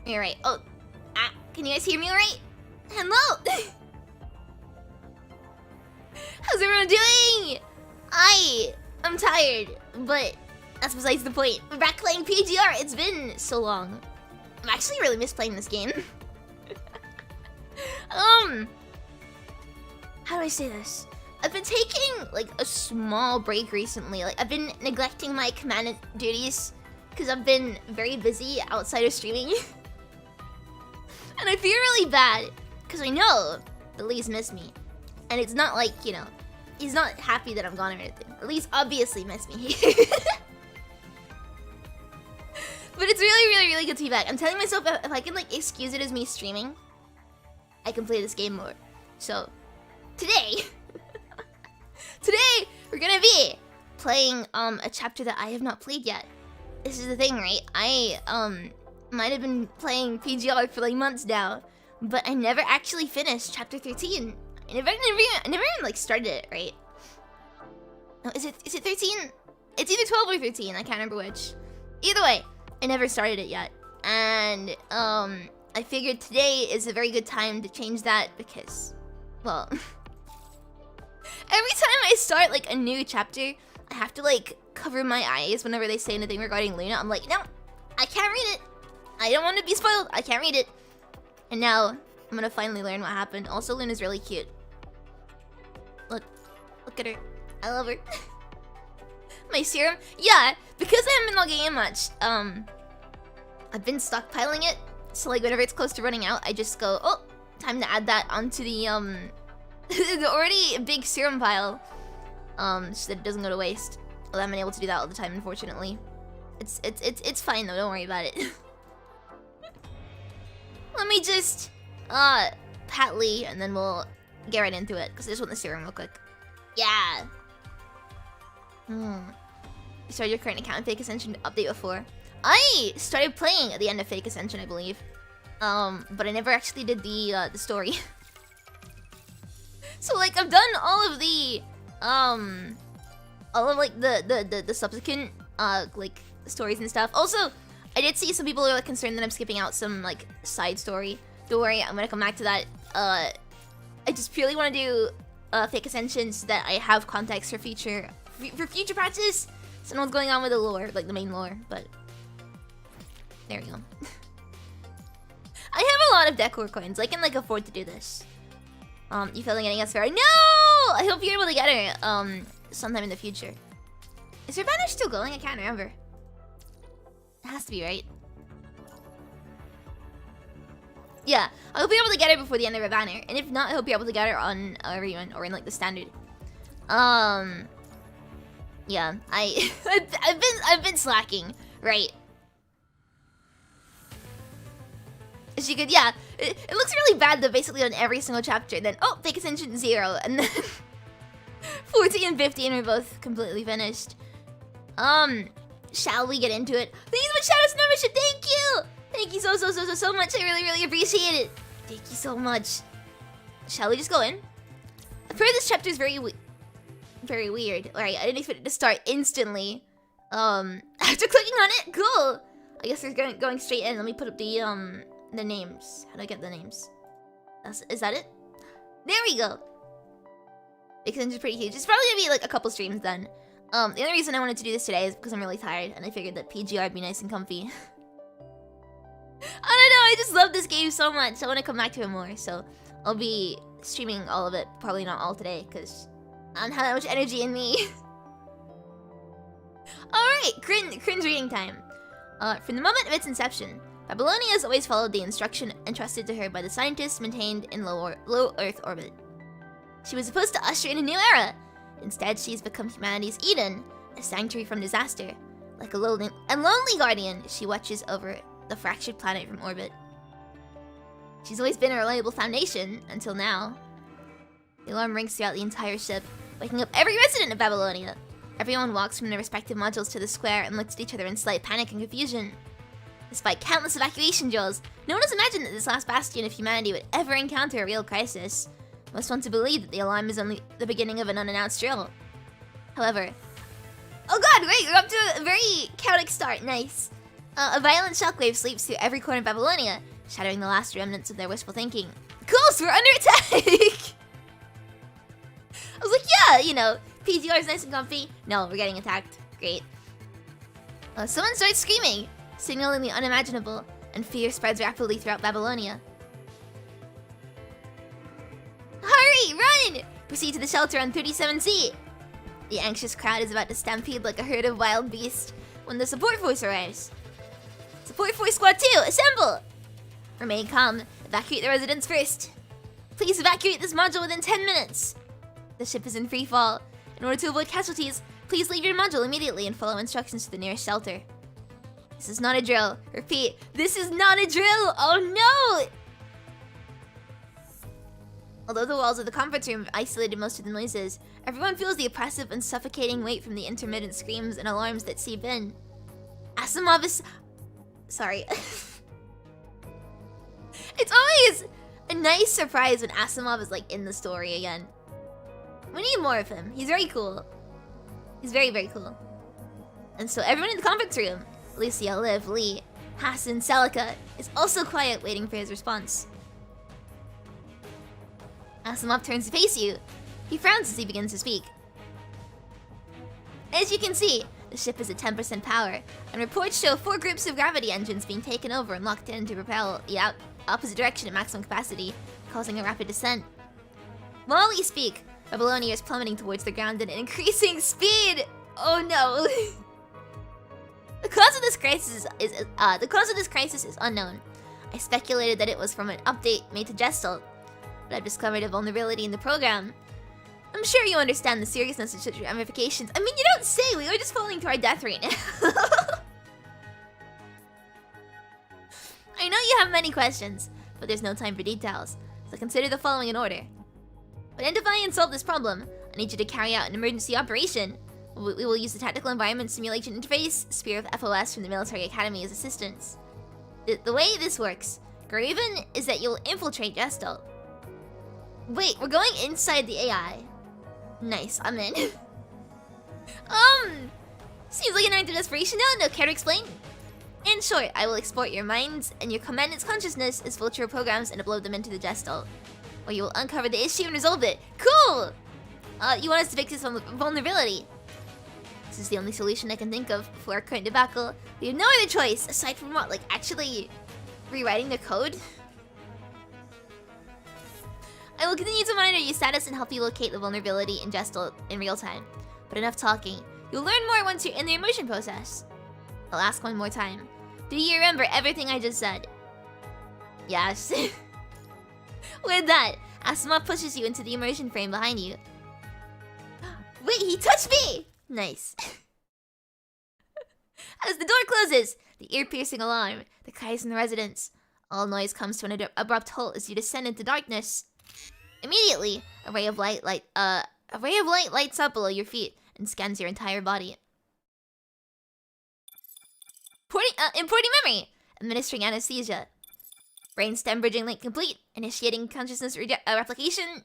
You're right. Oh, can you guys hear me all right? Hello! How's everyone doing? I'm tired, but that's besides the point. We're back playing PGR. It's been so long. I'm actually really miss playing this game. How do I say this? I've been taking like a small break recently. Like I've been neglecting my command duties because I've been very busy outside of streaming. And I feel really bad because I know that Lee's missed me. And it's not like, you know, he's not happy that I'm gone or anything. Lee's obviously missed me. But it's really good to be back. I'm telling myself if I can like excuse it as me streaming, I can play this game more. So today we're gonna be playing a chapter that I have not played yet. This is the thing, right? I might have been playing PGR for like months now, but I never actually finished chapter 13. I never even like started it, right? No, is it 13? It's either 12 or 13. I can't remember which. Either way, I never started it yet, and I figured today is a very good time to change that because, well, every time I start like a new chapter, I have to like cover my eyes whenever they say anything regarding Luna. I'm like, no, I can't read it. I don't want to be spoiled. I can't read it. And now I'm gonna finally learn what happened. Also, Luna's really cute. Look at her. I love her. My serum, yeah, because I haven't been logging in much. I've been stockpiling it. So like whenever it's close to running out, I just go, oh, time to add that onto the the already big serum pile, so that it doesn't go to waste. Well, I haven't been able to do that all the time, unfortunately. It's fine though. Don't worry about it. Let me just pat Lee, and then we'll get right into it because I just want the serum real quick. Yeah. You started your current account in Fake Ascension update before. I started playing at the end of Fake Ascension, I believe. But I never actually did the story. So like I've done all of the like the subsequent like stories and stuff. Also, I did see some people are like concerned that I'm skipping out some like side story. Don't worry, I'm gonna come back to that. I just purely want to do Fake Ascension so that I have context for future patches. So I know what's going on with the lore, like the main lore, but there we go. I have a lot of decor coins. I can like afford to do this. You feel like getting us fair? No! I hope you're able to get her sometime in the future. Is her banner still going? I can't remember. It has to be, right? Yeah, I hope you're able to get her before the end of her banner. And if not, I hope you're able to get her on everyone or in like the standard. Yeah, I've been slacking, right? She could, yeah. It looks really bad though, basically on every single chapter. Then, oh, Fake Ascension 0, and then 14 and 15 are both completely finished. Shall we get into it? Thank you so much, Shadow's membership. Thank you. Thank you so much. I really appreciate it. Thank you so much. Shall we just go in? I've heard this chapter is very weird. Alright, I didn't expect it to start instantly. After clicking on it, cool. I guess we're going straight in. Let me put up the names. How do I get the names? Is that it? There we go. Because it's pretty huge. It's probably gonna be like a couple streams then. The only reason I wanted to do this today is because I'm really tired and I figured that PGR would be nice and comfy. I don't know, I just love this game so much. I want to come back to it more, so I'll be streaming all of it. Probably not all today because I don't have that much energy in me. Alright, cringe reading time. From the moment of its inception, Babylonia has always followed the instruction entrusted to her by the scientists maintained in low Earth orbit. She was supposed to usher in a new era. Instead, she's become humanity's Eden, a sanctuary from disaster. Like a lonely guardian, she watches over the fractured planet from orbit. She's always been a reliable foundation, until now. The alarm rings throughout the entire ship, waking up every resident of Babylonia. Everyone walks from their respective modules to the square and looks at each other in slight panic and confusion. Despite countless evacuation drills, no one has imagined that this last bastion of humanity would ever encounter a real crisis. Most want to believe that the alarm is only the beginning of an unannounced drill. However... Oh god, wait, we're up to a very chaotic start, nice. A violent shockwave sweeps through every corner of Babylonia, shattering the last remnants of their wishful thinking. Cool, so we're under attack! I was like, yeah, you know, PGR is nice and comfy. No, we're getting attacked. Great. Someone starts screaming, signaling the unimaginable, and fear spreads rapidly throughout Babylonia. Hurry, run! Proceed to the shelter on 37C. The anxious crowd is about to stampede like a herd of wild beasts when the support force arrives. Support force squad 2, assemble! Remain calm. Evacuate the residents first. Please evacuate this module within 10 minutes. The ship is in free fall. In order to avoid casualties, please leave your module immediately and follow instructions to the nearest shelter. This is not a drill. Repeat, this is not a drill! Oh no! Although the walls of the conference room have isolated most of the noises, everyone feels the oppressive and suffocating weight from the intermittent screams and alarms that seep in. Asimov is... Sorry. It's always a nice surprise when Asimov is like in the story again. We need more of him. He's very cool. He's very, very cool. And so everyone in the conference room, Lucia, Liv, Lee, Hassan, Celica, is also quiet, waiting for his response. Asimov turns to face you. He frowns as he begins to speak. As you can see, the ship is at 10% power, and reports show 4 groups of gravity engines being taken over and locked in to propel the opposite direction at maximum capacity, causing a rapid descent. While we speak, Babylonia is plummeting towards the ground at an increasing speed. Oh no! The cause of this crisis is unknown. I speculated that it was from an update made to Gestalt, but I've discovered a vulnerability in the program. I'm sure you understand the seriousness of such ramifications. I mean, you don't say. We are just falling to our death right now. I know you have many questions, but there's no time for details, so consider the following in order. To identify and solve this problem, I need you to carry out an emergency operation. We will use the Tactical Environment Simulation Interface, Spear of FOS from the Military Academy as assistance. The way this works, Graven, is that you'll infiltrate Gestalt. Wait, we're going inside the AI. Nice, I'm in. Seems like an act of desperation now, no care to explain? In short, I will exploit your minds and your commandant's consciousness as vulture programs and upload them into the Gestalt, where you will uncover the issue and resolve it. Cool! You want us to fix this vulnerability? This is the only solution I can think of for our current debacle. We have no other choice, aside from what, like actually rewriting the code? I will continue to monitor your status and help you locate the vulnerability in Gestalt in real time. But enough talking. You'll learn more once you're in the immersion process. I'll ask one more time. Do you remember everything I just said? Yes. With that, Asimov pushes you into the immersion frame behind you. Wait, he touched me! Nice. As the door closes, the ear-piercing alarm, the cries from the residents, all noise comes to an abrupt halt as you descend into darkness. Immediately, a ray of light lights up below your feet and scans your entire body. Importing memory, administering anesthesia. Brainstem bridging link complete, initiating consciousness replication,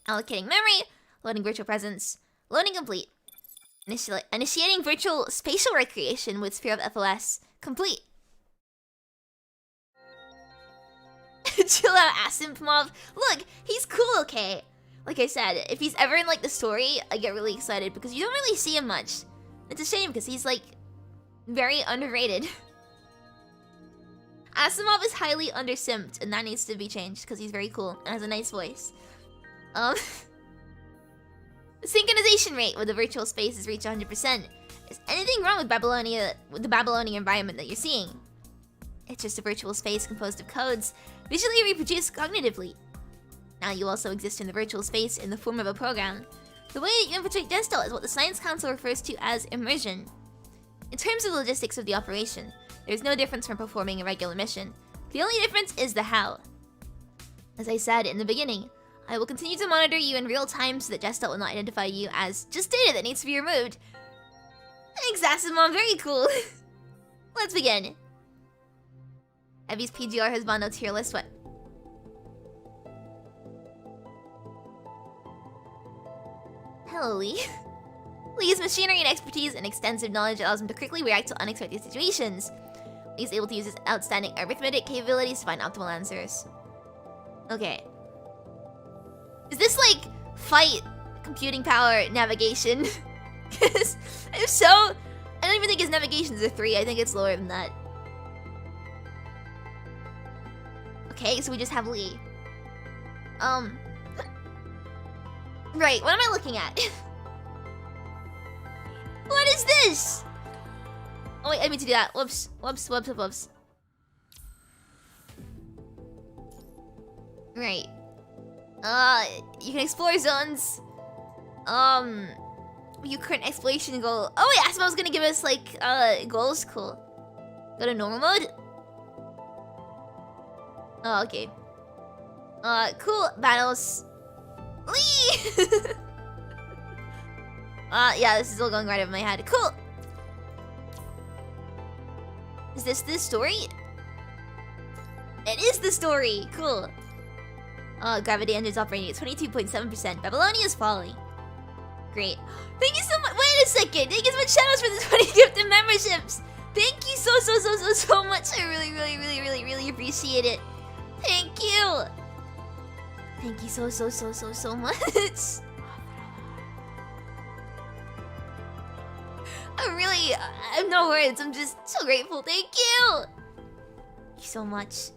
allocating memory, loading virtual presence, loading complete. Initiating virtual spatial recreation with Sphere of FOS complete. Chill out, Asimov. Look, he's cool, okay? Like I said, if he's ever in like the story, I get really excited because you don't really see him much. It's a shame because he's like very underrated. Asimov is highly undersimped, and that needs to be changed because he's very cool and has a nice voice. The synchronization rate with the virtual space is reached 100%. Is anything wrong with the Babylonian environment that you're seeing? It's just a virtual space composed of codes, visually reproduced cognitively. Now you also exist in the virtual space in the form of a program. The way that you infiltrate Gestalt is what the Science Council refers to as immersion. In terms of the logistics of the operation, there's no difference from performing a regular mission. The only difference is the how. As I said in the beginning, I will continue to monitor you in real time so that Gestalt will not identify you as just data that needs to be removed. Thanks, Asimov, very cool. Let's begin. Evie's PGR has Bondo to your list. What? Hello, Lee. Lee's machinery and expertise and extensive knowledge allows him to quickly react to unexpected situations. He's able to use his outstanding arithmetic capabilities to find optimal answers. Okay. Is this like fight, computing power, navigation? Because if so, I don't even think his navigation is a 3. I think it's lower than that. Okay, so we just have Lee. Right, what am I looking at? What is this? Oh wait, I didn't mean to do that. Whoops, whoops, whoops, whoops. Right. You can explore zones. Your current exploration goal. Oh wait, Asimo's gonna give us like goals. Cool. Go to normal mode. Oh, okay. Cool. Battles. Lee! Yeah, this is all going right over my head. Cool. Is this the story? It is the story. Cool. Gravity engines operating at 22.7%. Babylonia is falling. Great. Thank you so much. Wait a second. Thank you so much, Shadows, for the 20 gifted memberships. Thank you so much. I really appreciate it. Thank you. Thank you so much. I have no words. I'm just so grateful. Thank you. Thank you so much.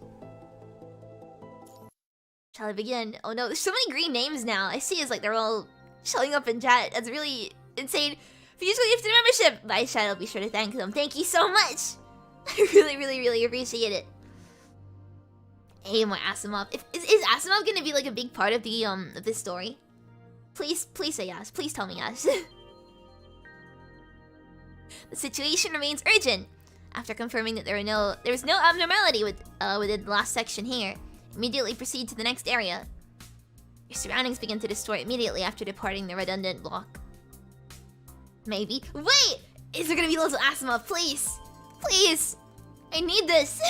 Shall I begin? Oh no, there's so many green names now. I see it's like they're all showing up in chat. That's really insane. For usually gifted membership, I shall be sure to thank them. Thank you so much. I really appreciate it. Hey, more Asimov. Is Asimov gonna be like a big part of the of this story? Please say yes. Please tell me yes. The situation remains urgent. After confirming that there was no abnormality within the last section here, immediately proceed to the next area. Your surroundings begin to destroy immediately after departing the redundant block. Maybe. Wait! Is there gonna be loads of Asimov? Please! Please! I need this!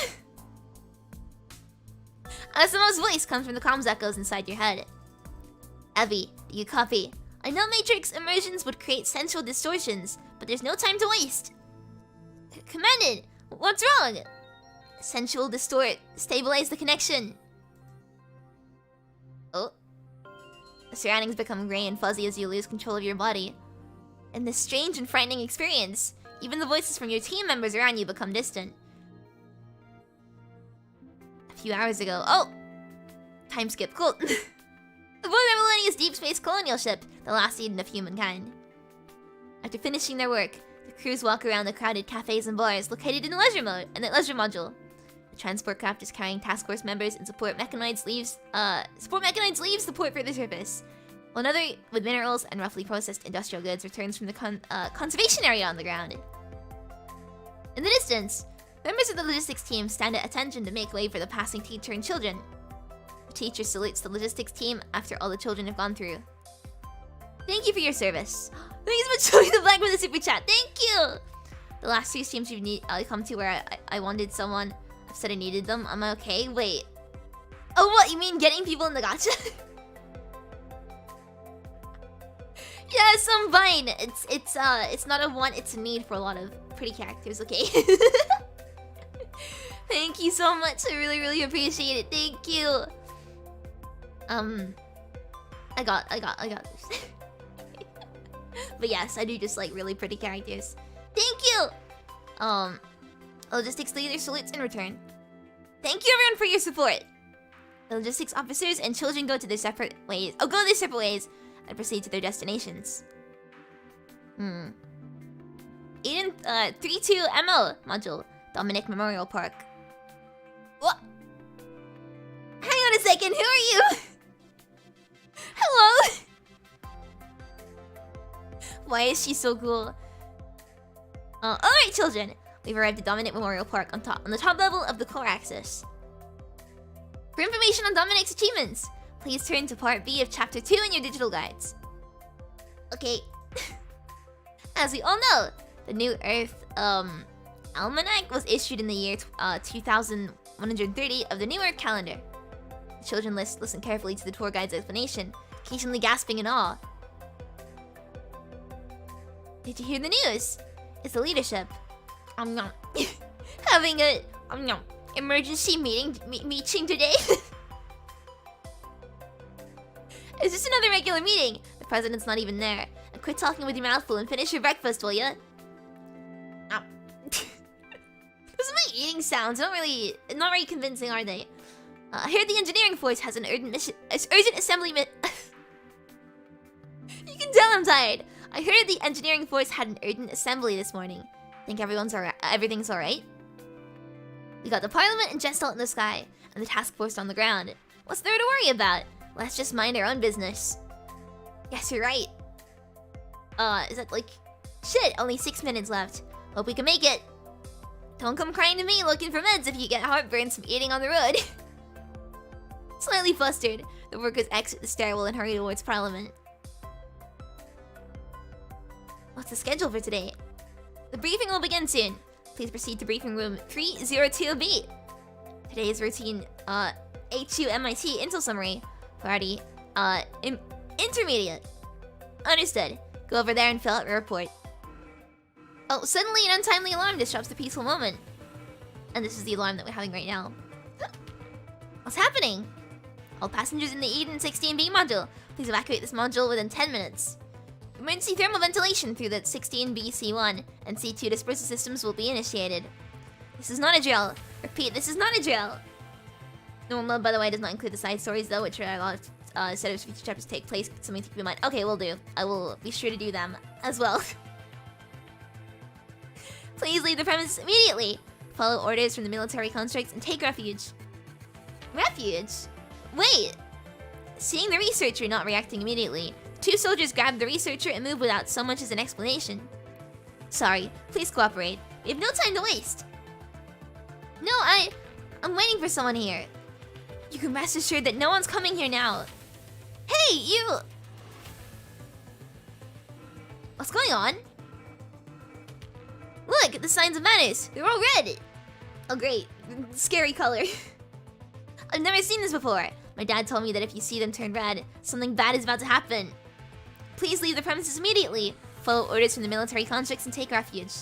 Asimov's voice comes from the comms echoes inside your head. Evie, do you copy? I know Matrix immersions would create sensual distortions, but there's no time to waste. Commanded! What's wrong? Sensual distort. Stabilize the connection. Oh. The surroundings become gray and fuzzy as you lose control of your body. In this strange and frightening experience, even the voices from your team members around you become distant. A few hours ago... Oh! Time skip. Cool. Aboard Babylonia's deep space colonial ship, the last Eden of humankind. After finishing their work, the crews walk around the crowded cafes and bars located in the leisure module. The transport craft is carrying task force members and support mechanoids leaves support for the surface. While another with minerals and roughly processed industrial goods returns from the conservation area on the ground. In the distance, members of the logistics team stand at attention to make way for the passing teacher and children. The teacher salutes the logistics team after all the children have gone through. Thank you for your service. Thank you so much for showing the black with the super chat. Thank you! The last 2 streams you've come to where I wanted someone. I've said I needed them. Am I okay? Wait. Oh, what? You mean getting people in the gacha? Yes, I'm fine. It's not a want, it's a need for a lot of pretty characters, okay? Thank you so much. I really appreciate it. Thank you. I got this. But yes, I do just like really pretty characters. Thank you! Logistics leader salutes in return. Thank you everyone for your support! The logistics officers and children go their separate ways and proceed to their destinations. Eden 32MO module, Dominic Memorial Park. What? Hang on a second, who are you? Hello? Why is she so cool? Alright children, we've arrived at Dominic Memorial Park on the top level of the core axis. For information on Dominic's achievements, please turn to part B of chapter 2 in your digital guides. Okay. As we all know, the New Earth Almanac was issued in the year 2130 of the New Earth calendar. The children listen carefully to the tour guide's explanation, occasionally gasping in awe. Did you hear the news? It's the leadership. having a emergency meeting today. Is this another regular meeting? The president's not even there. And quit talking with your mouth full and finish your breakfast, will ya? Those are my eating sounds. Not very convincing, are they? I heard the engineering force has an urgent assembly You can tell I'm tired. I heard the engineering force had an urgent assembly this morning. Think everything's alright? We got the parliament and Gestalt in the sky, and the task force on the ground. What's there to worry about? Let's just mind our own business. Yes, you're right. Is that like... Shit, only 6 minutes left. Hope we can make it. Don't come crying to me looking for meds if you get heartburns from eating on the road. Slightly flustered, the workers exit the stairwell and hurry towards Parliament. What's the schedule for today? The briefing will begin soon. Please proceed to briefing room 302B. Today's routine, HUMIT Intel Summary. Party, intermediate. Understood. Go over there and fill out your report. Oh, suddenly an untimely alarm disrupts the peaceful moment. And this is the alarm that we're having right now. What's happening? All passengers in the Eden 16B module, please evacuate this module within 10 minutes. Emergency thermal ventilation through the 16B C1 and C2 dispersal systems will be initiated. This is not a drill. Repeat, this is not a drill. Normal mode, by the way, does not include the side stories though, which are a lot of set of future chapters take place. Something to keep in mind. Okay, will do. I will be sure to do them as well. Please leave the premises immediately. Follow orders from the military constructs and take refuge. Refuge? Wait! Seeing the researcher not reacting immediately, 2 soldiers grab the researcher and move without so much as an explanation. Sorry, please cooperate. We have no time to waste. No, I'm waiting for someone here. You can rest assured that no one's coming here now. Hey, you! What's going on? Look, the signs of menace. They're all red. Oh great, scary color. I've never seen this before. My dad told me that if you see them turn red, something bad is about to happen. Please leave the premises immediately. Follow orders from the military constructs and take refuge.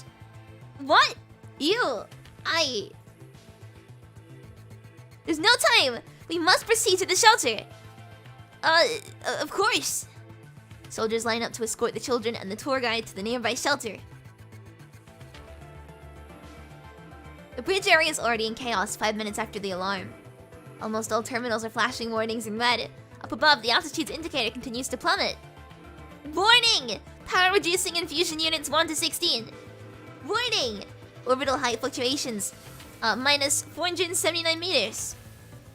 What? There's no time! We must proceed to the shelter! Of course! Soldiers line up to escort the children and the tour guide to the nearby shelter. The bridge area is already in chaos 5 minutes after the alarm. Almost all terminals are flashing warnings in red. Up above, the altitude's indicator continues to plummet. Warning! Power reducing in fusion units 1 to 16. Warning! Orbital height fluctuations, minus 479 meters.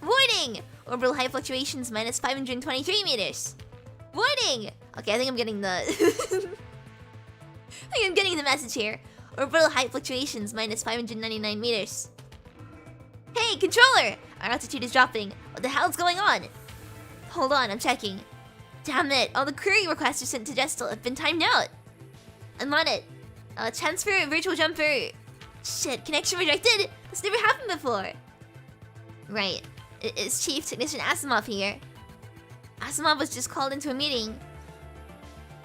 Warning! Orbital height fluctuations, minus 523 meters. Warning! Okay, I think I'm getting the... I think I'm getting the message here. Orbital height fluctuations, minus 599 meters. Hey, controller! Our altitude is dropping. What the hell's going on? Hold on, I'm checking. Damn it, all the query requests are sent to Gestalt have been timed out. I'm on it. Transfer virtual jumper. Shit, connection rejected? This never happened before. Right. Is Chief Technician Asimov here? Asimov was just called into a meeting.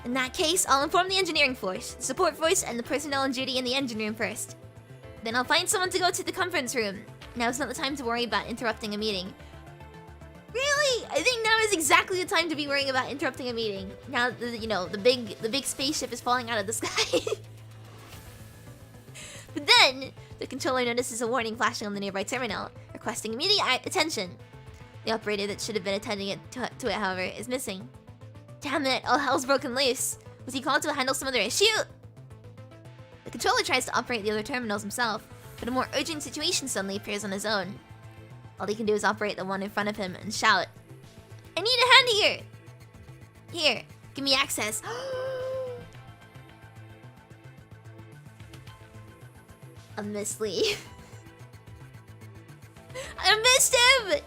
In that case, I'll inform the engineering force, the support force, and the personnel on duty in the engine room first. Then I'll find someone to go to the conference room. Now's not the time to worry about interrupting a meeting. Really? I think now is exactly the time to be worrying about interrupting a meeting. Now, the big spaceship is falling out of the sky. But then, the controller notices a warning flashing on the nearby terminal, requesting immediate attention. The operator that should have been attending to it, however, is missing. Damn it, all hell's broken loose. Was he called to handle some other issue? The controller tries to operate the other terminals himself, but a more urgent situation suddenly appears on his own. All he can do is operate the one in front of him and shout, I need a hand here! Here, give me access. I missed Lee. I missed him!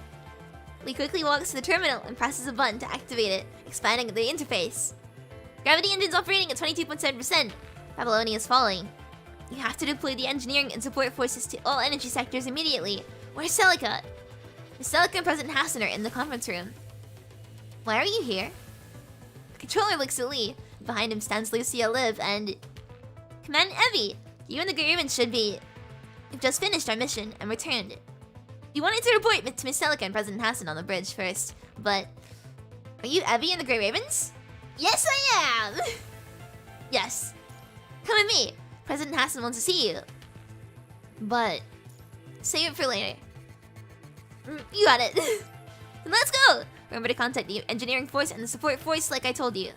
Lee quickly walks to the terminal and presses a button to activate it, expanding the interface. Gravity engine's operating at 22.7%. Babylonia is falling. You have to deploy the engineering and support forces to all energy sectors immediately. Where's Celica? Miss Celica and President Hassan are in the conference room. Why are you here? The controller looks at Lee. Behind him stands Lucia Liv and... Commandant Evie, you and the Garumans should be... We've just finished our mission and returned. We wanted to report to Miss Celica and President Hassan on the bridge first, but... Are you Evie and the Grey Ravens? Yes, I am! Yes. Come with me. President Hassan wants to see you. But... save it for later. You got it. Let's go! Remember to contact the engineering force and the support force like I told you.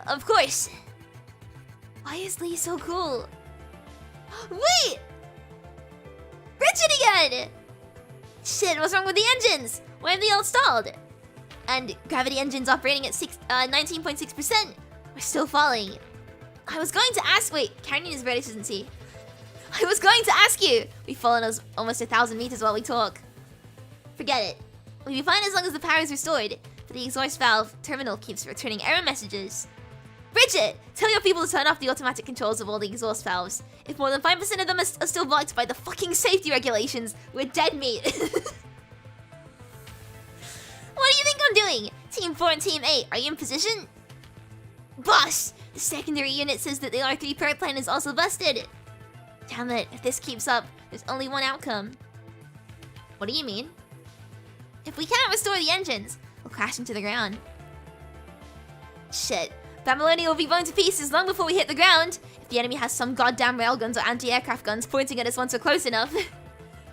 Of course. Why is Lee so cool? Wait! Rigid again! Shit, what's wrong with the engines? Why are they all stalled? And gravity engines operating at 19.6%. We're still falling. I was going to ask... Wait, Carrying is British, isn't he? I was going to ask you! We've fallen almost 1,000 meters while we talk. Forget it. We'll be fine as long as the power is restored, but the exhaust valve terminal keeps returning error messages. Bridget, tell your people to turn off the automatic controls of all the exhaust valves. If more than 5% of them are still blocked by the fucking safety regulations, we're dead meat. What do you think I'm doing? Team 4 and Team 8, are you in position? Boss, the secondary unit says that the R3 power plant is also busted. Damn it, if this keeps up, there's only one outcome. What do you mean? If we can't restore the engines, we'll crash into the ground. Shit. Babylonia will be blown to pieces long before we hit the ground. If the enemy has some goddamn railguns or anti-aircraft guns pointing at us once we're close enough.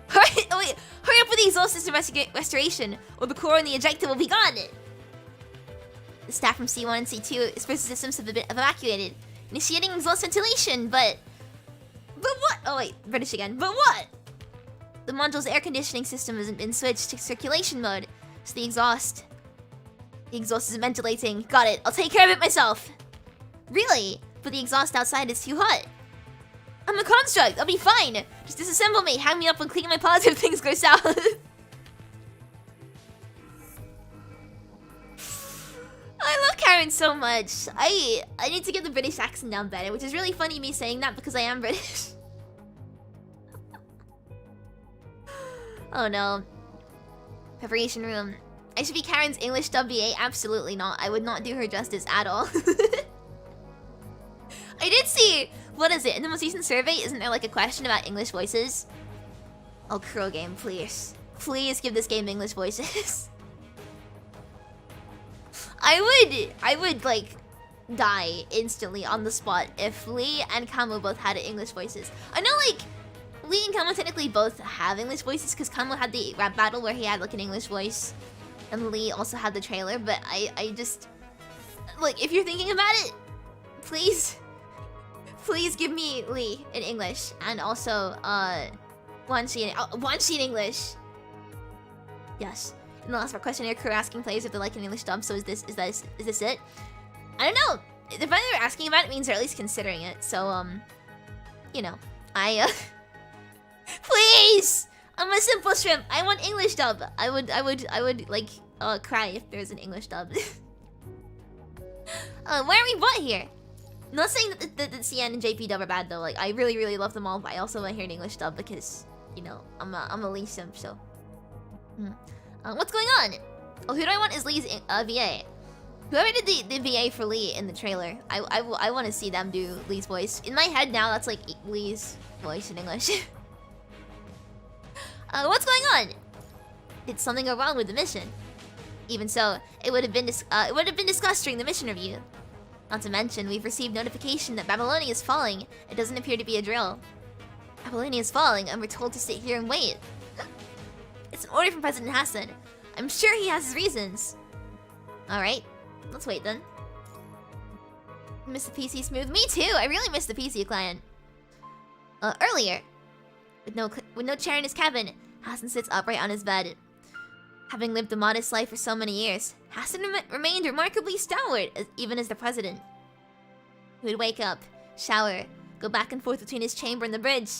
Hurry up with the exhaust system restoration, or the core and the ejector will be gone. The staff from C1 and C2 is supposed to systems have been evacuated, initiating exhaust ventilation, but what? Oh wait, British again. But what? The module's air conditioning system hasn't been switched to circulation mode, so the exhaust isn't ventilating. Got it. I'll take care of it myself. Really? But the exhaust outside is too hot. I'm a construct. I'll be fine. Just disassemble me. Hang me up and clean my pods if things go south. I love Karen so much. I need to get the British accent down better, which is really funny me saying that because I am British. Oh no. Preparation room. I should be Karen's English dub VA? Absolutely not. I would not do her justice at all. I did see... What is it? In the most recent survey, isn't there like a question about English voices? Oh, Crow game, please. Please give this game English voices. I would like die instantly on the spot if Lee and Kamo both had English voices. I know like Lee and Kamo technically both have English voices because Kamo had the rap battle where he had like an English voice. And Lee also had the trailer, but I just... Like, if you're thinking about it, please give me Lee in English. And also, Wanshi in English. Yes. In the last questionnaire, crew asking players if they like an English dub, so is this it? I don't know. The fact that they're asking about it means they're at least considering it, so, you know. Please! I'm a simple shrimp. I want English dub. I would like cry if there's an English dub. Why are we bought here? Not saying that the CN and JP dub are bad though. Like I really love them all, but I also want to hear an English dub because you know I'm a Lee simp. So what's going on? Oh, who do I want is Lee's VA? Whoever did the VA for Lee in the trailer, I want to see them do Lee's voice. In my head now, that's like Lee's voice in English. What's going on? Did something go wrong with the mission? Even so, it would have been discussed during the mission review. Not to mention, we've received notification that Babylonia is falling. It doesn't appear to be a drill. Babylonia is falling, and we're told to sit here and wait. It's an order from President Hassan. I'm sure he has his reasons. Alright, let's wait then. Miss the PC smooth? Me too! I really miss the PC client. Earlier, with no chair in his cabin, Hassan sits upright on his bed. Having lived a modest life for so many years, Hassan remained remarkably stalwart, even as the president. He would wake up, shower, go back and forth between his chamber and the bridge.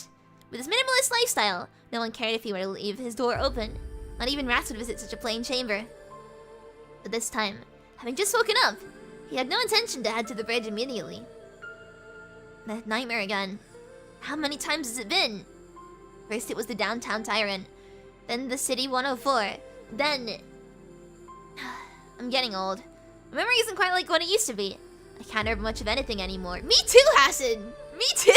With his minimalist lifestyle, no one cared if he were to leave his door open. Not even rats would visit such a plain chamber. But this time, having just woken up, he had no intention to head to the bridge immediately. That nightmare again. How many times has it been? First it was the downtown tyrant, then the city 104, then... I'm getting old. My memory isn't quite like what it used to be. I can't remember much of anything anymore. Me too, Hassan! Me too!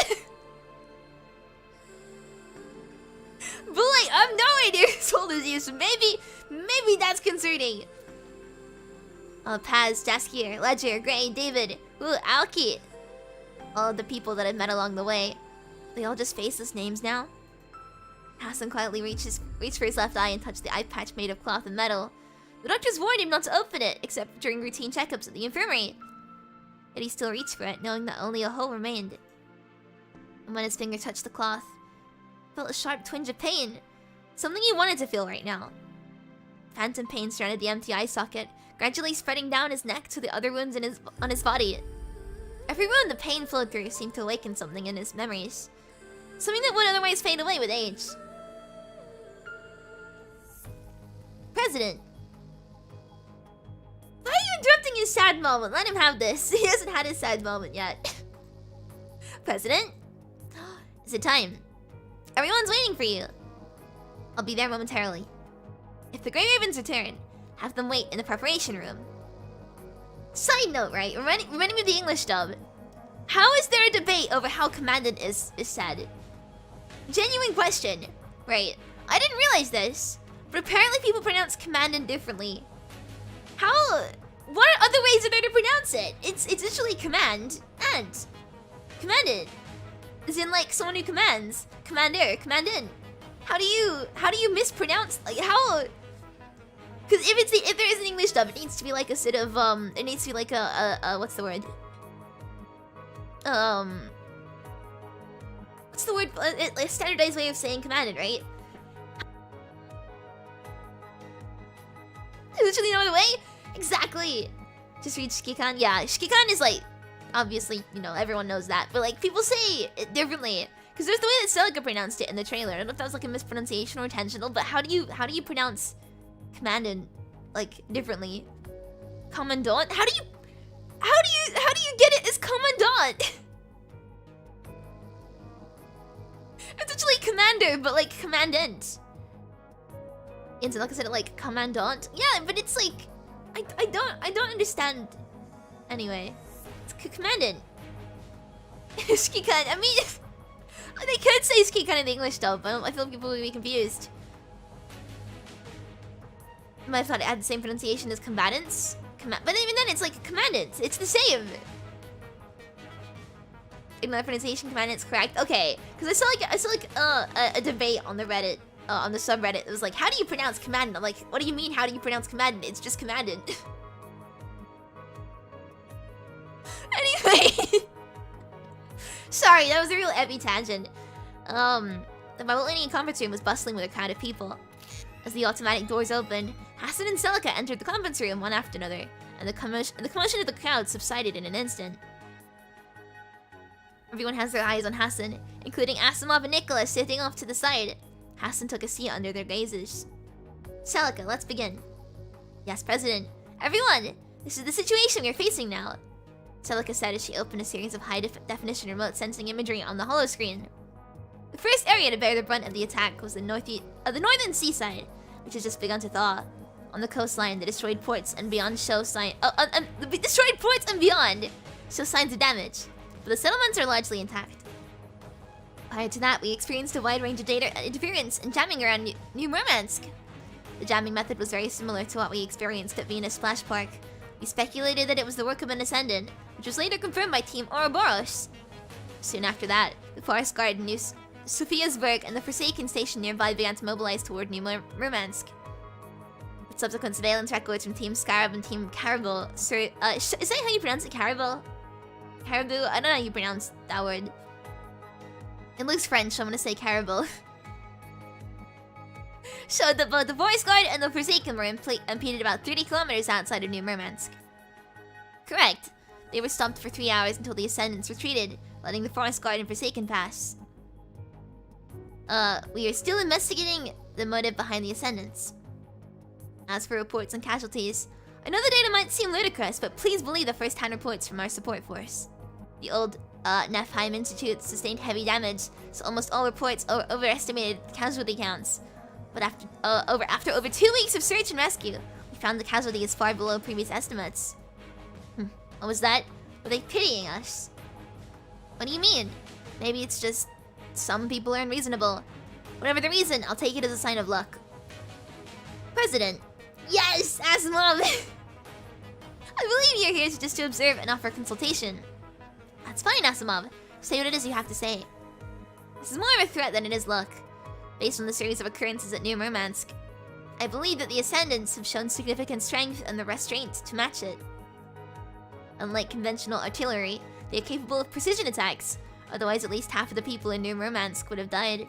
placeholders used. Maybe that's concerning. Paz, Jaskier, Ledger, Gray, David, Alki. All of the people that I've met along the way. They all just faceless names now. Hassan quietly reached for his left eye and touched the eye patch made of cloth and metal. The doctors warned him not to open it, except during routine checkups at the infirmary. Yet he still reached for it, knowing that only a hole remained. And when his finger touched the cloth, he felt a sharp twinge of pain. Something he wanted to feel right now. Phantom pain surrounded the empty eye socket, gradually spreading down his neck to the other wounds on his body. Every wound the pain flowed through seemed to awaken something in his memories. Something that would otherwise fade away with age. President. Why are you interrupting his sad moment? Let him have this. He hasn't had his sad moment yet. President? Is it time? Everyone's waiting for you. I'll be there momentarily. If the Grey Ravens return, have them wait in the preparation room. Side note, right? Reminding me of the English dub. How is there a debate over how Commandant is said? Genuine question. Right. I didn't realize this, but apparently people pronounce Commandant differently. What other ways are there to pronounce it? It's literally command and commandant. As in like someone who commands. Commander, commandant. How do you mispronounce, like how? Because if there is an English dub, it needs to be like a sort of it needs to be like a what's the word? What's the word? A standardized way of saying commandant, right? Literally no other way? Exactly. Just read Shikikan. Yeah, Shikikan is like, obviously, you know, everyone knows that. But like, people say it differently. Because there's the way that Celica pronounced it in the trailer. I don't know if that was like a mispronunciation or intentional, but how do you pronounce commandant like differently? Commandant? How do you get it as commandant? It's actually commander, but like commandant. And so like I said, like commandant. Yeah, but it's like I don't understand. Anyway, it's commandant. Shikikan. I mean, they could say Shikikan in the English dub, but I feel like people would be confused. I might have thought it had the same pronunciation as combatants. But even then, it's like commandants. It's the same. In my pronunciation, commandant's correct. Okay, because I saw like a debate on the Reddit. On the subreddit, it was like, how do you pronounce commandant? I'm like, what do you mean, how do you pronounce commandant? It's just commandant. Anyway. Sorry, that was a real epi tangent. The Babylonian conference room was bustling with a crowd of people. As the automatic doors opened, Hassan and Celica entered the conference room one after another, and the commotion of the crowd subsided in an instant. Everyone has their eyes on Hassan, including Asimov and Nicholas sitting off to the side. Hassan took a seat under their gazes. Celica, let's begin. Yes, President. Everyone, this is the situation we are facing now. Celica said as she opened a series of high-definition remote sensing imagery on the holoscreen. The first area to bear the brunt of the attack was the northern seaside, which has just begun to thaw. On the coastline, the destroyed ports and beyond show signs of damage, but the settlements are largely intact. Prior to that, we experienced a wide range of data interference and jamming around New Murmansk. The jamming method was very similar to what we experienced at Venus Splash Park. We speculated that it was the work of an Ascendant, which was later confirmed by Team Ouroboros. Soon after that, the Forest Guard in New Sophiasburg and the Forsaken station nearby began to mobilize toward New Murmansk. With subsequent surveillance records from Team Scarab and Team Caribou, is that how you pronounce it? Caribou? Caribou? I don't know how you pronounce that word. It looks French, so I'm gonna say Caribou. Showed that both the Forest Guard and the Forsaken were impeded about 30 kilometers outside of New Murmansk. Correct. They were stopped for 3 hours until the Ascendants retreated, letting the Forest Guard and Forsaken pass. We are still investigating the motive behind the Ascendants. As for reports and casualties, I know the data might seem ludicrous, but please believe the first-hand reports from our support force. The old Nefheim Institute sustained heavy damage, so almost all reports overestimated casualty counts. But after over 2 weeks of search and rescue, we found the casualties far below previous estimates. What was that? Were they pitying us? What do you mean? Maybe it's just some people are unreasonable. Whatever the reason, I'll take it as a sign of luck. President. Yes, Asimov! I believe you're here just to observe and offer consultation. That's fine, Asimov. Say what it is you have to say. This is more of a threat than it is luck. Based on the series of occurrences at New Murmansk, I believe that the Ascendants have shown significant strength and the restraint to match it. Unlike conventional artillery, they are capable of precision attacks, otherwise at least half of the people in New Murmansk would have died.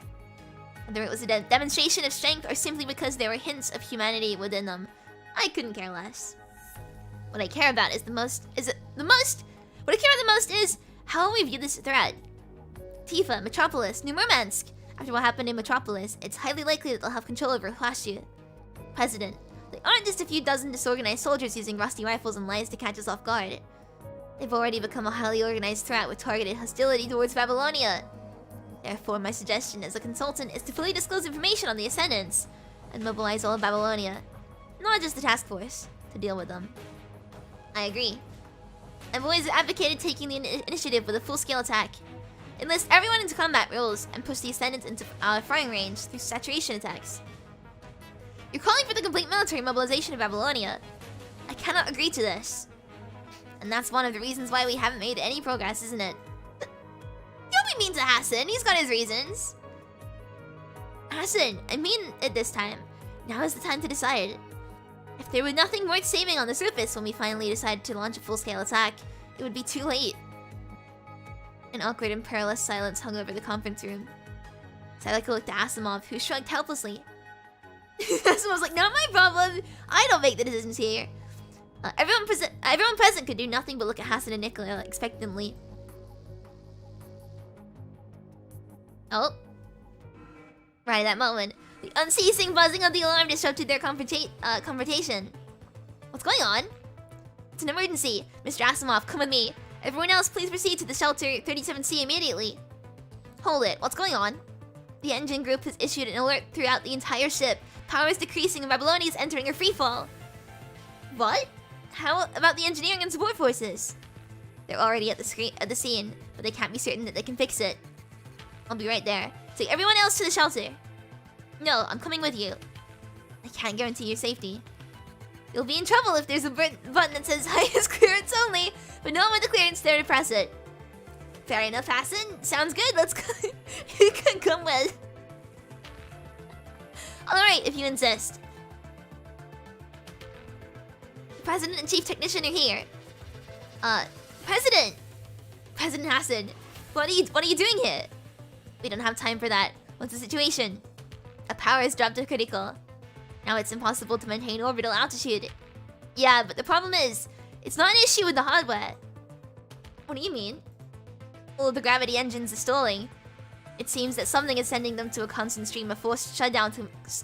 Whether it was a demonstration of strength or simply because there were hints of humanity within them, I couldn't care less. What I care about is how we view this threat. Tifa, Metropolis, New Murmansk. After what happened in Metropolis, it's highly likely that they'll have control over Ushio. President, they aren't just a few dozen disorganized soldiers using rusty rifles and lies to catch us off guard. They've already become a highly organized threat with targeted hostility towards Babylonia. Therefore, my suggestion as a consultant is to fully disclose information on the Ascendants and mobilize all of Babylonia, not just the task force, to deal with them. I agree. I've always advocated taking the initiative with a full-scale attack. Enlist everyone into combat roles and push the Ascendants into firing range through saturation attacks. You're calling for the complete military mobilization of Babylonia. I cannot agree to this. And that's one of the reasons why we haven't made any progress, isn't it? Don't be mean to Hassan, he's got his reasons. Hassan, I mean it this time. Now is the time to decide. If there was nothing worth saving on the surface when we finally decided to launch a full-scale attack, it would be too late. An awkward and perilous silence hung over the conference room. Sayaka looked at Asimov, who shrugged helplessly. Asimov's like, not my problem. I don't make the decisions here. Everyone present could do nothing but look at Hassan and Nicola expectantly. Oh. Right at that moment, the unceasing buzzing of the alarm disrupted their confrontation. What's going on? It's an emergency. Mr. Asimov, come with me. Everyone else, please proceed to the shelter 37C immediately. Hold it. What's going on? The engine group has issued an alert throughout the entire ship. Power is decreasing and Babylonia is entering a freefall. What? How about the engineering and support forces? They're already at the scene, but they can't be certain that they can fix it. I'll be right there. Take everyone else to the shelter. No, I'm coming with you. I can't guarantee your safety. You'll be in trouble if there's a button that says highest clearance only, but no one with the clearance there to press it. Fair enough, Hassan. Sounds good. Let's go. You can come with. Alright, if you insist. The President and Chief Technician are here. President! President Hassan, what are you doing here? We don't have time for that. What's the situation? A power has dropped to critical. Now it's impossible to maintain orbital altitude. Yeah, but the problem is, it's not an issue with the hardware. What do you mean? Well, the gravity engines are stalling. It seems that something is sending them to a constant stream of forced shutdown commands.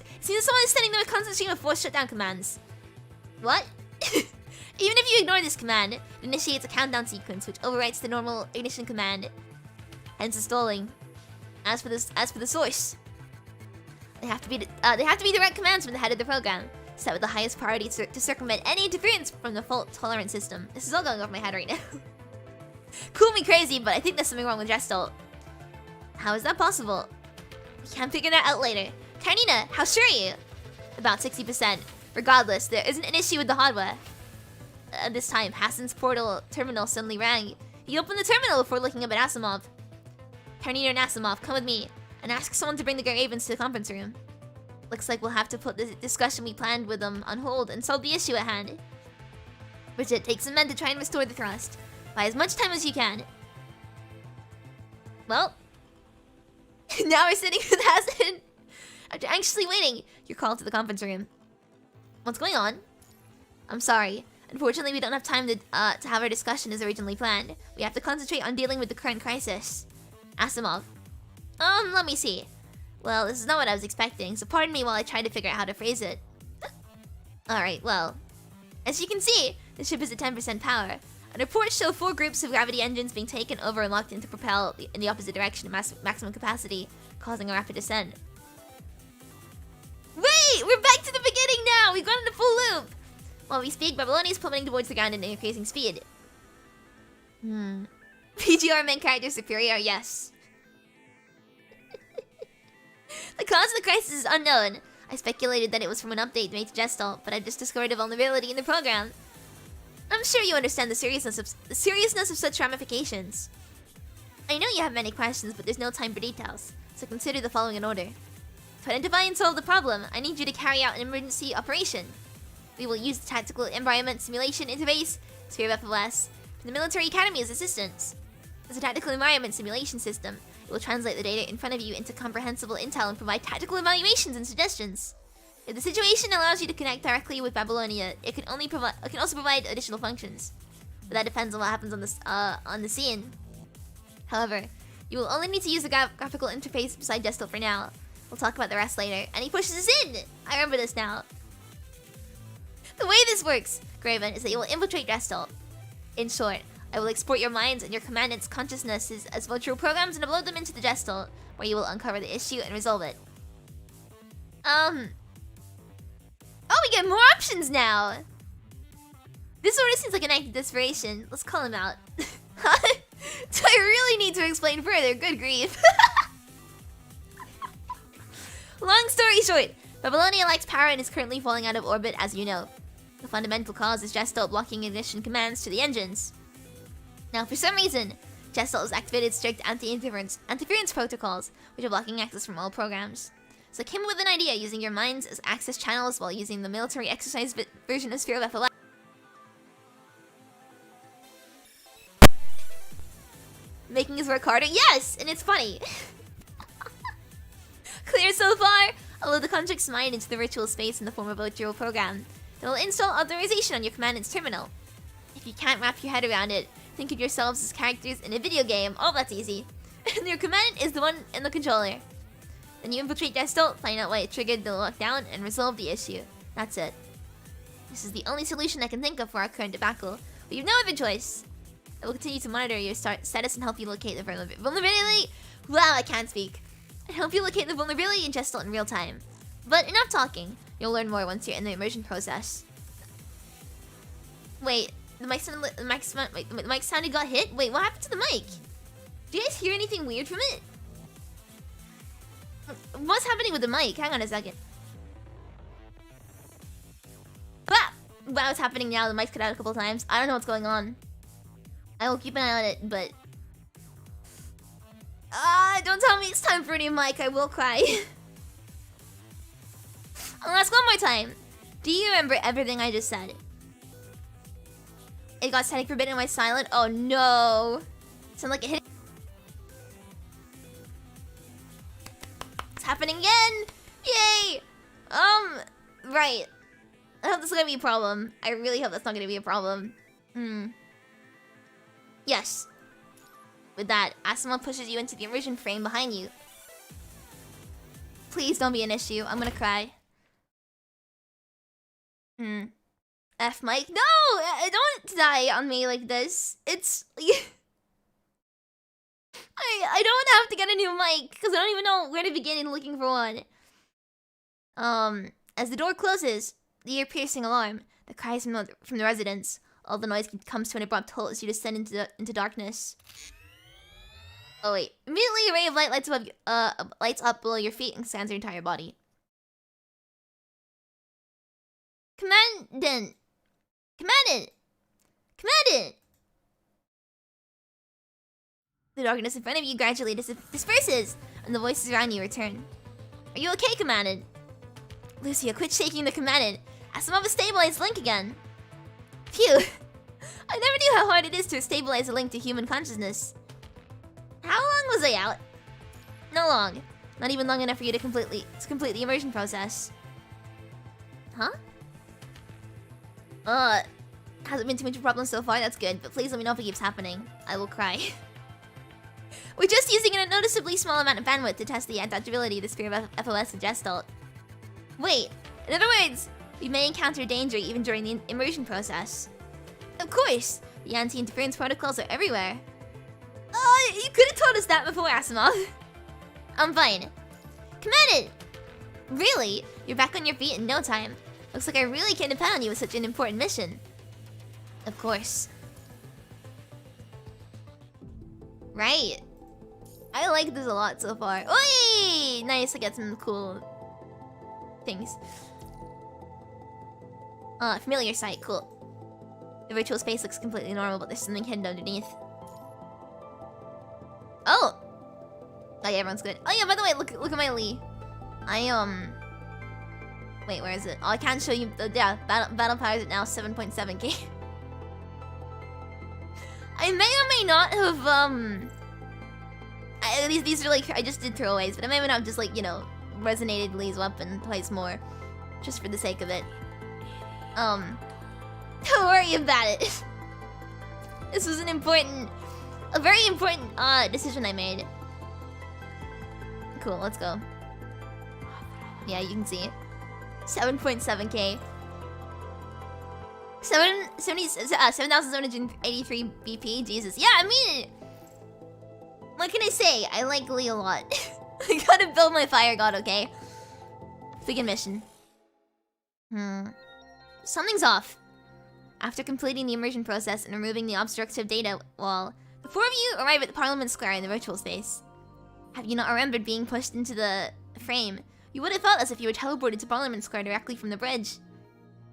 What? Even if you ignore this command, it initiates a countdown sequence which overwrites the normal ignition command. Hence the stalling. As for the source, they have to be direct commands from the head of the program, set with the highest priority to circumvent any interference from the fault tolerant system. This is all going over my head right now. Cool me crazy, but I think there's something wrong with Gestalt. How is that possible? We can't figure that out later. Karnina, how sure are you? About 60%. Regardless, there isn't an issue with the hardware. This time, Hassan's portal terminal suddenly rang. He opened the terminal before looking up at Asimov. Karnina and Asimov, come with me, and ask someone to bring the Ravens to the conference room. Looks like we'll have to put the discussion we planned with them on hold and solve the issue at hand. Bridget, take some men to try and restore the thrust. Buy as much time as you can. Well, now we're sitting with Hassan. After anxiously waiting, you're called to the conference room. What's going on? I'm sorry. Unfortunately, we don't have time to have our discussion as originally planned. We have to concentrate on dealing with the current crisis. Asimov. Let me see. Well, this is not what I was expecting, so pardon me while I try to figure out how to phrase it. Alright, well. As you can see, the ship is at 10% power. And reports show 4 groups of gravity engines being taken over and locked in to propel in the opposite direction at maximum capacity, causing a rapid descent. Wait! We're back to the beginning now! We've gone into full loop! While we speak, Babylonia is plummeting towards the ground at an increasing speed. PGR main character superior, yes. The cause of the crisis is unknown. I speculated that it was from an update made to Gestalt, but I just discovered a vulnerability in the program. I'm sure you understand the seriousness of such ramifications. I know you have many questions, but there's no time for details, so consider the following in order. To identify and solve the problem, I need you to carry out an emergency operation. We will use the Tactical Environment Simulation Interface, Sphere of FLS, from the Military Academy as assistance. As a tactical environment simulation system, it will translate the data in front of you into comprehensible intel and provide tactical evaluations and suggestions. If the situation allows you to connect directly with Babylonia, it can also provide additional functions. But that depends on what happens on the scene. However, you will only need to use the graphical interface beside Gestalt for now. We'll talk about the rest later. And he pushes us in! I remember this now. The way this works, Graven, is that you will infiltrate Gestalt. In short, I will export your minds and your commandant's consciousnesses as virtual programs and upload them into the Gestalt, where you will uncover the issue and resolve it. Oh, we get more options now! This sort of seems like an act of desperation. Let's call him out. Do I really need to explain further? Good grief. Long story short, Babylonia lacks power and is currently falling out of orbit, as you know. The fundamental cause is Gestalt blocking ignition commands to the engines. Now, for some reason, Gestalt has activated strict anti-interference protocols, which are blocking access from all programs. So I came up with an idea using your minds as access channels while using the military exercise version of Sphere of FLS. Making us work harder? Yes! And it's funny. Clear so far? I'll load the construct's mind into the virtual space in the form of a virtual program. Then we'll install authorization on your commandant's terminal. If you can't wrap your head around it, think of yourselves as characters in a video game. Oh, that's easy. And your commandant is the one in the controller. Then you infiltrate Gestalt, find out why it triggered the lockdown, and resolve the issue. That's it. This is the only solution I can think of for our current debacle. But you've no other choice. I will continue to monitor your status and help you locate the vulnerability. Wow, I can't speak. And help you locate the vulnerability in Gestalt in real time. But enough talking. You'll learn more once you're in the immersion process. Wait, the mic sounded got hit? Wait, what happened to the mic? Do you guys hear anything weird from it? What's happening with the mic? Hang on a second. Ah! Wow, it's happening now. The mic's cut out a couple times. I don't know what's going on. I will keep an eye on it, but... don't tell me it's time for a new mic. I will cry. I'll ask one more time. Do you remember everything I just said? It got static forbidden when I silent. Oh no. Sound like it hit. It's happening again. Yay. Right. I hope this is gonna be a problem. I really hope that's not gonna be a problem. Yes. With that, Asuma pushes you into the immersion frame behind you. Please don't be an issue. I'm gonna cry. F Mike. No! Don't die on me like this. It's... I don't have to get a new mic, because I don't even know where to begin in looking for one. As the door closes, the ear-piercing alarm, the cries from the residents, all the noise comes to an abrupt halt as you descend into darkness. Oh wait. Immediately a ray of light lights up below your feet and scans your entire body. Commandant! Commandant! Commandant! The darkness in front of you gradually disperses, and the voices around you return. Are you okay, Commandant? Lucia, quit shaking the Commandant. Asimov has stabilized Link again. Phew! I never knew how hard it is to stabilize a link to human consciousness. How long was I out? No long. Not even long enough for you to complete the immersion process. Huh? Hasn't been too much of a problem so far, that's good, but please let me know if it keeps happening. I will cry. We're just using a noticeably small amount of bandwidth to test the adaptability of the Sphere of FLS and Gestalt. Wait, in other words, we may encounter danger even during the immersion process. Of course, the anti-interference protocols are everywhere. You could have told us that before, Asimov. I'm fine. Commandant! Really? You're back on your feet in no time. Looks like I really can't depend on you with such an important mission. Of course. Right. I like this a lot so far. Oi! Nice, I get some cool things. Familiar sight, cool. The virtual space looks completely normal, but there's something hidden underneath. Oh! Oh yeah, everyone's good. Oh yeah, by the way, look at my Lee. Wait, where is it? Oh, I can't show you. Yeah, battle power is now 7.7k. I may or may not have these are like I just did throwaways, but I may or may not have just like, you know, resonated Lee's weapon twice more, just for the sake of it. Don't worry about it. This was a very important decision I made. Cool, let's go. Yeah, you can see it. 7.7k. 7,783 BP. Jesus. Yeah, I mean, what can I say? I like Lee a lot. I gotta build my fire god, okay? Begin mission. Something's off. After completing the immersion process and removing the obstructive data wall, the four of you arrive at the Parliament Square in the virtual space. Have you not remembered being pushed into the frame? You would have felt as if you were teleported to Parliament Square directly from the bridge.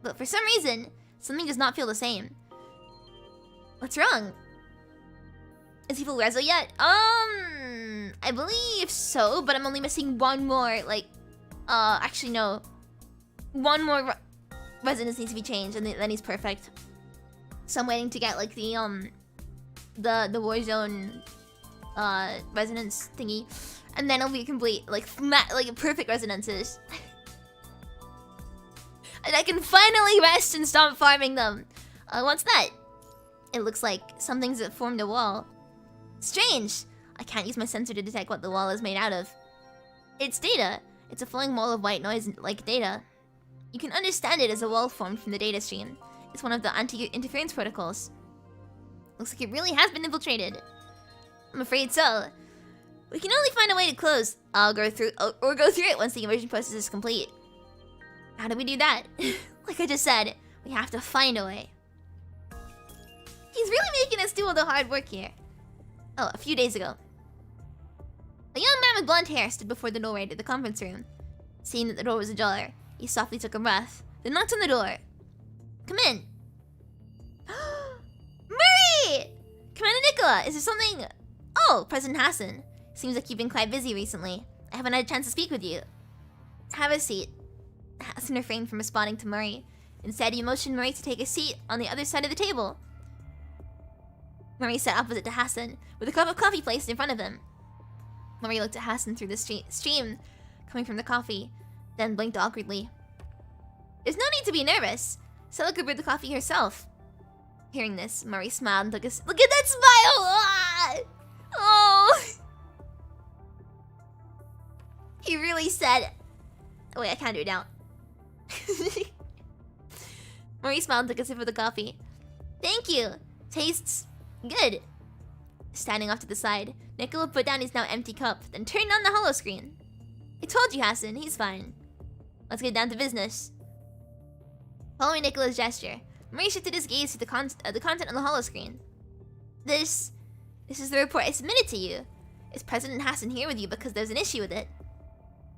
But for some reason, something does not feel the same. What's wrong? Is he full reso yet? I believe so, but I'm only missing one more, like, actually no. One more resonance needs to be changed, and then he's perfect. So I'm waiting to get, like, the Warzone, resonance thingy. And then it'll be complete, like perfect resonances. And I can finally rest and stop farming them. What's that? It looks like something's formed a wall. Strange! I can't use my sensor to detect what the wall is made out of. It's data. It's a flowing wall of white noise like data. You can understand it as a wall formed from the data stream. It's one of the anti-interference protocols. Looks like it really has been infiltrated. I'm afraid so. We can only find a way to close. I'll go through it once the immersion process is complete. How do we do that? Like I just said, we have to find a way. He's really making us do all the hard work here. Oh, a few days ago. A young man with blonde hair stood before the doorway to the conference room. Seeing that the door was ajar, he softly took a breath, then knocked on the door. Come in. Murray! Commander Nicola, is there something... Oh, President Hassan. Seems like you've been quite busy recently. I haven't had a chance to speak with you. Have a seat. Hassan refrained from responding to Murray. Instead, he motioned Murray to take a seat on the other side of the table. Murray sat opposite to Hassan, with a cup of coffee placed in front of him. Murray looked at Hassan through the stream coming from the coffee, then blinked awkwardly. There's no need to be nervous. Stella could brew the coffee herself. Hearing this, Murray smiled and took a... Look at that smile! Ah! Oh! He really said... Oh wait, I can't do it now. Murray smiled and took a sip of the coffee. Thank you. Tastes good. Standing off to the side, Nicola put down his now empty cup, then turned on the holo screen. I told you, Hassan, he's fine. Let's get down to business. Following Nicola's gesture, Murray shifted his gaze to the content on the holo screen. This is the report I submitted to you. Is President Hassan here with you because there's an issue with it?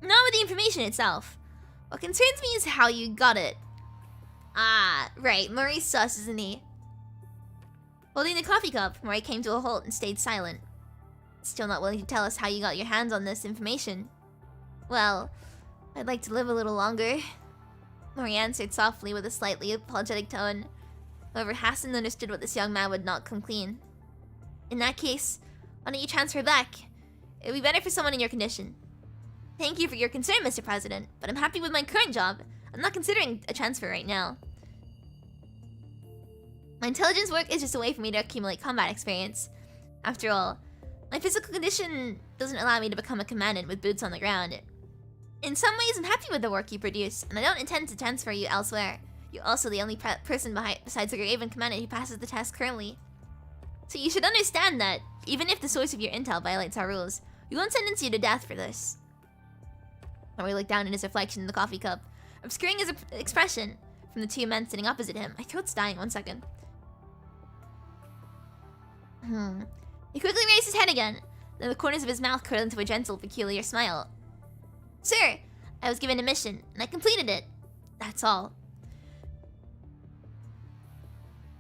Not with the information itself. What concerns me is how you got it. Ah, right, Murray's sus, isn't he? Holding the coffee cup, Murray came to a halt and stayed silent. Still not willing to tell us how you got your hands on this information. Well, I'd like to live a little longer. Murray answered softly with a slightly apologetic tone. However, Hassan understood what this young man would not come clean. In that case, why don't you transfer back? It would be better for someone in your condition. Thank you for your concern, Mr. President, but I'm happy with my current job. I'm not considering a transfer right now. My intelligence work is just a way for me to accumulate combat experience. After all, my physical condition doesn't allow me to become a commandant with boots on the ground. In some ways, I'm happy with the work you produce, and I don't intend to transfer you elsewhere. You're also the only person besides the Graven commandant who passes the test currently. So you should understand that, even if the source of your intel violates our rules, we won't sentence you to death for this. Murray looked down at his reflection in the coffee cup, obscuring his expression from the two men sitting opposite him. My throat's dying, 1 second. He quickly raised his head again, then the corners of his mouth curled into a gentle, peculiar smile. Sir, I was given a mission, and I completed it. That's all.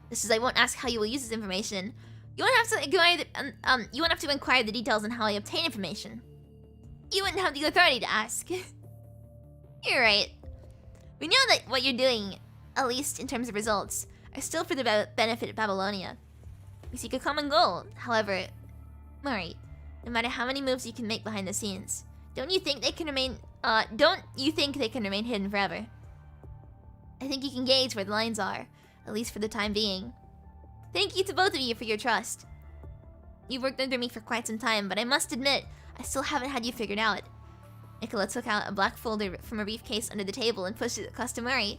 This is I won't ask how you will use this information. You won't have to inquire the details on how I obtain information. You wouldn't have the authority to ask. You're right. We know that what you're doing, at least in terms of results, are still for the benefit of Babylonia. We seek a common goal, however, Mari, no matter how many moves you can make behind the scenes, don't you think they can remain hidden forever? I think you can gauge where the lines are, at least for the time being. Thank you to both of you for your trust. You've worked under me for quite some time, but I must admit, I still haven't had you figured out. Nicola took out a black folder from a briefcase under the table and pushed it across to Murray.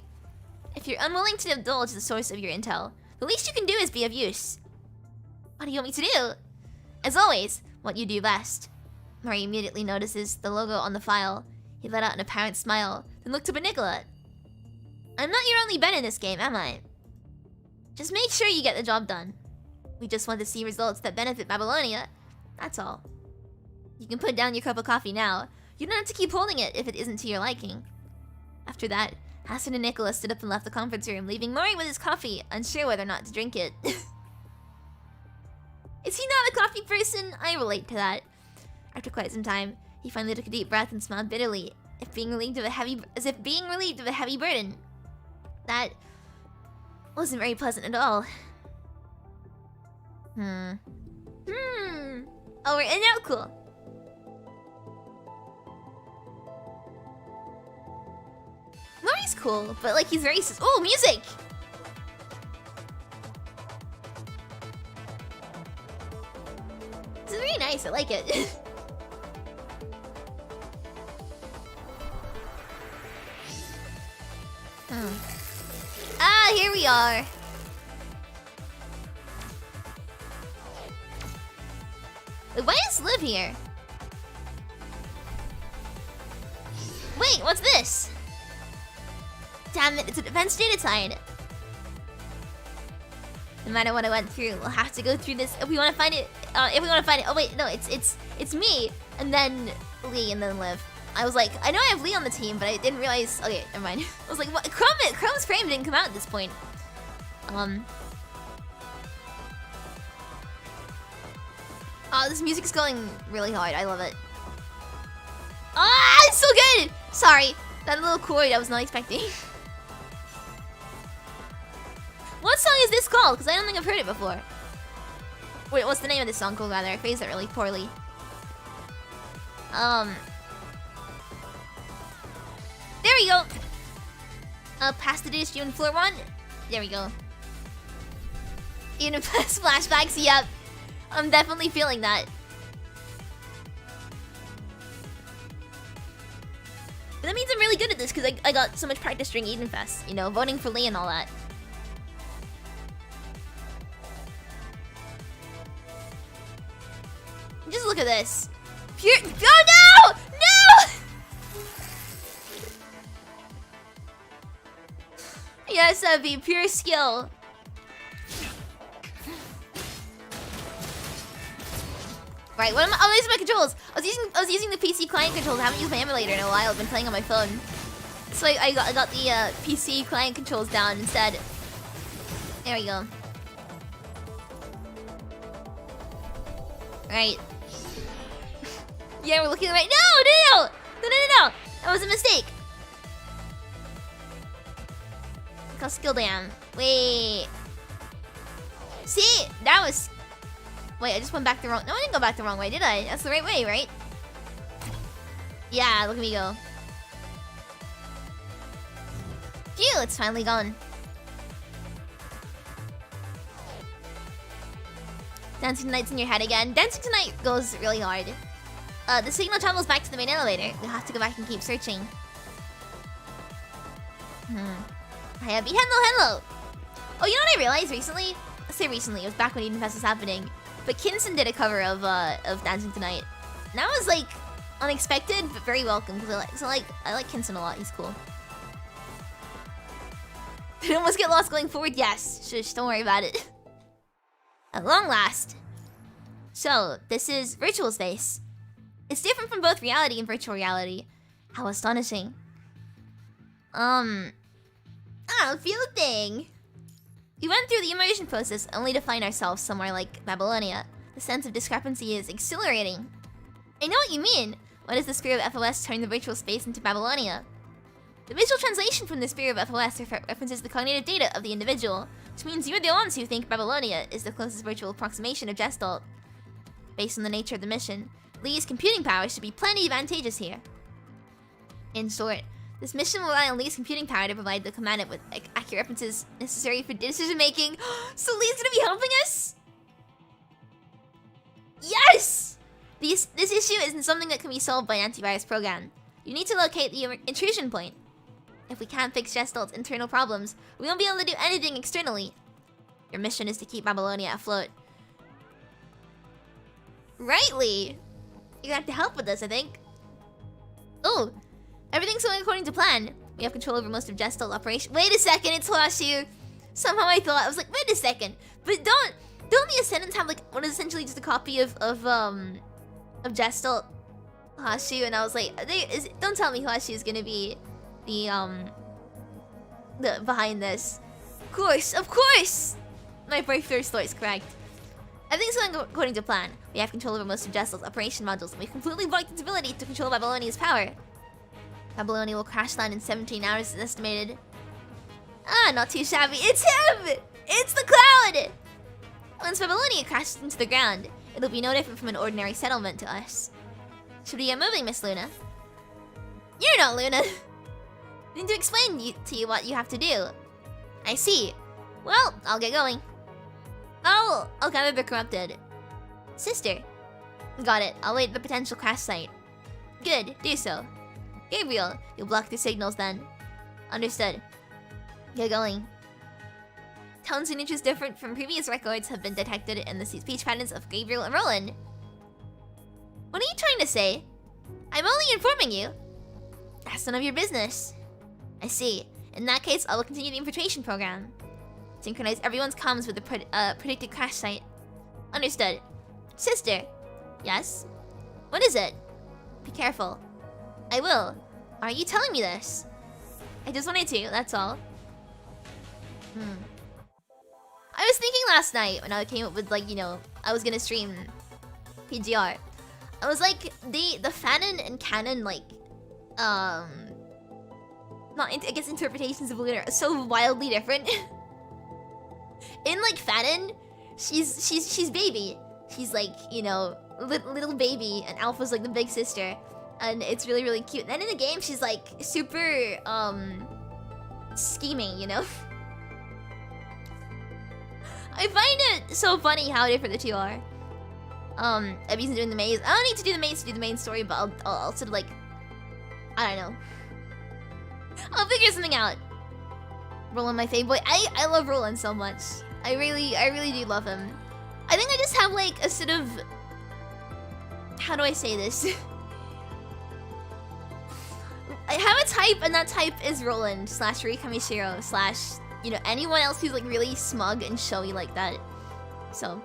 If you're unwilling to divulge the source of your intel, the least you can do is be of use. What do you want me to do? As always, what you do best. Murray immediately notices the logo on the file. He let out an apparent smile, then looked up at Nicola. I'm not your only bet in this game, am I? Just make sure you get the job done. We just want to see results that benefit Babylonia. That's all. You can put down your cup of coffee now. You don't have to keep holding it if it isn't to your liking. After that, Hassan and Nicola stood up and left the conference room, leaving Murray with his coffee, unsure whether or not to drink it. Is he not a coffee person? I relate to that. After quite some time, he finally took a deep breath and smiled bitterly, as if being relieved of a heavy burden. That wasn't very pleasant at all. Oh, we're in and out, cool. Murray's cool, but like he's racist. Oh, music! This is very nice, I like it. Ah, here we are. Wait, why does Liv here? Wait, what's this? Damn it, it's a defense data sign. No matter what I went through, we'll have to go through this if we want to find it. Oh wait, no, it's me and then Lee and then Liv. I was like, I know I have Lee on the team, but I didn't realize. Okay, never mind. I was like, what? Chrome's frame didn't come out at this point. Oh, this music's going really hard. I love it. Ah, it's so good. Sorry, that little chord I was not expecting. What song is this called? Because I don't think I've heard it before. Wait, what's the name of this song called, rather? I phrased that really poorly. There we go. Past the dish, you and floor one. There we go. Even flashbacks, yep. I'm definitely feeling that. But that means I'm really good at this because I got so much practice during Eden Fest. You know, voting for Lee and all that. Just look at this. Pure. Oh no! No! Yes, that'd be pure skill. Right, what am I? Oh, these are my controls. I was using the PC client controls. I haven't used my emulator in a while. I've been playing on my phone. So I got the PC client controls down instead. There we go. Right. Yeah, we're looking right. No! That was a mistake. Look how skilled I am. Wait. See, that was. Wait, I just went back the wrong. No, I didn't go back the wrong way, did I? That's the right way, right? Yeah, look at me go. Phew, it's finally gone. Dancing Tonight's in your head again. Dancing Tonight goes really hard. The signal travels back to the main elevator. We'll have to go back and keep searching. Hiya, Henlo! Oh, you know what I realized recently? I say recently, it was back when Eden Fest was happening. But Kinson did a cover of Dancing Tonight. And that was like unexpected, but very welcome because I like Kinson a lot. He's cool. Did I almost get lost going forward? Yes. Shush, don't worry about it. At long last. So, this is Virtual Space. It's different from both reality and virtual reality. How astonishing. I don't feel a thing. We went through the immersion process only to find ourselves somewhere like Babylonia. The sense of discrepancy is exhilarating. I know what you mean. Why does the Spear of FOS turn the virtual space into Babylonia? The visual translation from the Spear of FOS references the cognitive data of the individual, which means you're the ones who think Babylonia is the closest virtual approximation of Gestalt. Based on the nature of the mission, Lee's computing power should be plenty advantageous here. In short, this mission will rely on Lee's computing power to provide the commandant with accurate references necessary for decision making. So Lee's gonna be helping us? Yes! This issue isn't something that can be solved by an antivirus program. You need to locate the intrusion point. If we can't fix Gestalt's internal problems, we won't be able to do anything externally. Your mission is to keep Babylonia afloat. Right, Lee? You're gonna have to help with this, I think. Oh, everything's going according to plan. We have control over most of Gestalt's operation. Wait a second, it's Ushio. Somehow I thought, I was like, wait a second. But don't the Ascendants have like what is essentially just a copy of Gestalt Ushio? And I was like, don't tell me Ushio is gonna be the behind this. Of course! My very first thought is correct. Everything's going according to plan. We have control over most of Gestalt's operation modules, and we've completely blocked its ability to control Babylonia's power. Babylonia will crash land in 17 hours as estimated. Ah, not too shabby. It's him! It's the cloud! Once Babylonia crashes into the ground, it'll be no different from an ordinary settlement to us. Should we get moving, Miss Luna? You're not Luna! I need to explain to you what you have to do. I see. Well, I'll get going. I'll gather the corrupted. Sister. Got it. I'll wait at the potential crash site. Good, do so. Gabriel, you'll block the signals then. Understood. Get going. Tone signatures different from previous records have been detected in the speech patterns of Gabriel and Roland. What are you trying to say? I'm only informing you. That's none of your business. I see. In that case, I will continue the infiltration program. Synchronize everyone's comms with the predicted crash site. Understood. Sister. Yes? What is it? Be careful. I will. Are you telling me this? I just wanted to, that's all. I was thinking last night when I came up with, like, you know, I was gonna stream PGR. I was like, the fanon and canon, like, I guess interpretations of Luna are so wildly different. In, like, fanon, she's baby. She's, like, you know, little baby, and Alpha's, like, the big sister. And it's really, really cute. And then in the game, she's, like, super, scheming, you know? I find it so funny how different the two are. Abby's doing the maze. I don't need to do the maze to do the main story, but I'll sort of, like, I don't know. I'll figure something out. Roland, my fave boy. I love Roland so much. I really do love him. I think I just have, like, a sort of... How do I say this? I have a type, and that type is Roland / Rikamishiro / you know, anyone else who's, like, really smug and showy like that. So...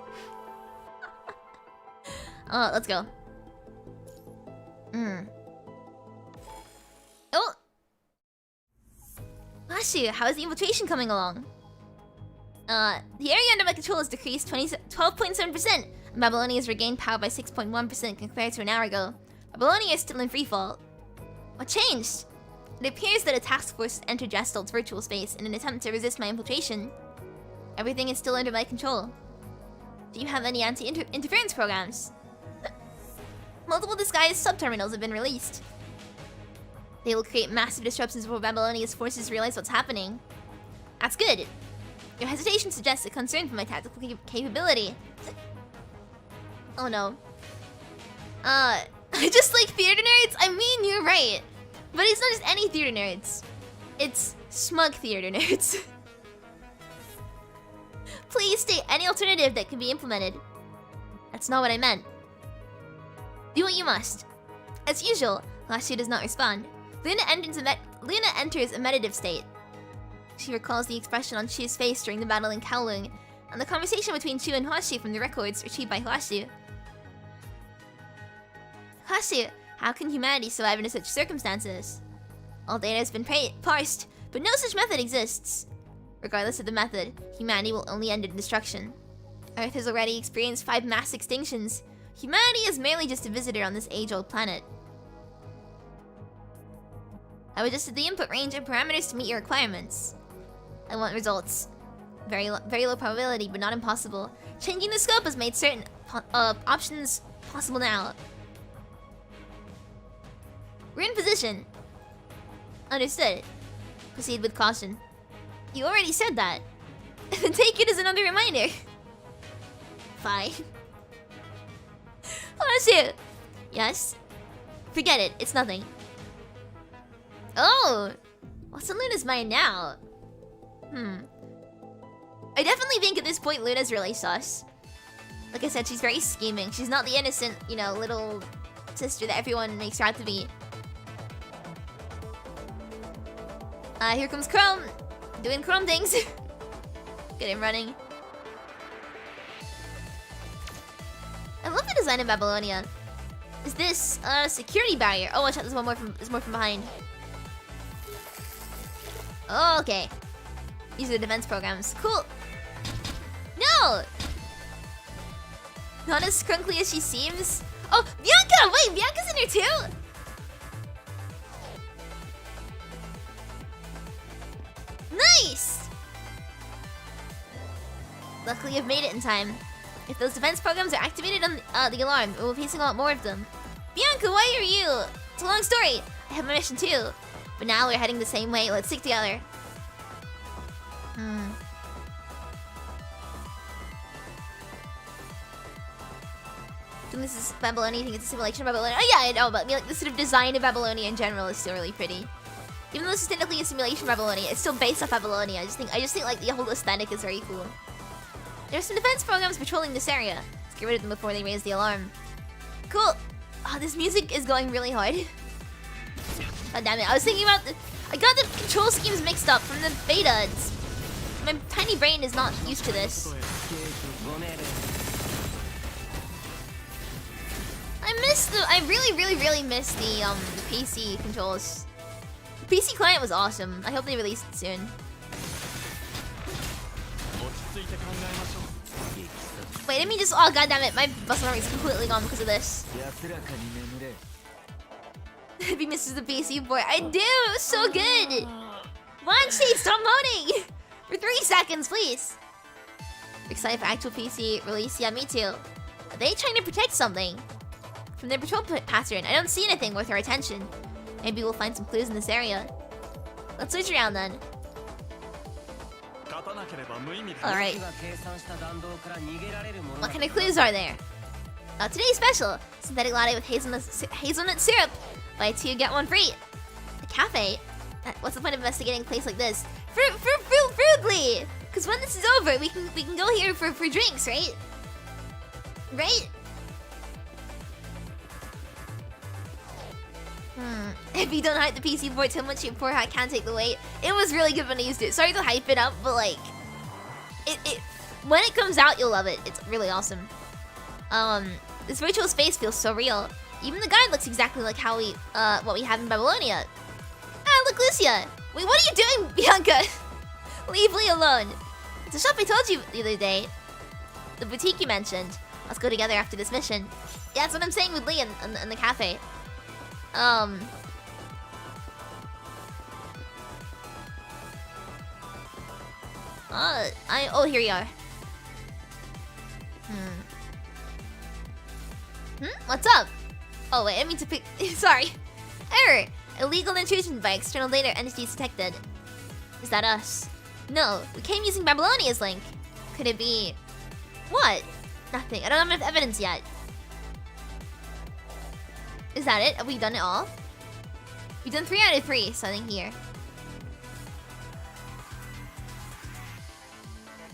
let's go. Oh! Ushio, how is the infiltration coming along? The area under my control has decreased 12.7%, and Babylonia has regained power by 6.1% compared to an hour ago. Babylonia is still in freefall. What changed? It appears that a task force has entered Gestalt's virtual space in an attempt to resist my infiltration. Everything is still under my control. Do you have any anti-interference programs? Multiple disguised subterminals have been released. They will create massive disruptions before Babylonia's forces realize what's happening. That's good. Your hesitation suggests a concern for my tactical capability. Oh no. I just like theater nerds? I mean, you're right. But it's not just any theater nerds. It's smug theater nerds. Please state any alternative that can be implemented. That's not what I meant. Do what you must. As usual, Ushio does not respond. Luna enters a meditative state. She recalls the expression on Chu's face during the battle in Kowloon, and the conversation between Chu and Ushio from the records retrieved by Ushio. Ushio, How can humanity survive under such circumstances? All data has been parsed, but no such method exists. Regardless of the method, humanity will only end in destruction. Earth has already experienced 5 mass extinctions. Humanity is merely just a visitor on this age-old planet. I've adjusted the input range and parameters to meet your requirements. I want results. Very low probability, but not impossible. Changing the scope has made certain options possible now. We're in position. Understood. Proceed with caution. You already said that. Take it as another reminder. Fine. Ushio! Yes? Forget it, it's nothing. Oh! What's in Luna's mind now? I definitely think at this point Luna's really sus. Like I said, she's very scheming. She's not the innocent, you know, little sister that everyone makes her out to be. Here comes Chrome! Doing Chrome things! Get him running. I love the design of Babylonia. Is this a security barrier? Oh, watch out, there's more from behind. Oh, okay. These are the defense programs. Cool. No! Not as scrunkly as she seems. Oh, Bianca! Wait, Bianca's in here too? Nice! Luckily, I've made it in time. If those defense programs are activated on the alarm, we'll be facing a lot more of them. Bianca, why are you? It's a long story. I have a mission too. But now we're heading the same way. Let's stick together. This is Babylonia. You think it's a simulation of Babylonia? Oh yeah, I know, but I mean, like the sort of design of Babylonia in general is still really pretty. Even though this is technically a simulation of Babylonia, it's still based off Babylonia. I just think like the whole aesthetic is very cool. There's some defense programs patrolling this area. Let's get rid of them before they raise the alarm. Cool. Oh, this music is going really hard. God damn it! I was thinking about I got the control schemes mixed up from the beta. My tiny brain is not used to this. I really miss the PC controls. The PC client was awesome. I hope they release it soon. Wait, let me just. Oh, god damn it! My muscle memory is completely gone because of this. He misses the PC board. I do. It was so good. Wanshi, stop moaning for 3 seconds, please. Excited for actual PC release? Yeah, me too. Are they trying to protect something from their patrol pattern? I don't see anything worth our attention. Maybe we'll find some clues in this area. Let's search around then. Alright. What kind of clues are there? Today's special. Synthetic latte with hazelnut syrup. Buy 2, get 1 free. A cafe? What's the point of investigating a place like this? Fruitly! Because when this is over, we can go here for drinks, right? Right? If you don't hype the PC board too much, your poor hat can't take the weight. It was really good when I used it. Sorry to hype it up, but like, when it comes out, you'll love it. It's really awesome. This virtual space feels so real. Even the guide looks exactly like how what we have in Babylonia. Ah, look, Lucia. Wait, what are you doing, Bianca? Leave Lee alone. It's a shop I told you the other day. The boutique you mentioned. Let's go together after this mission. Yeah, that's what I'm saying with Lee in the cafe. Oh, here you are. What's up? Oh wait, I mean to pick. Sorry. Error. Illegal intrusion by external data entities detected. Is that us? No, we came using Babylonia's link. Could it be? What? Nothing. I don't have enough evidence yet. Is that it? Have we done it all? We've done 3 out of 3, so I think here.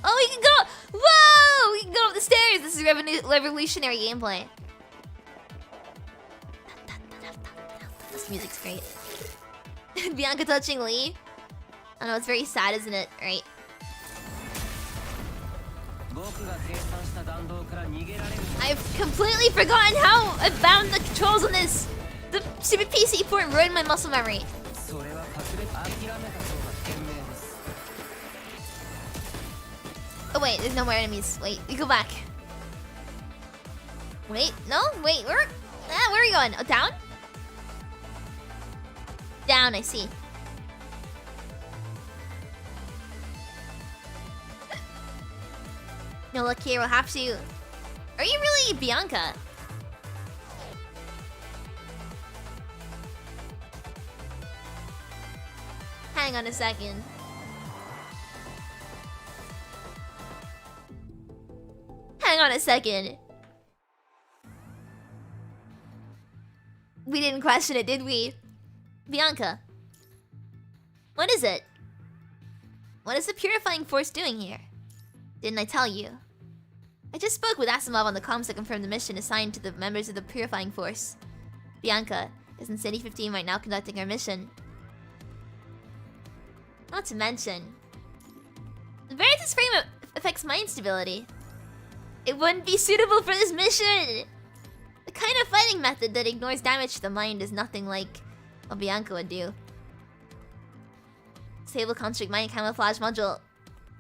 Oh, we can go! Whoa! We can go up the stairs! This is revolutionary gameplay. This music's great. Bianca touching Lee. I know, it's very sad, isn't it? Right? I've completely forgotten how I found the controls on this. The stupid PC port ruined my muscle memory. Oh wait, there's no more enemies. Wait, we go back. Wait, no, wait, where are we going? Oh, down? Down, I see. No luck here, we'll have to... Are you really Bianca? Hang on a second. Hang on a second. We didn't question it, did we? Bianca. What is it? What is the purifying force doing here? Didn't I tell you? I just spoke with Asimov on the comms to confirm the mission assigned to the members of the purifying force. Bianca is in City 15 right now conducting our mission. Not to mention, the Veritas frame affects my instability. It wouldn't be suitable for this mission! The kind of fighting method that ignores damage to the mind is nothing like what Bianca would do. Disable construct mind camouflage module.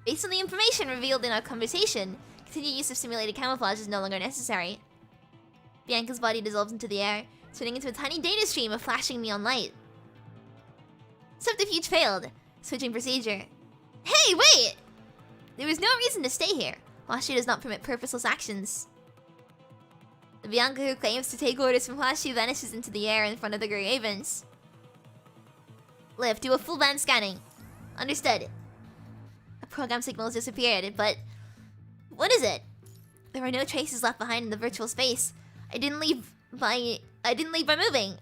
Based on the information revealed in our conversation, continued use of simulated camouflage is no longer necessary. Bianca's body dissolves into the air, turning into a tiny data stream of flashing neon light. Subterfuge failed. Switching procedure. Hey, wait! There is no reason to stay here. Flashy does not permit purposeless actions. The Bianca who claims to take orders from Flashy vanishes into the air in front of the Grey Ravens. Liv, do a full band scanning. Understood. A program signal has disappeared, but... What is it? There are no traces left behind in the virtual space. I didn't leave by moving.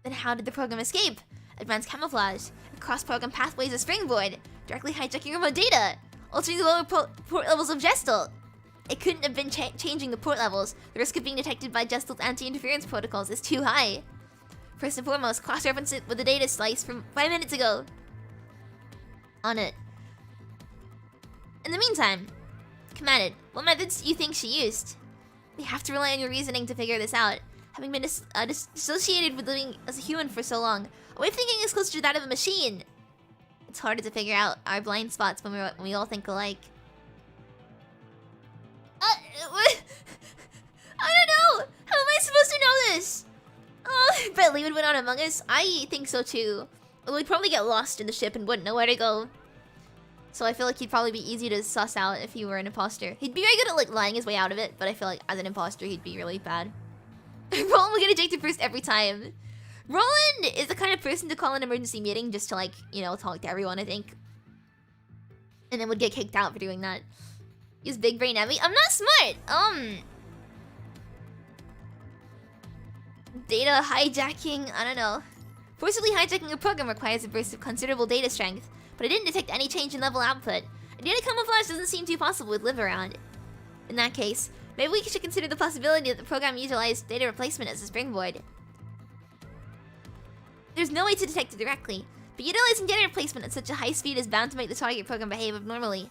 Then how did the program escape? Advanced camouflage. Cross-program pathways of springboard. Directly hijacking remote data. Altering the lower port levels of Gestalt. It couldn't have been changing the port levels. The risk of being detected by Gestalt's anti-interference protocols is too high. First and foremost, cross-reference it with the data slice from 5 minutes ago. On it. In the meantime, Commandant, what methods do you think she used? We have to rely on your reasoning to figure this out. Having been dissociated with living as a human for so long, a way of thinking is closer to that of a machine. It's harder to figure out our blind spots when we all think alike. What? I don't know! How am I supposed to know this? Oh, I bet Lee would win on Among Us. I think so too. We'd probably get lost in the ship and wouldn't know where to go. So I feel like he'd probably be easy to suss out if he were an imposter. He'd be very good at like lying his way out of it, but I feel like as an imposter he'd be really bad. Roland will get ejected first every time. Roland is the kind of person to call an emergency meeting just to like, you know, talk to everyone, I think. And then would get kicked out for doing that. Use big brain at me. I'm not smart! Data hijacking, I don't know. Forcibly hijacking a program requires a burst of considerable data strength, but I didn't detect any change in level output. And data camouflage doesn't seem too possible with Liv around. In that case, maybe we should consider the possibility that the program utilized data replacement as a springboard. There's no way to detect it directly, but utilizing data replacement at such a high speed is bound to make the target program behave abnormally.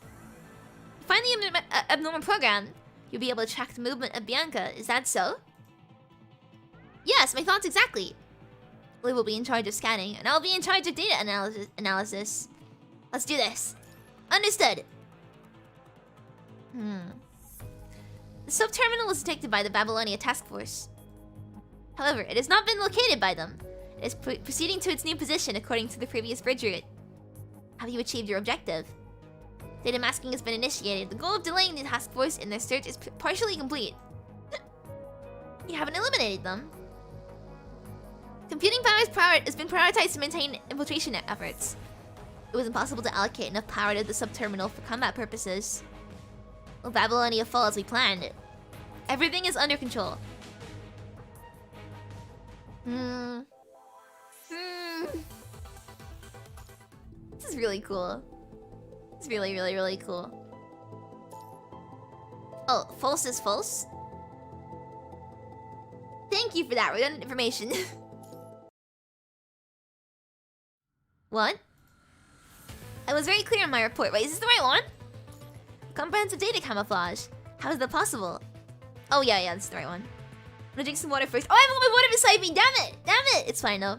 Find the abnormal program, you'll be able to track the movement of Bianca. Is that so? Yes, my thoughts exactly. Liv will be in charge of scanning, and I'll be in charge of data analysis. Let's do this. Understood. The sub-terminal was detected by the Babylonia Task Force. However, it has not been located by them. It is proceeding to its new position according to the previous bridge route. Have you achieved your objective? Data masking has been initiated. The goal of delaying the task force in their search is partially complete. You haven't eliminated them. Computing power has been prioritized to maintain infiltration efforts. It was impossible to allocate enough power to the sub-terminal for combat purposes. Will Babylonia fall as we planned? Everything is under control. This is really cool. It's really, really, really cool. Oh, false is false? Thank you for that redundant information. What? I was very clear in my report. Wait, is this the right one? Comprehensive data camouflage. How is that possible? Oh, yeah, this is the right one. gonna drink some water first. Oh, I have a little bit of water beside me. Damn it! Damn it! It's fine though.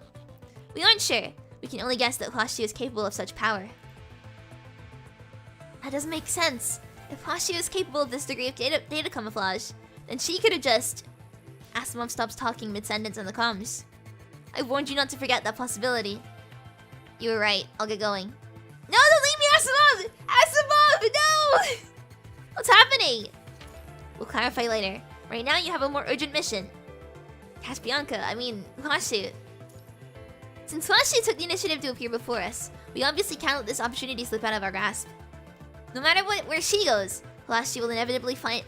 We aren't sure. We can only guess that Ushio is capable of such power. That doesn't make sense. If Ushio is capable of this degree of data camouflage, then she could have just... Asimov stops talking mid-sentence on the comms. I warned you not to forget that possibility. You were right. I'll get going. No, don't leave me, Asimov! Asimov, no! What's happening? We'll clarify later. Right now, you have a more urgent mission. Catch Bianca, Ushio. Since Ushio took the initiative to appear before us, we obviously can't let this opportunity slip out of our grasp. No matter where she goes, Ushio will eventually find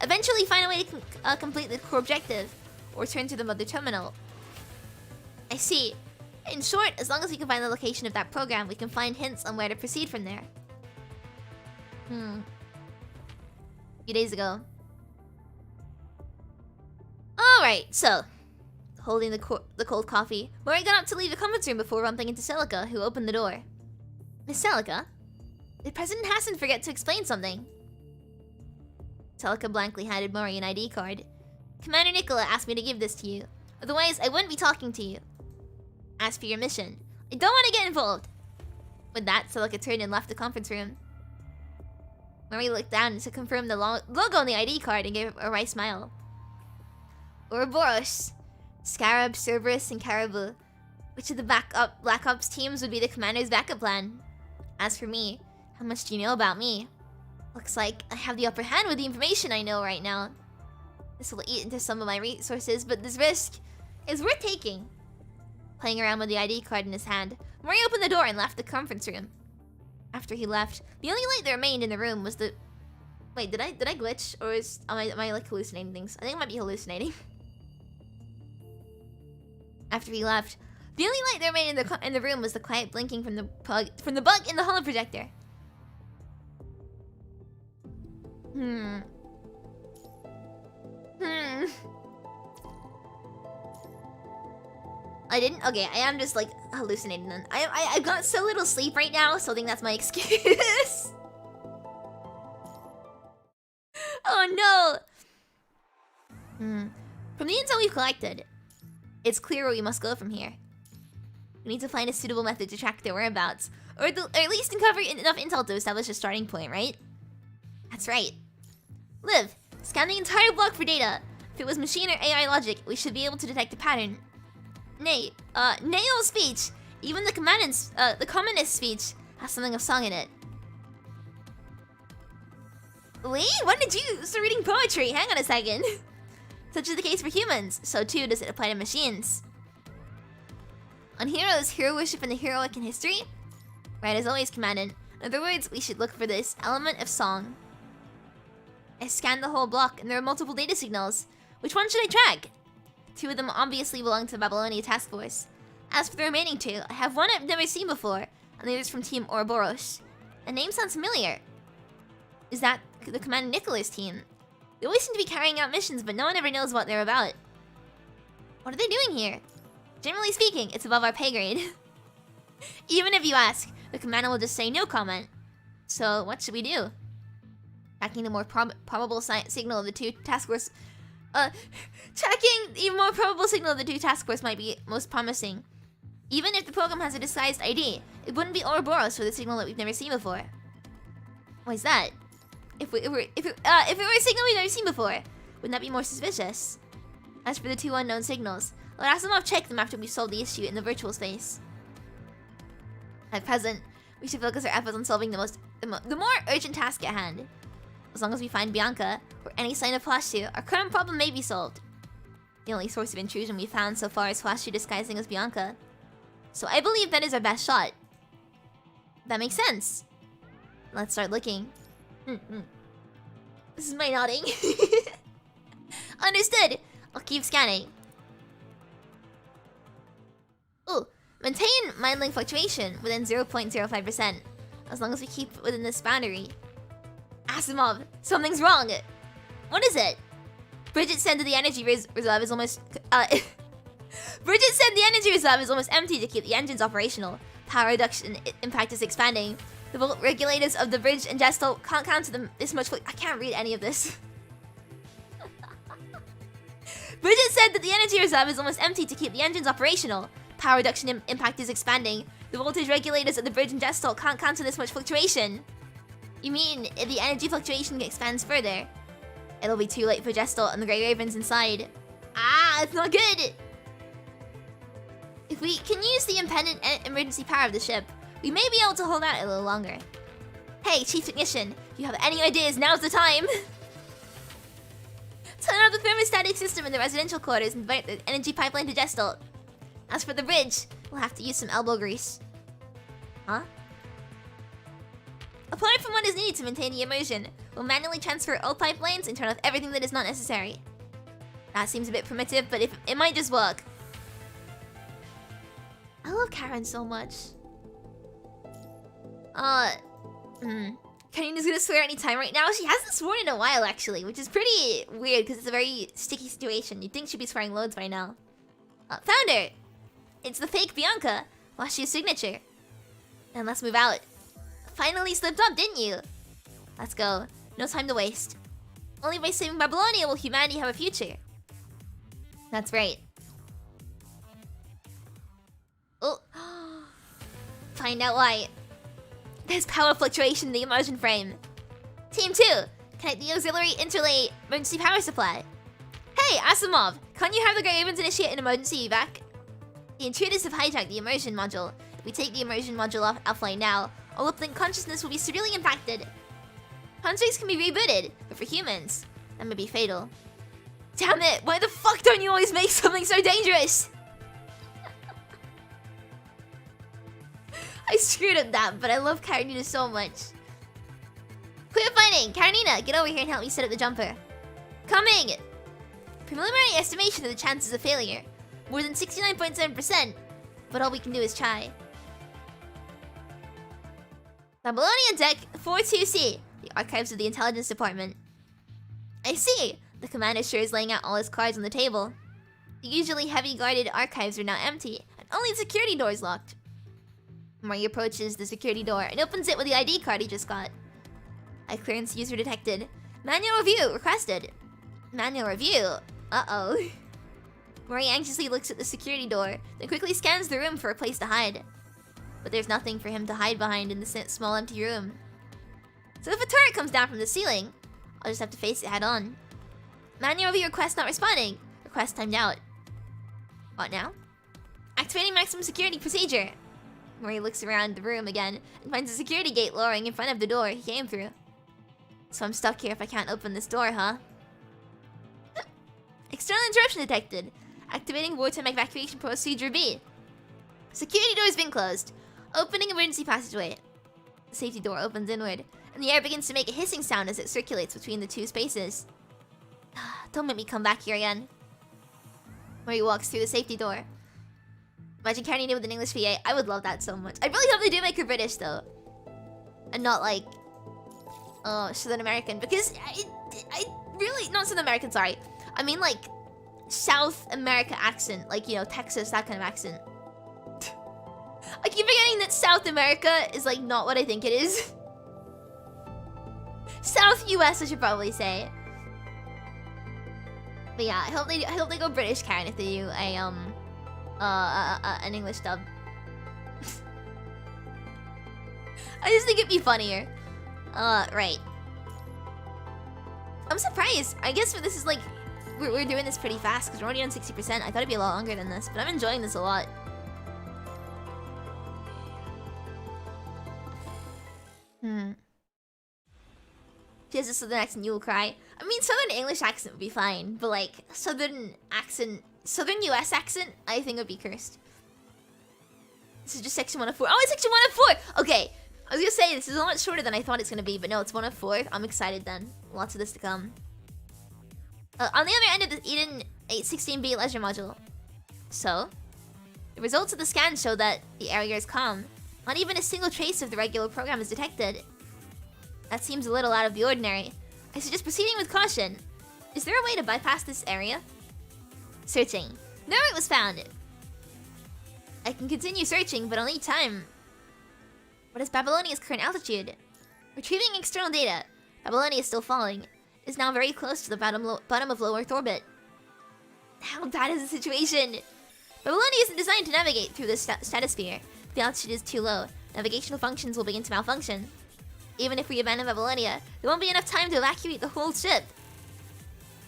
a way to complete the core objective, or return to the mother terminal. I see. In short, as long as we can find the location of that program, we can find hints on where to proceed from there. A few days ago. Alright, so... Holding the cold coffee, Mori got up to leave the conference room before bumping into Celica, who opened the door. Miss Celica? Did President Hassan forget to explain something? Celica blankly handed Mori an ID card. Commander Nicola asked me to give this to you. Otherwise, I wouldn't be talking to you. As for your mission, I don't want to get involved. With that, Celica turned and left the conference room. Mori looked down to confirm the logo on the ID card and gave a wry smile. Ouroboros, Scarab, Cerberus, and Caribou. Which of the Black Ops teams would be the commander's backup plan? As for me, how much do you know about me? Looks like I have the upper hand with the information I know right now. This will eat into some of my resources, but this risk is worth taking. Playing around with the ID card in his hand, Mori opened the door and left the conference room. After he left, the only light that remained in the room was the... Wait, did I glitch? Or am I like hallucinating things? I think I might be hallucinating. After he left, the only light that remained in the room was the quiet blinking from the bug in the holo projector. I didn't? Okay, I am just like hallucinating then. I've got so little sleep right now, so I think that's my excuse. Oh no! From the intel we've collected, it's clear where we must go from here. We need to find a suitable method to track their whereabouts, or at least uncover enough intel to establish a starting point, right? That's right. Liv, scan the entire block for data. If it was machine or AI logic, we should be able to detect a pattern. Nay, Nao's speech, even the communist speech, has something of song in it. Wait, when did you start reading poetry? Hang on a second. Such is the case for humans, so too does it apply to machines. On heroes, hero worship and the heroic in history? Right as always, Commandant. In other words, we should look for this element of song. I scanned the whole block, and there are multiple data signals. Which one should I track? 2 of them obviously belong to the Babylonia Task Force. As for the remaining 2, I have one I've never seen before, and the other's from Team Ouroboros. The name sounds familiar. Is that the Commander Nicola's team? They always seem to be carrying out missions, but no one ever knows what they're about. What are they doing here? Generally speaking, it's above our pay grade. Even if you ask, the commander will just say no comment. So, what should we do? Tracking the more probable signal of the 2 task force... tracking the more probable signal of the 2 task force might be most promising. Even if the program has a disguised ID, it wouldn't be Ouroboros for the signal that we've never seen before. Why is that? If it were a signal we've never seen before, wouldn't that be more suspicious? As for the 2 unknown signals, let Asimov check them after we solve the issue in the virtual space. At present, we should focus our efforts on solving the more urgent task at hand. As long as we find Bianca, or any sign of Ushio, our current problem may be solved. The only source of intrusion we've found so far is Ushio disguising as Bianca. So I believe that is our best shot. That makes sense. Let's start looking. This is my nodding. Understood! I'll keep scanning. Ooh, maintain mind-link fluctuation within 0.05%. As long as we keep within this boundary. Asimov, something's wrong! What is it? Bridget said that the energy reserve is almost... Bridget said the energy reserve is almost empty to keep the engines operational. Power reduction impact is expanding. The volt regulators of the bridge and gestal can't count to them this much... I can't read any of this. Bridget said that the energy reserve is almost empty to keep the engines operational. Power reduction impact is expanding. The voltage regulators at the bridge and gestalt can't counter this much fluctuation. You mean if the energy fluctuation expands further, it'll be too late for gestalt and the Grey Ravens inside. Ah, it's not good! If we can use the independent emergency power of the ship, we may be able to hold out a little longer. Hey, Chief Technician, if you have any ideas, now's the time! Turn off the thermostatic system in the residential quarters and divert the energy pipeline to gestalt. As for the bridge, we'll have to use some elbow grease. Huh? Apart from what is needed to maintain the immersion, we'll manually transfer all pipelines and turn off everything that is not necessary. That seems a bit primitive, but it might just work. I love Karen so much. Karina's gonna swear anytime right now. She hasn't sworn in a while, actually, which is pretty weird because it's a very sticky situation. You'd think she'd be swearing loads by now. Found her! It's the fake Bianca. Washi's signature. And let's move out. Finally slipped up, didn't you? Let's go. No time to waste. Only by saving Babylonia will humanity have a future. That's right. Oh. Find out why. There's power fluctuation in the immersion frame. Team 2, connect the auxiliary interlay emergency power supply. Hey, Asimov, can't you have the Grey Ravens initiate an emergency evac? The intruders have hijacked the immersion module. If we take the immersion module offline now, all uplink consciousness will be severely impacted. Constructs can be rebooted, but for humans, that may be fatal. Damn it, why the fuck don't you always make something so dangerous? I screwed up that, but I love Karenina so much. Quit fighting! Karenina, get over here and help me set up the jumper. Coming! Preliminary estimation of the chances of failure. More than 69.7%, but all we can do is try. Babylonia Deck 42C, the archives of the Intelligence Department. I see! The commander sure is laying out all his cards on the table. The usually heavy guarded archives are now empty, and only the security door is locked. Mori approaches the security door and opens it with the ID card he just got. High clearance user detected. Manual review requested. Manual review? Uh-oh. Mori anxiously looks at the security door, then quickly scans the room for a place to hide. But there's nothing for him to hide behind in the small empty room. So if a turret comes down from the ceiling, I'll just have to face it head on. Manual review request not responding. Request timed out. What now? Activating maximum security procedure. Mori looks around the room again and finds a security gate lowering in front of the door he came through. So I'm stuck here if I can't open this door, huh? External interruption detected. Activating wartime evacuation procedure B. Security door has been closed. Opening emergency passageway. The safety door opens inward, and the air begins to make a hissing sound as it circulates between the two spaces. Don't make me come back here again. Mori walks through the safety door. Imagine Karenina with an English VA. I would love that so much. I really hope they do make her British, though. And not, like... Southern American. Because I really... Not Southern American, sorry. I mean, like... South America accent. Like, you know, Texas, that kind of accent. I keep forgetting that South America is, like, not what I think it is. South US, I should probably say. But yeah, I hope they go British Karen if they do a, an English dub. I just think it'd be funnier. Right. I'm surprised. I guess this is like... We're doing this pretty fast because we're already on 60%. I thought it'd be a lot longer than this, but I'm enjoying this a lot. If he has a southern accent, you will cry. I mean, southern English accent would be fine, but like, southern accent... Southern US accent, I think would be cursed. This is just section 1 of 4. Oh, it's section 1 of 4! Okay, I was gonna say, this is a lot shorter than I thought it's gonna be, but no, it's 1 of 4. I'm excited then. Lots of this to come. On the other end of the Eden 816B leisure module. So, the results of the scan show that the area is calm. Not even a single trace of the regular program is detected. That seems a little out of the ordinary. I suggest proceeding with caution. Is there a way to bypass this area? Searching. No, it was found. I can continue searching, but I'll need time. What is Babylonia's current altitude? Retrieving external data. Babylonia is still falling. It is now very close to the bottom of low Earth orbit. How bad is the situation? Babylonia isn't designed to navigate through the stratosphere. If the altitude is too low, navigational functions will begin to malfunction. Even if we abandon Babylonia, there won't be enough time to evacuate the whole ship.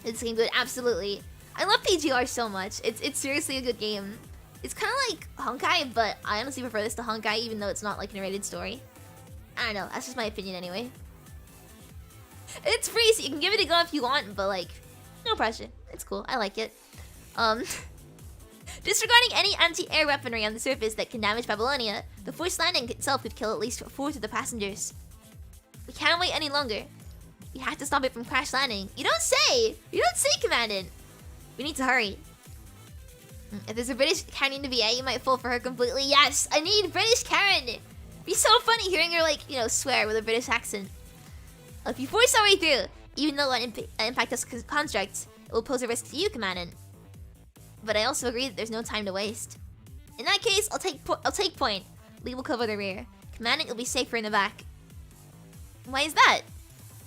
This game good, absolutely. I love PGR so much. It's seriously a good game. It's kind of like Honkai, but I honestly prefer this to Honkai, even though it's not like a narrated story. I don't know, that's just my opinion anyway. It's free, so you can give it a go if you want, but like, no pressure. It's cool, I like it. Disregarding any anti-air weaponry on the surface that can damage Babylonia, the forced landing itself could kill at least 4 of the passengers. We can't wait any longer. We have to stop it from crash landing. You don't say! You don't say, Commandant! We need to hurry. If there's a British Karen in the VA, you might fall for her completely. Yes, I need British Karen! It'd be so funny hearing her, like, you know, swear with a British accent. If you force our way through, even though it won't impact us constructs, it will pose a risk to you, Commandant. But I also agree that there's no time to waste. In that case, I'll take point. Lee will cover the rear. Commandant, you'll be safer in the back. Why is that?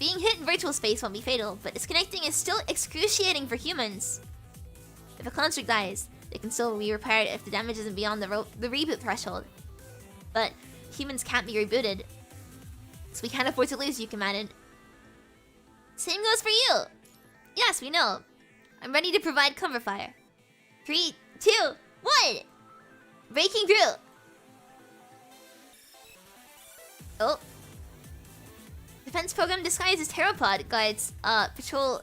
Being hit in virtual space won't be fatal, but disconnecting is still excruciating for humans. If a construct dies, it can still be repaired if the damage isn't beyond the reboot threshold. But humans can't be rebooted, so we can't afford to lose you, Commandant. Same goes for you. Yes, we know. I'm ready to provide cover fire. 3, 2, 1! Breaking through! Oh. Defense program disguised as Pteropod guides patrol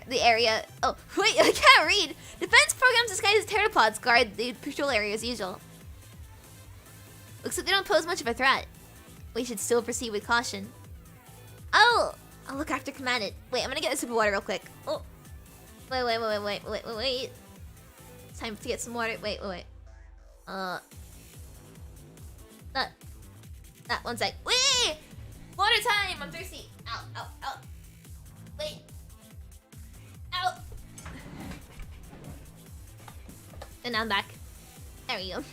the area. Oh, wait, I can't read! Defense programs disguised as pteropods guard the patrol area as usual. Looks like they don't pose much of a threat. We should still proceed with caution. Oh! I'll look after Commandant. Wait, I'm gonna get a sip of water real quick. Oh. Wait. It's time to get some water. Wait. That 1 sec. Wait! Water time! I'm thirsty. Ow. Wait. Ow. And now I'm back. There we go.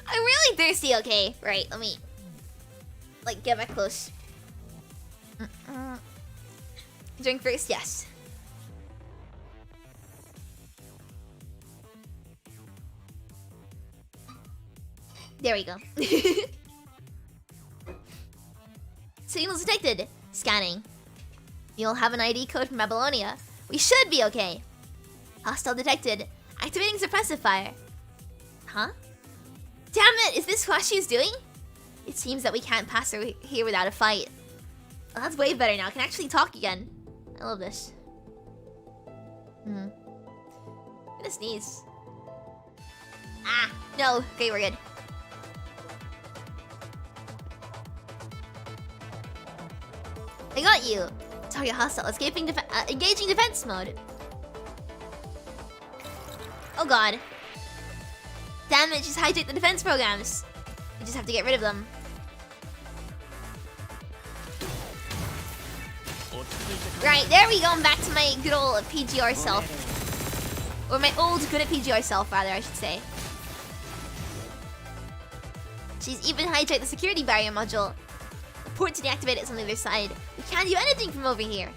I'm really thirsty, okay? Right, let me like get back close. Drink first, yes. There we go. Signals detected. Scanning. You'll have an ID code from Babylonia. We should be okay. Hostile detected. Activating suppressive fire. Huh? Damn it! Is this what she's doing? It seems that we can't pass through here without a fight. Oh, that's way better now. I can actually talk again. I love this. I'm gonna sneeze. Ah! No! Okay, we're good. I got you! Target hostile. Escaping engaging defense mode. Oh god. Damn it, she's hijacked the defense programs. We just have to get rid of them. Right, there we go. I'm back to my good old PGR self. Or my old good at PGR self, rather, I should say. She's even hijacked the security barrier module. The port to deactivate it is on the other side. We can't do anything from over here.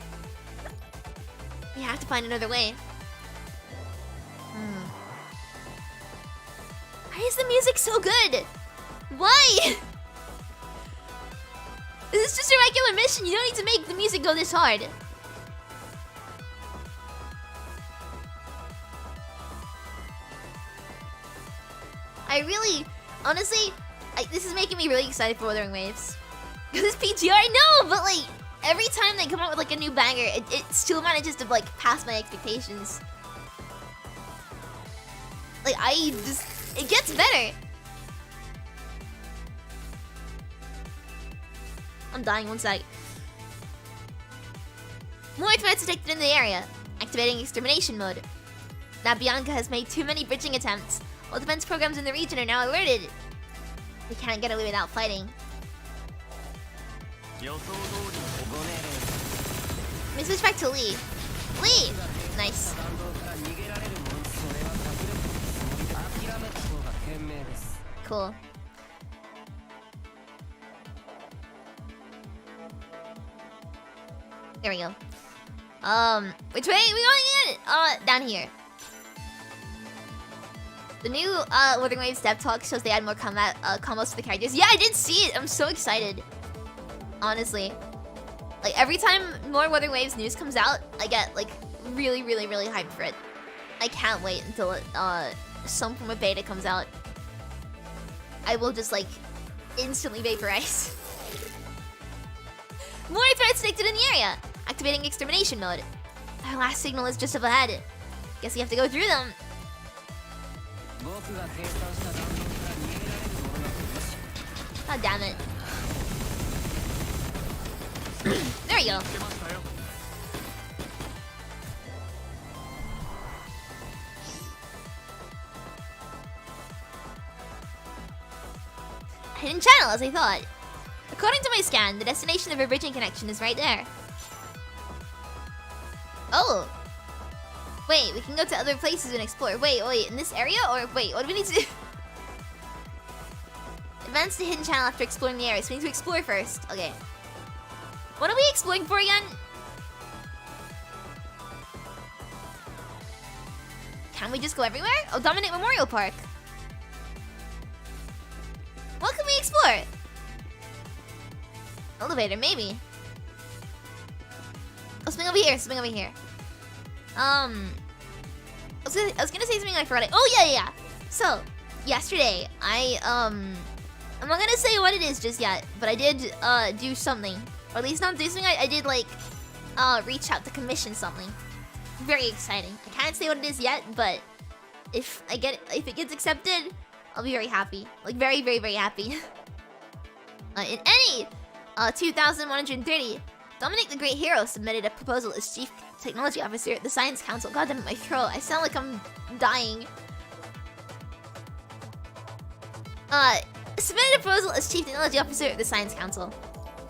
We have to find another way. Why is the music so good? Why? This is just a regular mission. You don't need to make the music go this hard. I really, honestly, this is making me really excited for Wuthering Waves. Because it's PGR, I know, but like, every time they come out with like a new banger, it still manages to like pass my expectations. Like, it gets better. I'm dying, 1 sec. More threats detected in the area. Activating extermination mode. Now Bianca has made too many bridging attempts. All defense programs in the region are now alerted. We can't get away without fighting. Let me switch back to Lee. Lee! Nice. Cool. There we go. Which way are we going in? down here. The new Wuthering Waves dev talk shows they add more combat combos to the characters. Yeah, I did see it. I'm so excited. Honestly. Like, every time more Wuthering Waves news comes out, I get, like, really hyped for it. I can't wait until some form of beta comes out. I will just, like, instantly vaporize. More threats detected in the area. Activating extermination mode. Our last signal is just up ahead. Guess we have to go through them. God damn it. There you go. Hidden channel, as I thought. According to my scan, the destination of our bridging connection is right there. Oh! Wait, we can go to other places and explore. Wait, in this area? Or wait, what do we need to do? Advance the hidden channel after exploring the area, so we need to explore first. Okay. What are we exploring for again? Can we just go everywhere? Oh, Dominic Memorial Park. What can we explore? Elevator, maybe. Oh, something over here, something over here. I was gonna say something I forgot. Oh, yeah. So, yesterday, I'm not gonna say what it is just yet, but I did, do something. Or at least not do something, I did, like, reach out to commission something. Very exciting. I can't say what it is yet, but if it gets accepted, I'll be very happy. Like, very happy. In any 2130, Dominic the Great Hero submitted a proposal as Chief Technology Officer at the Science Council. God damn it, my throat. I sound like I'm dying. Submitted a proposal as Chief Technology Officer at the Science Council.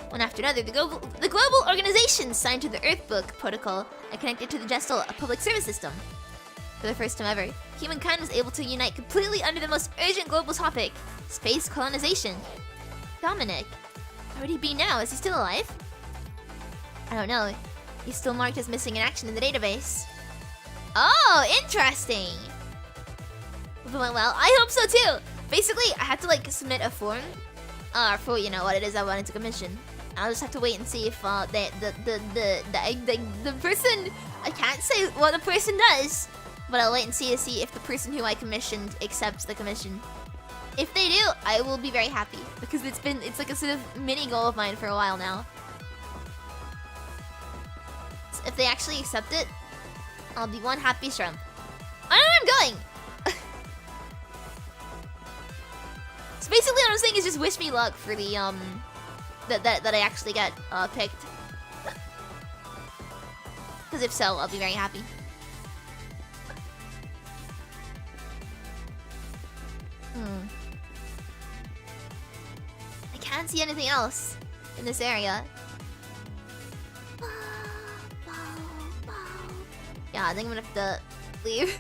One after another, the global organizations signed to the Earthbook Protocol and connected to the Gestal Public Service System. For the first time ever, humankind was able to unite completely under the most urgent global topic: space colonization. Dominic, where would he be now? Is he still alive? I don't know. He's still marked as missing in action in the database. Oh, interesting. If it went well, I hope so too. Basically, I had to like submit a form, for you know what it is I wanted to commission. I'll just have to wait and see if the person, I can't say what the person does, but I'll wait and see if the person who I commissioned accepts the commission. If they do, I will be very happy because it's like a sort of mini goal of mine for a while now. So if they actually accept it, I'll be one happy shrimp. I know where I'm going. So basically, what I'm saying is just wish me luck for the that I actually get picked. Because if so, I'll be very happy. I can't see anything else in this area. Yeah, I think I'm gonna have to leave.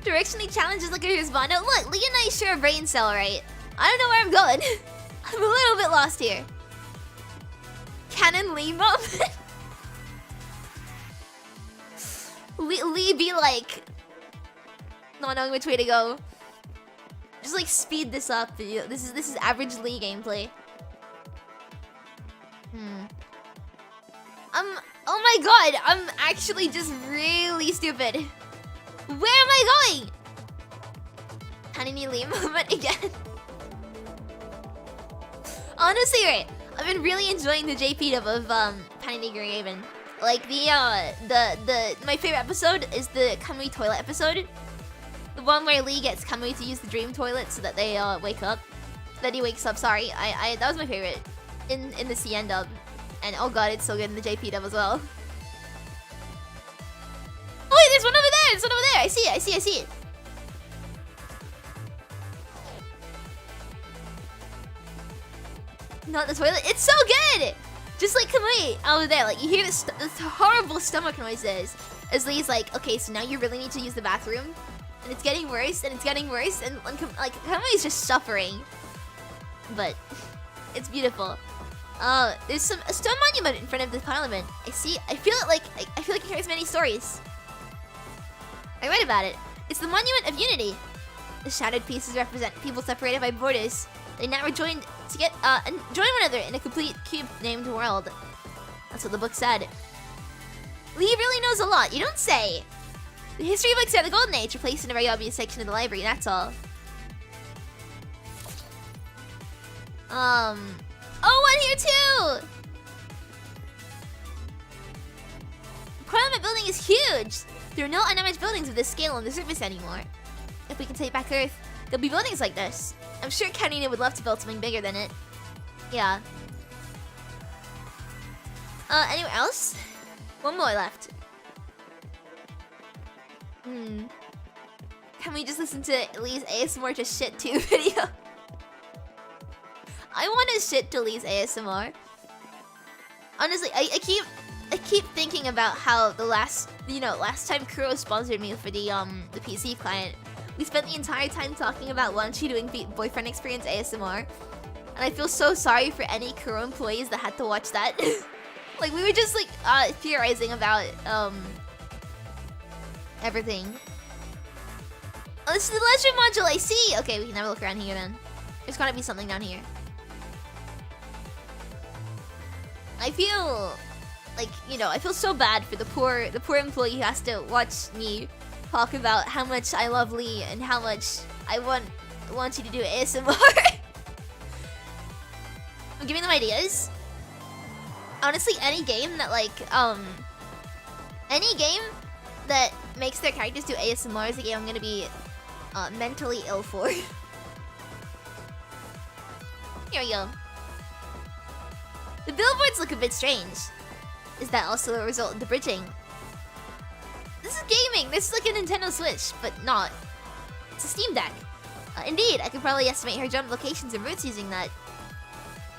Directionally challenges like a respawn. No, look, Lee and I share a brain cell, right? I don't know where I'm going. I'm a little bit lost here. Canon Lee moment. Lee be like, not knowing which way to go. Just like speed this up. This is average Lee gameplay. Oh my god, I'm actually just really stupid. Where am I going? Hanini Lee moment again. Honestly, right, I've been really enjoying the JP dub of Panini Raven. Like my favorite episode is the Kamui toilet episode. The one where Lee gets Kamui to use the dream toilet so that they wake up. Then he wakes up, sorry. That was my favorite in the CN dub. And oh god, it's so good in the JP dub as well. Oh wait, there's one over there! There's one over there! I see it! Not the toilet. It's so good! Just like Kamui over there, like you hear this horrible stomach noises as Lee's like, okay, so now you really need to use the bathroom. And it's getting worse, and like Kamui's just suffering. But it's beautiful. There's a stone monument in front of the parliament. I feel it like it carries many stories. I read about it. It's the Monument of Unity. The shattered pieces represent people separated by borders. They now rejoined to get and join one another in a complete cube-named world. That's what the book said. Lee really knows a lot, you don't say. The history books are the Golden Age, replaced in a very obvious section of the library, that's all. Oh, one here too! Parliament building is huge! There are no undamaged buildings of this scale on the surface anymore. If we can take back Earth, there'll be buildings like this. I'm sure Karina would love to build something bigger than it. Yeah. Anywhere else? One more left. Can we just listen to Lee's ASMR to shit too video? I want to shit to Lee's ASMR. Honestly, I keep thinking about how the last time Kuro sponsored me for the PC client, we spent the entire time talking about Wanchi doing boyfriend experience ASMR, and I feel so sorry for any Kuro employees that had to watch that. Like, we were just like theorizing about everything. Oh, this is the leisure module, I see! Okay, we can have a look around here then. There's gotta be something down here. I feel like, I feel so bad for the poor employee who has to watch me talk about how much I love Lee and how much I want you to do ASMR. I'm giving them ideas. Honestly, any game that makes their characters do ASMR is a game I'm gonna be mentally ill for. Here we go. The billboards look a bit strange. Is that also a result of the bridging? This is gaming! This is like a Nintendo Switch, but not. It's a Steam Deck. Indeed, I could probably estimate her jump locations and routes using that.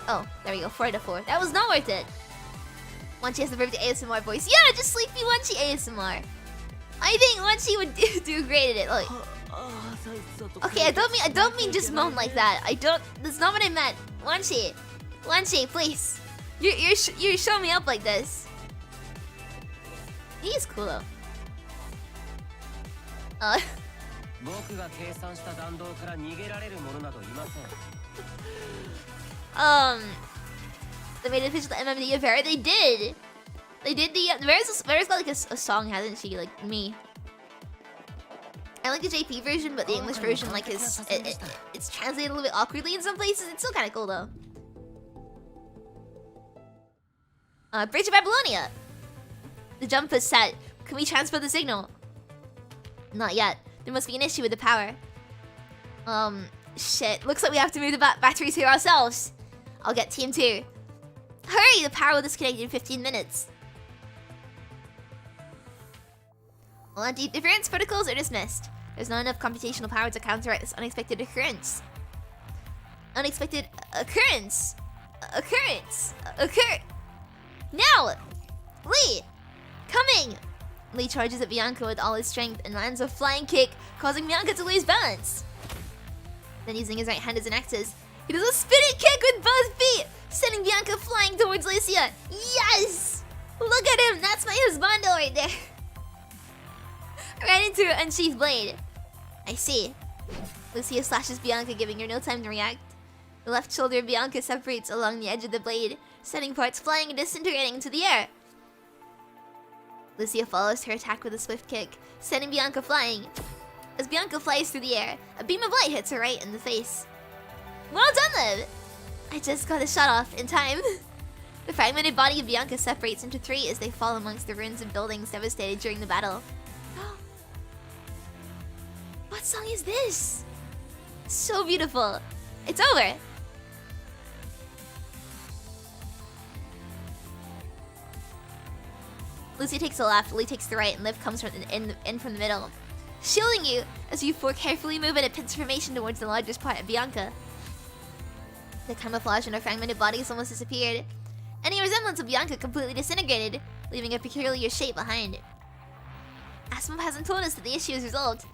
Oh, there we go, 4 out of 4. That was not worth it. Wanchi has the perfect ASMR voice. Yeah, just Sleepy Wanchi ASMR. I think Wanchi would do great at it. Like, okay, I don't mean just moan like that. That's not what I meant. Wanchi, please. You're showing me up like this. He is cool though. They made an official MMD affair. They did. They did the. Vera's got like a song, hasn't she? Like me. I like the JP version, but the English version like it's translated a little bit awkwardly in some places. It's still kind of cool though. Bridge of Babylonia. The jump is set. Can we transfer the signal? Not yet. There must be an issue with the power. Shit. Looks like we have to move the batteries here ourselves. I'll get team 2. Hurry! The power will disconnect in 15 minutes. All anti-interference protocols are dismissed. There's not enough computational power to counteract this unexpected occurrence. Unexpected occurrence! Occur! Now! Lee! Coming! Lee charges at Bianca with all his strength and lands a flying kick, causing Bianca to lose balance. Then using his right hand as an axis, he does a spinning kick with both feet, sending Bianca flying towards Lucia. Yes! Look at him! That's my husbando right there! Right into her unsheathed blade. I see. Lucia slashes Bianca, giving her no time to react. The left shoulder of Bianca separates along the edge of the blade, sending parts flying and disintegrating into the air. Lucia follows her attack with a swift kick, sending Bianca flying. As Bianca flies through the air, a beam of light hits her right in the face. Well done, then! I just got the shot off in time. The fragmented body of Bianca separates into 3 as they fall amongst the ruins of buildings devastated during the battle. What song is this? So beautiful. It's over. Lucy takes the left, Lee takes the right, and Liv comes from in from the middle, shielding you as you 4 carefully move in a pincer formation towards the largest part of Bianca. The camouflage in her fragmented bodies almost disappeared. Any resemblance of Bianca completely disintegrated, leaving a peculiar shape behind. Asimov hasn't told us that the issue is resolved.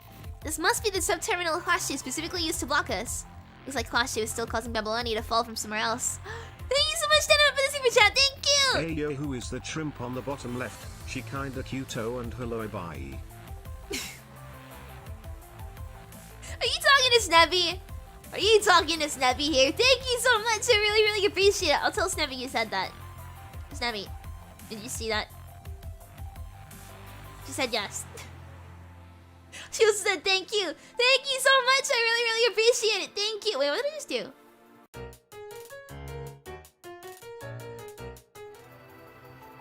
This must be the subterminal class she specifically used to block us. Looks like class she was still causing Babylonia to fall from somewhere else. Thank you so much, Denham, for the super chat. Thank you! Hey yo, who is the shrimp on the bottom left? She kinda cute-o and hello bye. you talking to Snappy? Are you talking to Snappy here? Thank you so much. I really, really appreciate it. I'll tell Snappy you said that. Snappy, did you see that? She said yes. She also said thank you. Thank you so much. I really, really appreciate it. Thank you. Wait, what did I just do?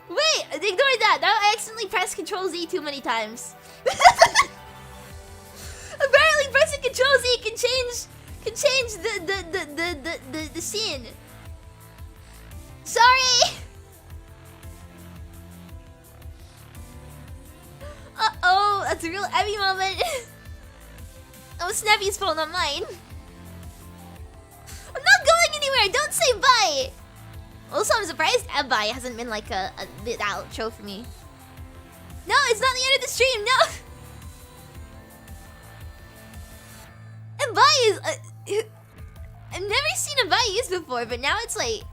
Wait, ignore that. Now I accidentally pressed Control Z too many times. Apparently pressing Control Z can change the scene. Sorry. Uh-oh, that's a real Emmy moment. Oh, Snappy's fault, not mine. I'm not going anywhere. Don't say bye. Also, I'm surprised bye hasn't been like the outro for me. No, it's not the end of the stream. No. And bye is I've never seen a bye used before, but now it's like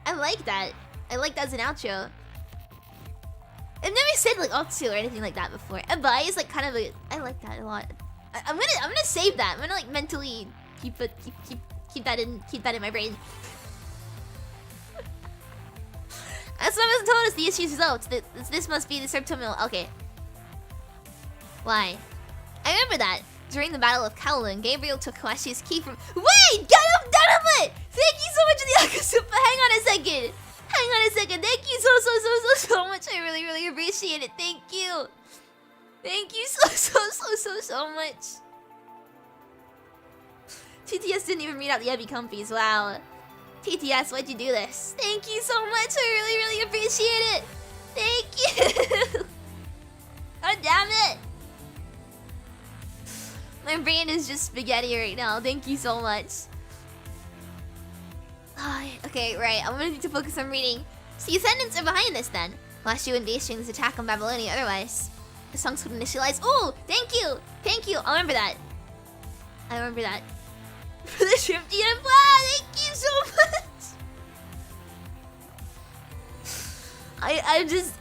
I like that. I like that as an outro. I've never said like Otsu or anything like that before. And bye is like kind of a I like that a lot. I'm gonna save that. I'm gonna like mentally keep that in my brain. As someone told us the issue's resolved. This must be the subterminal. Okay. Why? I remember that. During the Battle of Kowloon, Gabriel took Kawashi's key from... Wait! Get him! Thank you so much for the Akusupa! Hang on a second! Thank you so much! I really, really appreciate it. Thank you! Thank you so much! TTS didn't even read out the Ebi comfies. Wow. TTS, why'd you do this? Thank you so much! I really, really appreciate it! Thank you! God damn it! My brain is just spaghetti right now. Thank you so much. Okay, right. I'm gonna need to focus on reading. So the Ascendants are behind this then. Ushio and Daishin this attack on Babylonia otherwise. The songs would initialize. Oh, thank you! Thank you! I'll remember that. For the shrimp DM thank you so much! I just...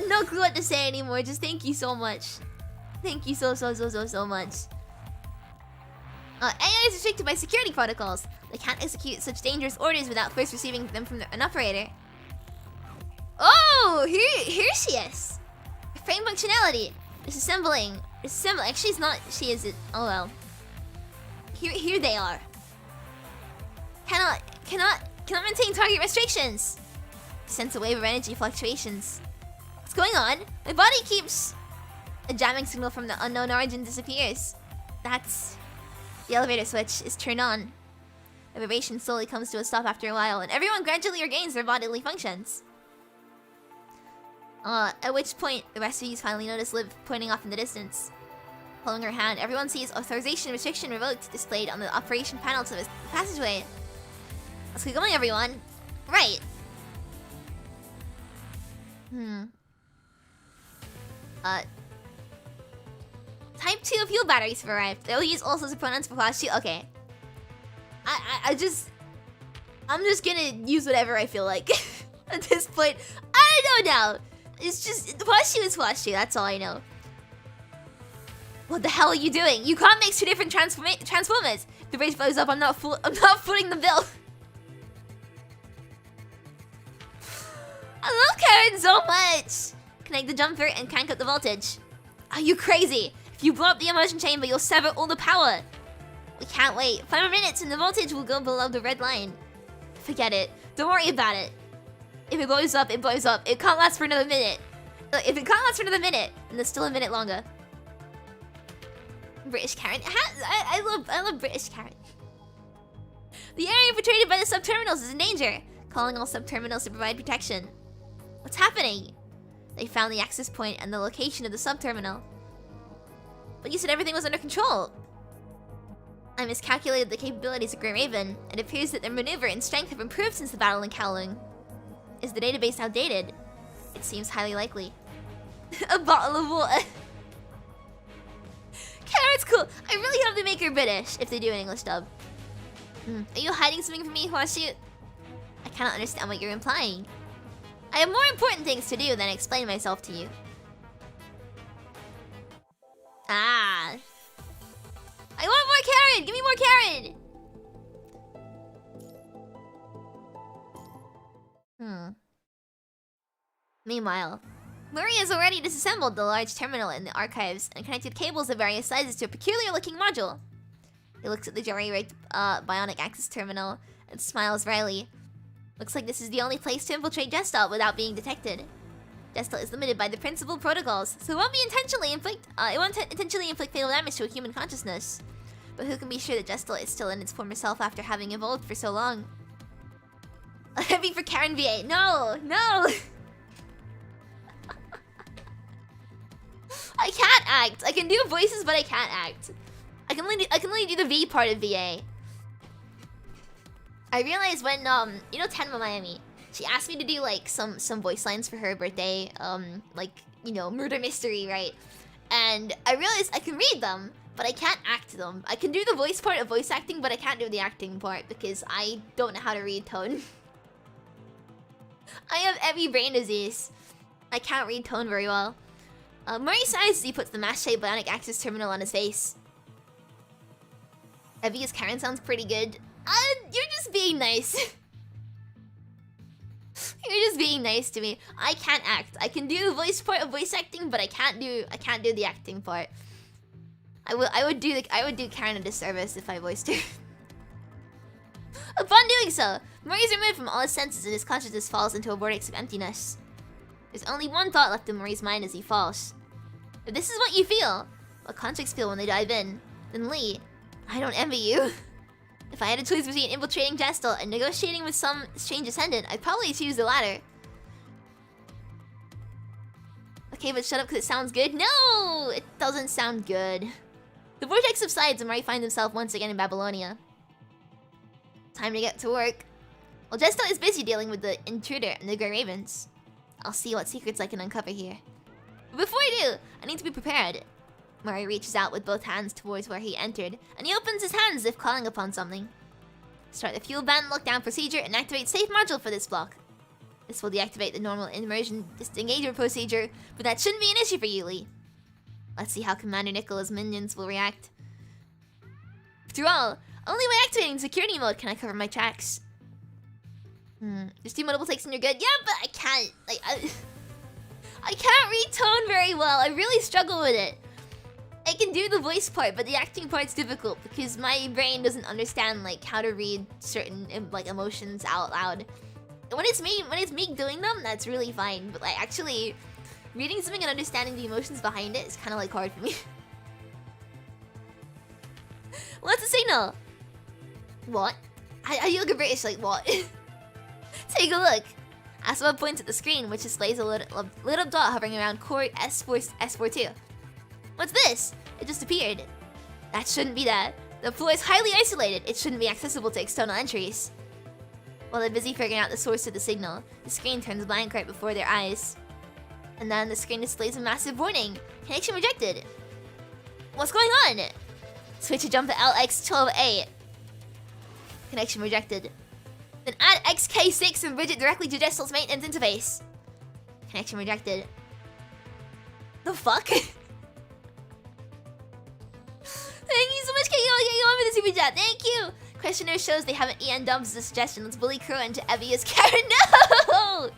no clue what to say anymore. Just thank you so much. Thank you so much. AI is restricted by security protocols. They can't execute such dangerous orders without first receiving them from an operator. Oh, here she is. Frame functionality. Disassembling. Actually, it's not. She is it. Oh well. Here they are. Cannot maintain target restrictions. Sense a wave of energy fluctuations. What's going on? My body keeps. A jamming signal from the unknown origin disappears. That's... The elevator switch is turned on. The vibration slowly comes to a stop after a while, and everyone gradually regains their bodily functions. At which point, the rest of you finally notice Liv pointing off in the distance. Following her hand, everyone sees authorization restriction revoked displayed on the operation panel to the passageway. Let's keep going, everyone. Right. Type 2 fuel batteries have arrived. They'll use all sorts of pronouns for Ushio. Okay. I'm just gonna use whatever I feel like. At this point, I don't know now. It's just Ushio is Ushio. That's all I know. What the hell are you doing? You can't make two different transformers. The bridge blows up. I'm not footing the bill. I love Karen so much. Connect the jumper and crank up the voltage. Are you crazy? If you blow up the immersion chamber, you'll sever all the power. We can't wait. 5 more minutes and the voltage will go below the red line. Forget it. Don't worry about it. If it blows up, it blows up. It can't last for another minute. If it can't last for another minute, then there's still a minute longer. British Karen. I love British Karen. The area infiltrated by the subterminals is in danger. Calling all subterminals to provide protection. What's happening? They found the access point and the location of the subterminal. But you said everything was under control. I miscalculated the capabilities of Grey Raven. It appears that their maneuver and strength have improved since the battle in Kowloon. Is the database outdated? It seems highly likely. A bottle of water. Carrot's cool. I really hope they make her British if they do an English dub. Are you hiding something from me, Horseshoe? I cannot understand what you're implying. I have more important things to do than explain myself to you. Ah. I want more Karen! Give me more Karen! Meanwhile, Murray has already disassembled the large terminal in the archives and connected cables of various sizes to a peculiar-looking module. He looks at the jury-rigged bionic access terminal and smiles wryly. Looks like this is the only place to infiltrate Gestalt without being detected. Gestalt is limited by the principal protocols, so it won't intentionally inflict fatal damage to a human consciousness. But who can be sure that Gestalt is still in its former self after having evolved for so long? A heavy for Karen VA. No! No! I can't act. I can do voices, but I can't act. I can only do the V part of VA. I realized when you know Tenma Miami, she asked me to do like some voice lines for her birthday, like, you know, murder mystery, right? And I realized I can read them, but I can't act them. I can do the voice part of voice acting, but I can't do the acting part because I don't know how to read tone. I have every brain disease. I can't read tone very well. Murray sighs as he puts the mask-shaped bionic access terminal on his face. Evie as Karen sounds pretty good. You're just being nice. You're just being nice to me. I can't act. I can do the voice part of voice acting, but I can't do the acting part. I would do Karen a disservice if I voiced her. Upon doing so, Murray is removed from all his senses and his consciousness falls into a vortex of emptiness. There's only one thought left in Murray's mind as he falls. If this is what you feel, what convicts feel when they dive in, then Lee, I don't envy you. If I had a choice between infiltrating Gestalt and negotiating with some strange ascendant, I'd probably choose the latter. Okay, but shut up because it sounds good. No, it doesn't sound good. The vortex subsides and Murray finds himself once again in Babylonia. Time to get to work. Well, Gestalt is busy dealing with the intruder and the Grey Ravens. I'll see what secrets I can uncover here. But before I do, I need to be prepared. Murray reaches out with both hands towards where he entered, and he opens his hands as if calling upon something. Start the fuel band lockdown procedure and activate safe module for this block. This will deactivate the normal immersion disengagement procedure, but that shouldn't be an issue for you, Lee. Let's see how Commander Nicola's minions will react. After all, only by activating security mode can I cover my tracks. Just do multiple takes and you're good. Yeah, but I can't. Like, I can't read tone very well. I really struggle with it. I can do the voice part, but the acting part's difficult because my brain doesn't understand like how to read certain like emotions out loud. When it's me doing them, that's really fine. But like actually reading something and understanding the emotions behind it is kind of like hard for me. What's the signal? What? How do you look at British? Like what? Take a look. Asma points at the screen, which displays a little dot hovering around core S42. What's this? It just appeared. That shouldn't be that. The floor is highly isolated. It shouldn't be accessible to external entries. While they're busy figuring out the source of the signal, the screen turns blank right before their eyes. And then the screen displays a massive warning. Connection rejected. What's going on? Switch to jump to LX12A. Connection rejected. Then add XK6 and bridge it directly to Gestalt's maintenance interface. Connection rejected. The fuck? Thank you so much, KO for the super chat. Thank you. Questioner shows they haven't EN dumped as a suggestion. Let's bully Crow into Evie as Karen. No!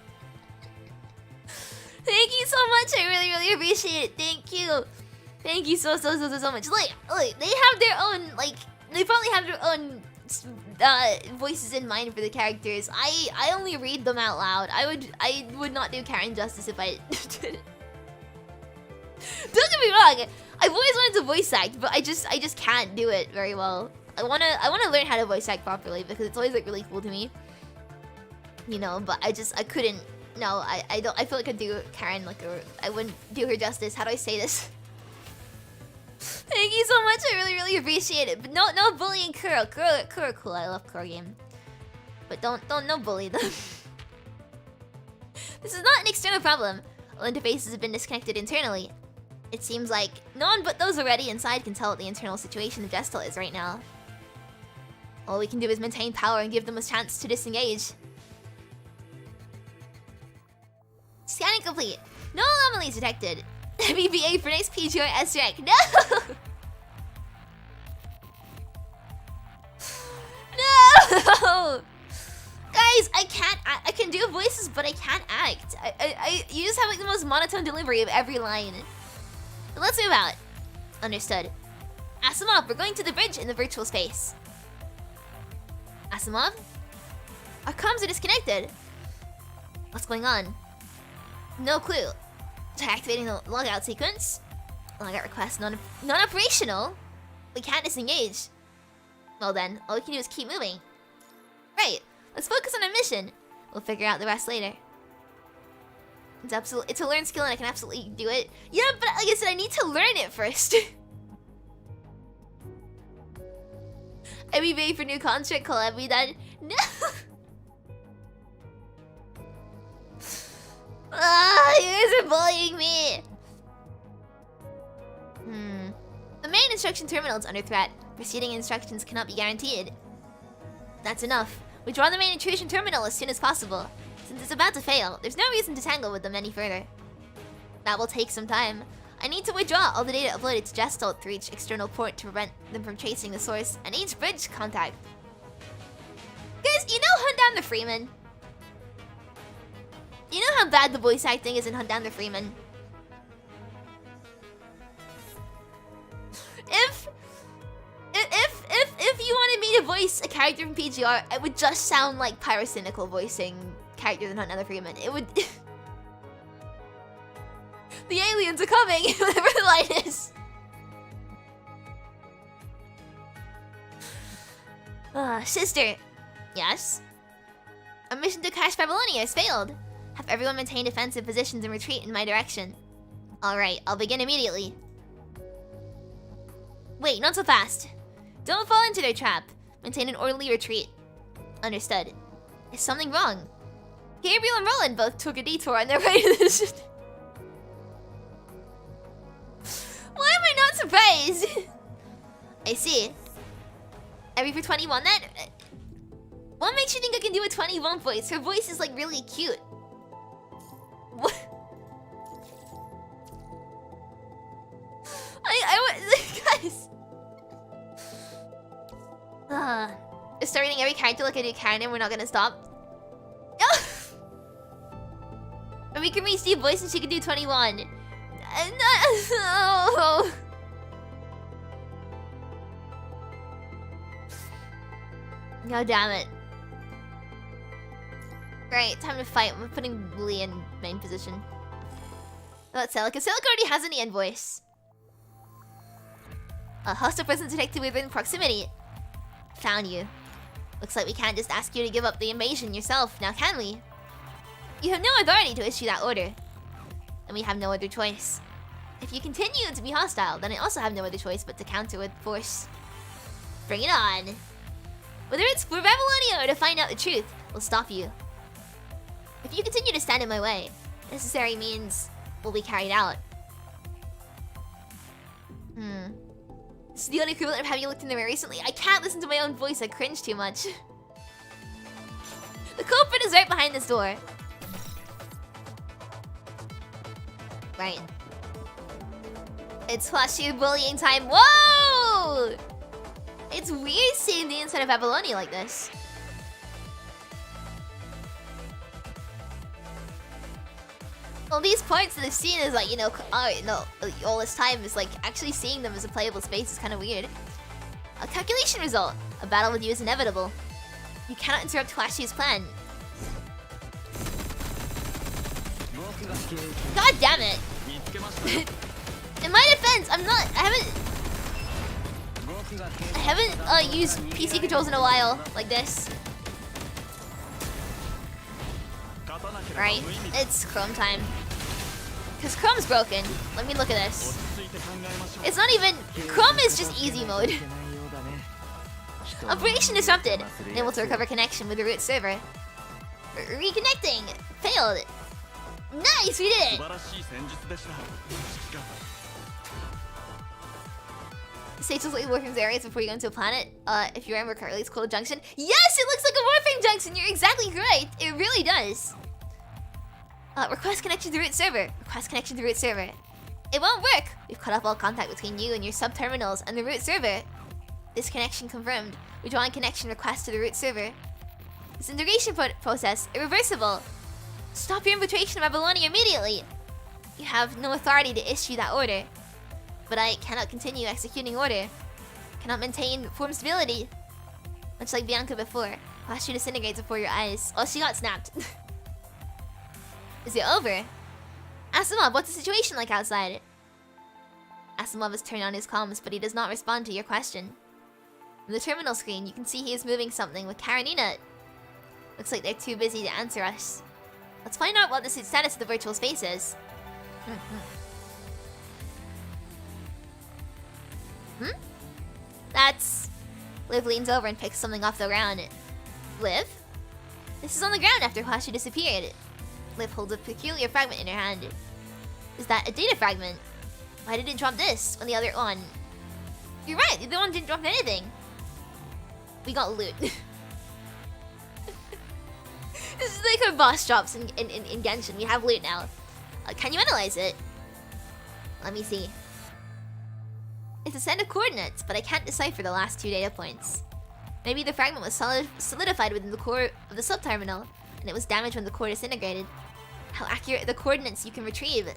Thank you so much. I really appreciate it. Thank you. Thank you so much. Like, they have their own, like, they probably have their own voices in mind for the characters. I only read them out loud. I would not do Karen justice if I did it. Don't get me wrong. I've always wanted to voice act, but I just can't do it very well. I wanna learn how to voice act properly because it's always like really cool to me. You know, but I couldn't. No, I don't. I feel like I'd do Karen like I wouldn't do her justice. How do I say this? Thank you so much. I really appreciate it. But no bullying Kuro. Kuro cool. I love Kuro game. But don't bully them. This is not an external problem. All interfaces have been disconnected internally. It seems like no one but those already inside can tell what the internal situation of Gestalt is right now. All we can do is maintain power and give them a chance to disengage. Scanning complete. No anomalies detected. BBA for next PGR S-Rank. No! No! Guys, I can do voices, but I can't act. You just have like the most monotone delivery of every line. But let's move out. Understood. Asimov, we're going to the bridge in the virtual space. Asimov? Our comms are disconnected. What's going on? No clue. Try activating the logout sequence. Logout request non-operational. We can't disengage. Well then, all we can do is keep moving. Right. Let's focus on our mission. We'll figure out the rest later. It's a learned skill and I can absolutely do it. Yeah, but like I said, I need to learn it first. Are we ready for new contract collab? We done? No. You guys are bullying me. The main instruction terminal is under threat. Proceeding instructions cannot be guaranteed. That's enough. Withdraw the main intrusion terminal as soon as possible. Since it's about to fail, there's no reason to tangle with them any further. That will take some time. I need to withdraw all the data uploaded to Gestalt through each external port to prevent them from tracing the source and each bridge contact. Guys, you know Hunt Down the Freeman? You know how bad the voice acting is in Hunt Down the Freeman? If you wanted me to voice a character from PGR, it would just sound like Pyrocynical voicing characters in Hunt Down the Freeman. It would... The aliens are coming, whatever the line is. Sister. Yes? Our mission to crash Babylonia has failed. Have everyone maintain defensive positions and retreat in my direction. Alright, I'll begin immediately. Wait, not so fast. Don't fall into their trap. Maintain an orderly retreat. Understood. Is something wrong? Gabriel and Roland both took a detour on their way to this. Why am I not surprised? I see. Are we for 21 then? What makes you think I can do a 21 voice? Her voice is like really cute. What? Guys. Start reading every character like I do Karen and we're not gonna stop. And we can read Steve voice and she can do 21. No. God damn it. Right, time to fight. We're putting Lee in main position. Let's Celica. Celica already has an Ian voice. A hostile presence detected within proximity. Found you. Looks like we can't just ask you to give up the invasion yourself, now can we? You have no authority to issue that order. And we have no other choice. If you continue to be hostile, then I also have no other choice but to counter with force. Bring it on. Whether it's for Babylonia or to find out the truth, we'll stop you. If you continue to stand in my way, necessary means will be carried out. This is the only equivalent of having you looked in the mirror recently. I can't listen to my own voice, I cringe too much. The culprit is right behind this door. Right. It's flashy bullying time. Whoa! It's weird seeing the inside of Babylonia like this. Well, these parts of the scene is like, you know, all this time is like actually seeing them as a playable space is kind of weird. A calculation result. A battle with you is inevitable. You cannot interrupt Flashy's plan. God damn it! In my defense, I haven't used PC controls in a while like this. Right, it's Chrome time. Cause Chrome's broken. Let me look at this. It's not even Chrome is just easy mode. Operation disrupted. Unable to recover connection with the root server. Reconnecting. Failed. Nice, we did it! Stay till slightly warframe areas before you go into a planet. If you remember correctly, it's called a junction. Yes, it looks like a warframe junction! You're exactly right! It really does! Request connection to root server. Request connection to root server. It won't work! We've cut off all contact between you and your sub-terminals and the root server. Disconnection confirmed. Withdrawing connection request to the root server. This integration process, irreversible. Stop your infiltration of Babylonia immediately. You have no authority to issue that order. But I cannot continue executing order. Cannot maintain form stability. Much like Bianca before. Watch you disintegrate before your eyes. Oh, she got snapped. Is it over? Asimov, what's the situation like outside? Asimov has turned on his comms, but he does not respond to your question. On the terminal screen, you can see he is moving something with Karenina. Looks like they're too busy to answer us. Let's find out what the status of the virtual space is. That's... Liv leans over and picks something off the ground. Liv? This is on the ground after Hwashu disappeared. Liv holds a peculiar fragment in her hand. Is that a data fragment? Why did it drop this when the other one? You're right, the other one didn't drop anything. We got loot. This is like our boss drops in Genshin. We have loot now. Can you analyze it? Let me see. It's a set of coordinates, but I can't decipher the last 2 data points. Maybe the fragment was solidified within the core of the subterminal, and it was damaged when the core disintegrated. How accurate are the coordinates you can retrieve?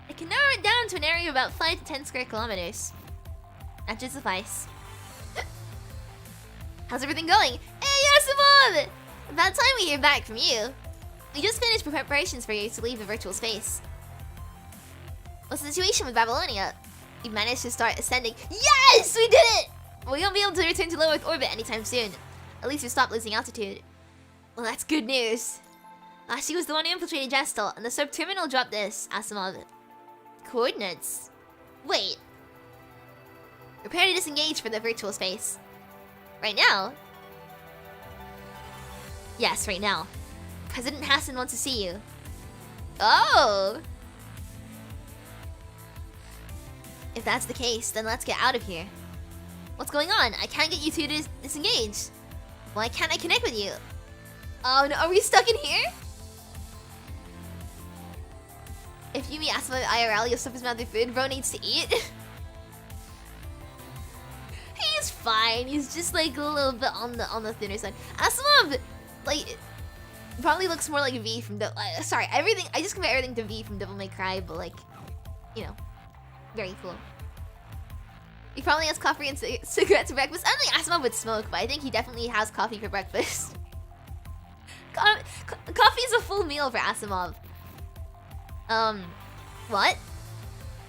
I can narrow it down to an area of about 5 to 10 square kilometers. That should suffice. How's everything going? Hey, Asimov! About time we hear back from you. We just finished preparations for you to leave the virtual space. What's the situation with Babylonia? We managed to start ascending. Yes! We did it! We won't be able to return to low Earth orbit anytime soon. At least we stopped losing altitude. Well, that's good news. She was the one who infiltrated Gestal, and the subterminal dropped this, Asimov. Coordinates? Wait. Prepare to disengage from the virtual space. Right now? Yes, right now. President Hassan wants to see you. Oh! If that's the case, then let's get out of here. What's going on? I can't get you two to disengage. Why can't I connect with you? Oh no, are we stuck in here? If you meet Asimov IRL, you'll stuff his mouth with food. Bro needs to eat. He's fine. He's just like a little bit on the thinner side. Asimov, like, probably looks more like V from sorry, everything. I just compare everything to V from Devil May Cry, but like, you know, very cool. He probably has coffee and cigarettes for breakfast. I don't think Asimov would smoke, but I think he definitely has coffee for breakfast. Coffee is a full meal for Asimov. What?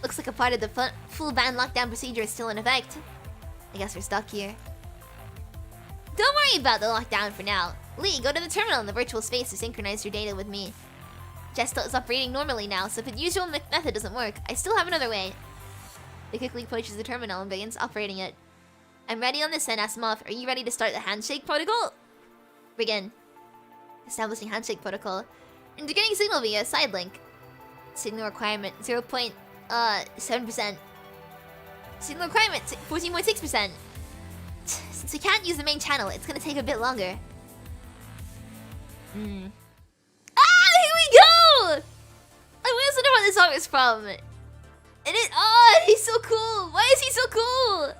Looks like a part of the full ban lockdown procedure is still in effect. I guess we're stuck here. Don't worry about the lockdown for now. Lee, go to the terminal in the virtual space to synchronize your data with me. Gestal is operating normally now, so if the usual method doesn't work, I still have another way. He quickly approaches the terminal and begins operating it. I'm ready on this end, Asimov. Are you ready to start the handshake protocol? Begin. Establishing handshake protocol. Integrating signal via side link. Signal requirement 0.7%. Signal requirement 14.6%. Since we can't use the main channel, it's gonna take a bit longer. Here we go! I always wonder what this song is from. He's so cool! Why is he so cool?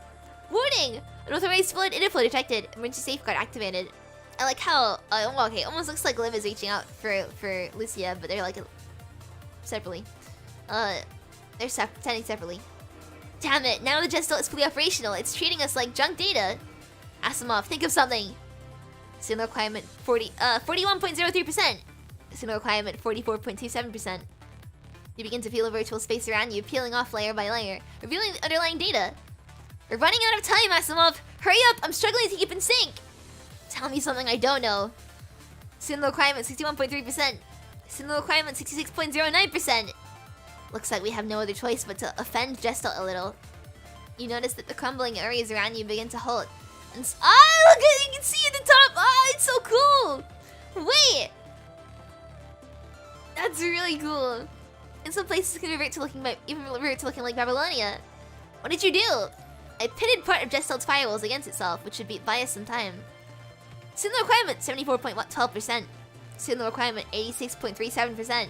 Warning! Unauthorized flood inflow detected. Emergency safeguard activated. I like how, okay, almost looks like Liv is reaching out for Lucia, but they're like separately. They're standing separately. Damn it! Now the Gestal is fully operational. It's treating us like junk data. Asimov, think of something. Signal requirement 41.03%. Signal requirement 44.27%. You begin to feel a virtual space around you, peeling off layer by layer, revealing the underlying data. We're running out of time, Asimov! Hurry up! I'm struggling to keep in sync! Tell me something I don't know. Signal requirement 61.3%. Signal requirement 66.09%. Looks like we have no other choice but to offend Gestal a little. You notice that the crumbling areas around you begin to halt. And look at it! You can see at the top! It's so cool! Wait! That's really cool. In some places, it can revert to looking like Babylonia. What did you do? I pitted part of Gestal's firewalls against itself, which should buy us some time. Signal requirement 74.12%. Signal requirement 86.37%.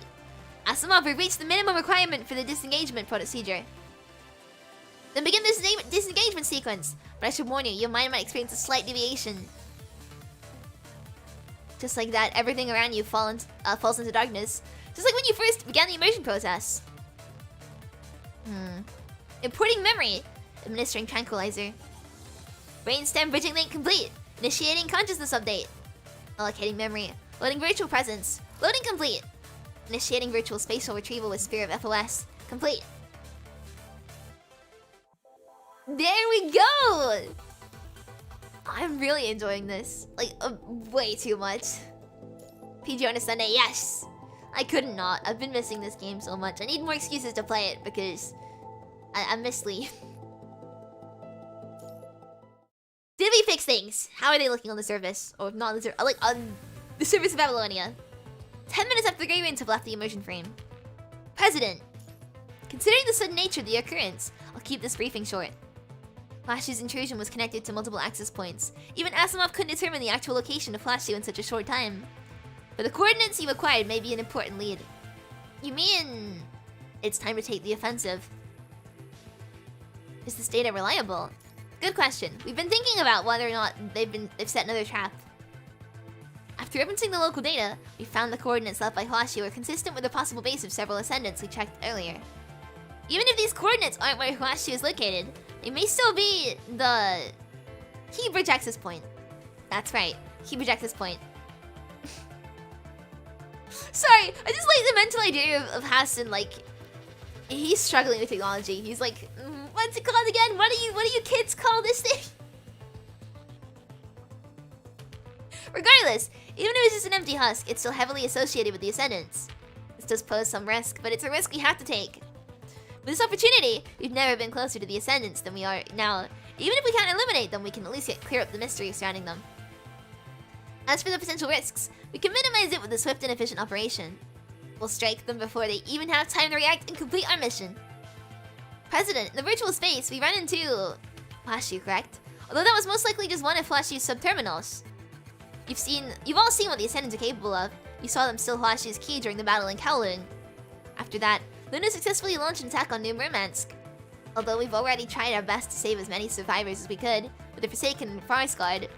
Asimov, we've reached the minimum requirement for the disengagement procedure. Then begin this disengagement sequence. But I should warn you, your mind might experience a slight deviation. Just like that, everything around you falls into darkness. Just like when you first began the immersion process. Importing memory. Administering tranquilizer. Brainstem bridging link complete. Initiating consciousness update. Allocating memory. Loading virtual presence. Loading complete. Initiating virtual spatial retrieval with Spear of FOS. Complete. There we go! I'm really enjoying this. Like, way too much. PG on a Sunday, yes! I couldn't not. I've been missing this game so much. I need more excuses to play it because I miss Lee. Did we fix things? How are they looking on the surface? Or not on the surface, like on the surface of Babylonia. 10 minutes after the Grey Winds have left the immersion frame. President. Considering the sudden nature of the occurrence, I'll keep this briefing short. Flash's intrusion was connected to multiple access points. Even Asimov couldn't determine the actual location of Flashu in such a short time. But the coordinates you acquired may be an important lead. You mean it's time to take the offensive? Is this data reliable? Good question. We've been thinking about whether or not they've set another trap. After referencing the local data, we found the coordinates left by Flashu are consistent with the possible base of several ascendants we checked earlier. Even if these coordinates aren't where Flashu is located, they may still be the key bridge access point. That's right, key bridge access point. Sorry, I just like the mental idea of Hassan, like, he's struggling with technology. He's like, what's it called again? What do you kids call this thing? Regardless, even if it's just an empty husk, it's still heavily associated with the Ascendants. This does pose some risk, but it's a risk we have to take. With this opportunity, we've never been closer to the Ascendants than we are now. Even if we can't eliminate them, we can at least clear up the mystery surrounding them. As for the potential risks, we can minimize it with a swift and efficient operation. We'll strike them before they even have time to react and complete our mission. President, in the virtual space, we ran into Flashu, correct? Although that was most likely just one of Flashu's subterminals. You've all seen what the Ascendants are capable of. You saw them steal Flashu's key during the battle in Kowloon. After that, Luna successfully launched an attack on New Murmansk. Although we've already tried our best to save as many survivors as we could, with the Forsaken and Forest Guard,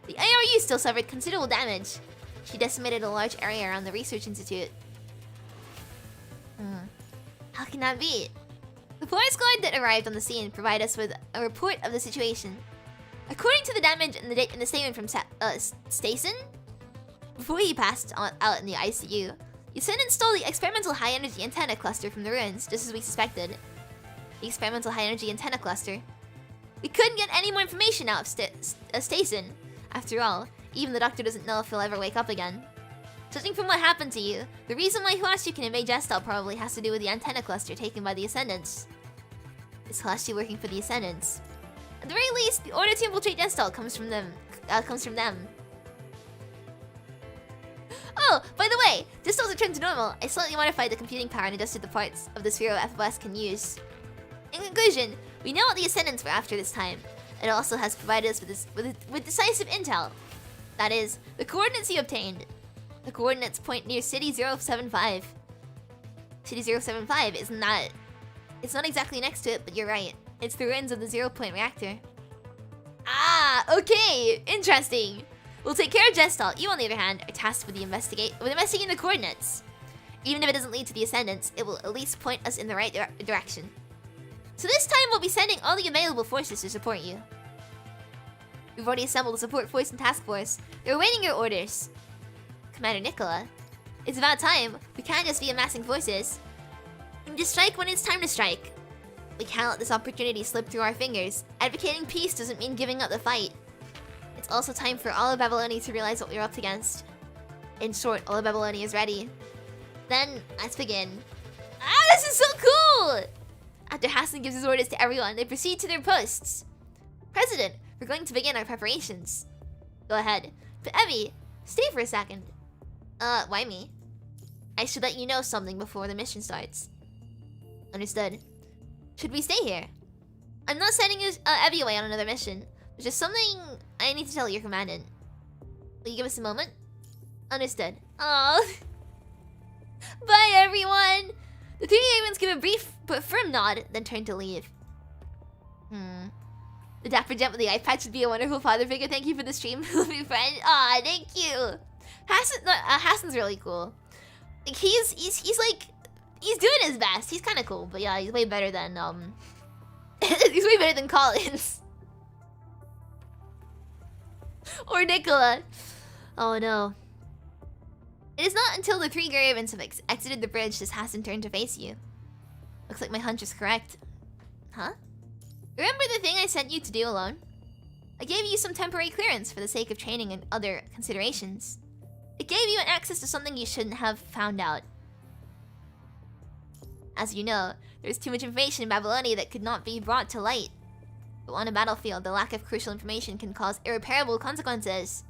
the ARU still suffered considerable damage. She decimated a large area around the Research Institute. How can that be? The Forest Guard that arrived on the scene provided us with a report of the situation. According to the damage in the statement from Stason, before he passed out in the ICU, Yusen installed the experimental high-energy antenna cluster from the ruins, just as we suspected. The experimental high-energy antenna cluster. We couldn't get any more information out of Stason. After all, even the doctor doesn't know if he'll ever wake up again. Judging from what happened to you, the reason why Flashu can invade Gestal probably has to do with the antenna cluster taken by the Ascendants. Is Flashu working for the Ascendants? At the very least, the order to infiltrate Gestal comes from them. Oh, by the way, Gestal's returned to normal. I slightly modified the computing power and adjusted the parts of the Sphere FOS can use. In conclusion, we know what the Ascendants were after this time. It also has provided us with decisive intel. That is, the coordinates you obtained. The coordinates point near City 075. City 075 isn't that... It's not exactly next to it, but you're right. It's the ruins of the 0-point reactor. Ah, okay, interesting. We'll take care of Gestal. You, on the other hand, are tasked with investigating the coordinates. Even if it doesn't lead to the Ascendants, it will at least point us in the right direction. So this time we'll be sending all the available forces to support you. We've already assembled a support force and task force. They're awaiting your orders. Commander Nicola, it's about time. We can't just be amassing forces. We can just strike when it's time to strike. We can't let this opportunity slip through our fingers. Advocating peace doesn't mean giving up the fight. It's also time for all of Babylonia to realize what we're up against. In short, all of Babylonia is ready. Then, let's begin. Ah, this is so cool! After Hassan gives his orders to everyone, they proceed to their posts. President, we're going to begin our preparations. Go ahead. But Evie, stay for a second. Why me? I should let you know something before the mission starts. Understood. Should we stay here? I'm not sending Evie away on another mission. There's just something I need to tell your commandant. Will you give us a moment? Understood. Oh. Bye, everyone! The three Ravens give a brief but firm nod, then turn to leave. The dapper gent with the eye patch would be a wonderful father figure. Thank you for the stream, lovely friend. Aw, thank you. Hassan's really cool. Like, he's like, he's doing his best. He's kind of cool, but yeah, he's way better than he's way better than Collins or Nicola. Oh no. It is not until the 3 Garivans have exited the bridge does Hassan turn to face you. Looks like my hunch is correct. Huh? Remember the thing I sent you to do alone? I gave you some temporary clearance for the sake of training and other considerations. It gave you access to something you shouldn't have found out. As you know, there's too much information in Babylonia that could not be brought to light. But on a battlefield, the lack of crucial information can cause irreparable consequences.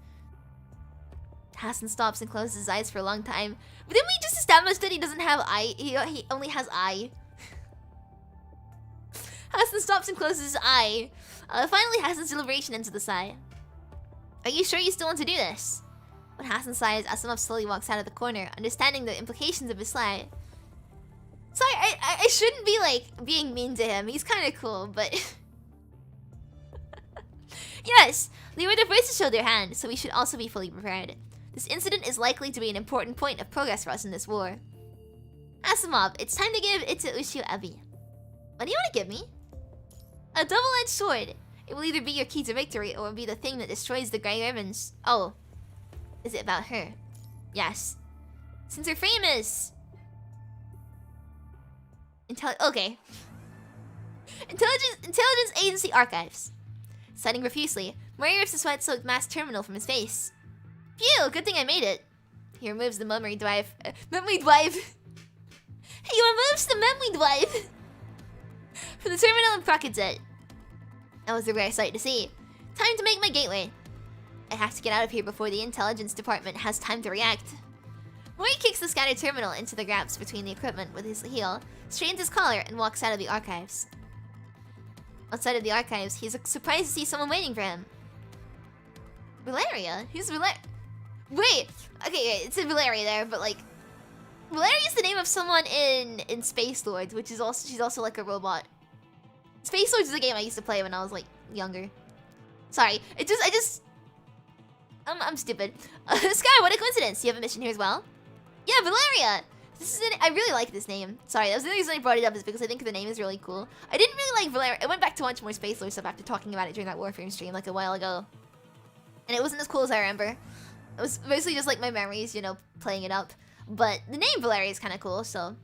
Hassan stops and closes his eyes for a long time. But didn't we just establish that he doesn't have eye? He only has eye. Hassan stops and closes his eye. Finally, Hassan's deliberation ends with a sigh. Are you sure you still want to do this? When Hassan sighs, Asimov slowly walks out of the corner, understanding the implications of his sigh. Sorry, I shouldn't be, like, being mean to him. He's kind of cool, but... Yes, they were the first to show their hand, so we should also be fully prepared. This incident is likely to be an important point of progress for us in this war. Asimov, it's time to give it to Ushio Ebi. What do you want to give me? A double-edged sword. It will either be your key to victory, or it will be the thing that destroys the Grey Ravens. Oh. Is it about her? Yes. Since her famous... Okay. Intelligence Agency Archives. Citing profusely, Murray rips the sweat-soaked mass terminal from his face. Phew, good thing I made it. He removes the memory drive. Memory drive! He removes the memory drive! From the terminal and pockets it. That was a rare sight to see. Time to make my gateway. I have to get out of here before the intelligence department has time to react. Mori kicks the scattered terminal into the gaps between the equipment with his heel, straightens his collar, and walks out of the archives. Outside of the archives, he's surprised to see someone waiting for him. Valeria? Who's Valeria? Wait! Okay, it's in Valeria there, but like... Valeria is the name of someone in Space Lords, which is also... She's also like a robot. Space Lords is a game I used to play when I was like younger. Sorry, I'm stupid. Sky, what a coincidence! You have a mission here as well? Yeah, Valeria! This is I really like this name. Sorry, that was the reason I brought it up, is because I think the name is really cool. I didn't really like Valeria. I went back to watch more Space Lord stuff after talking about it during that Warframe stream like a while ago. And it wasn't as cool as I remember. It was mostly just like my memories, you know, playing it up. But the name Valeria is kind of cool, so...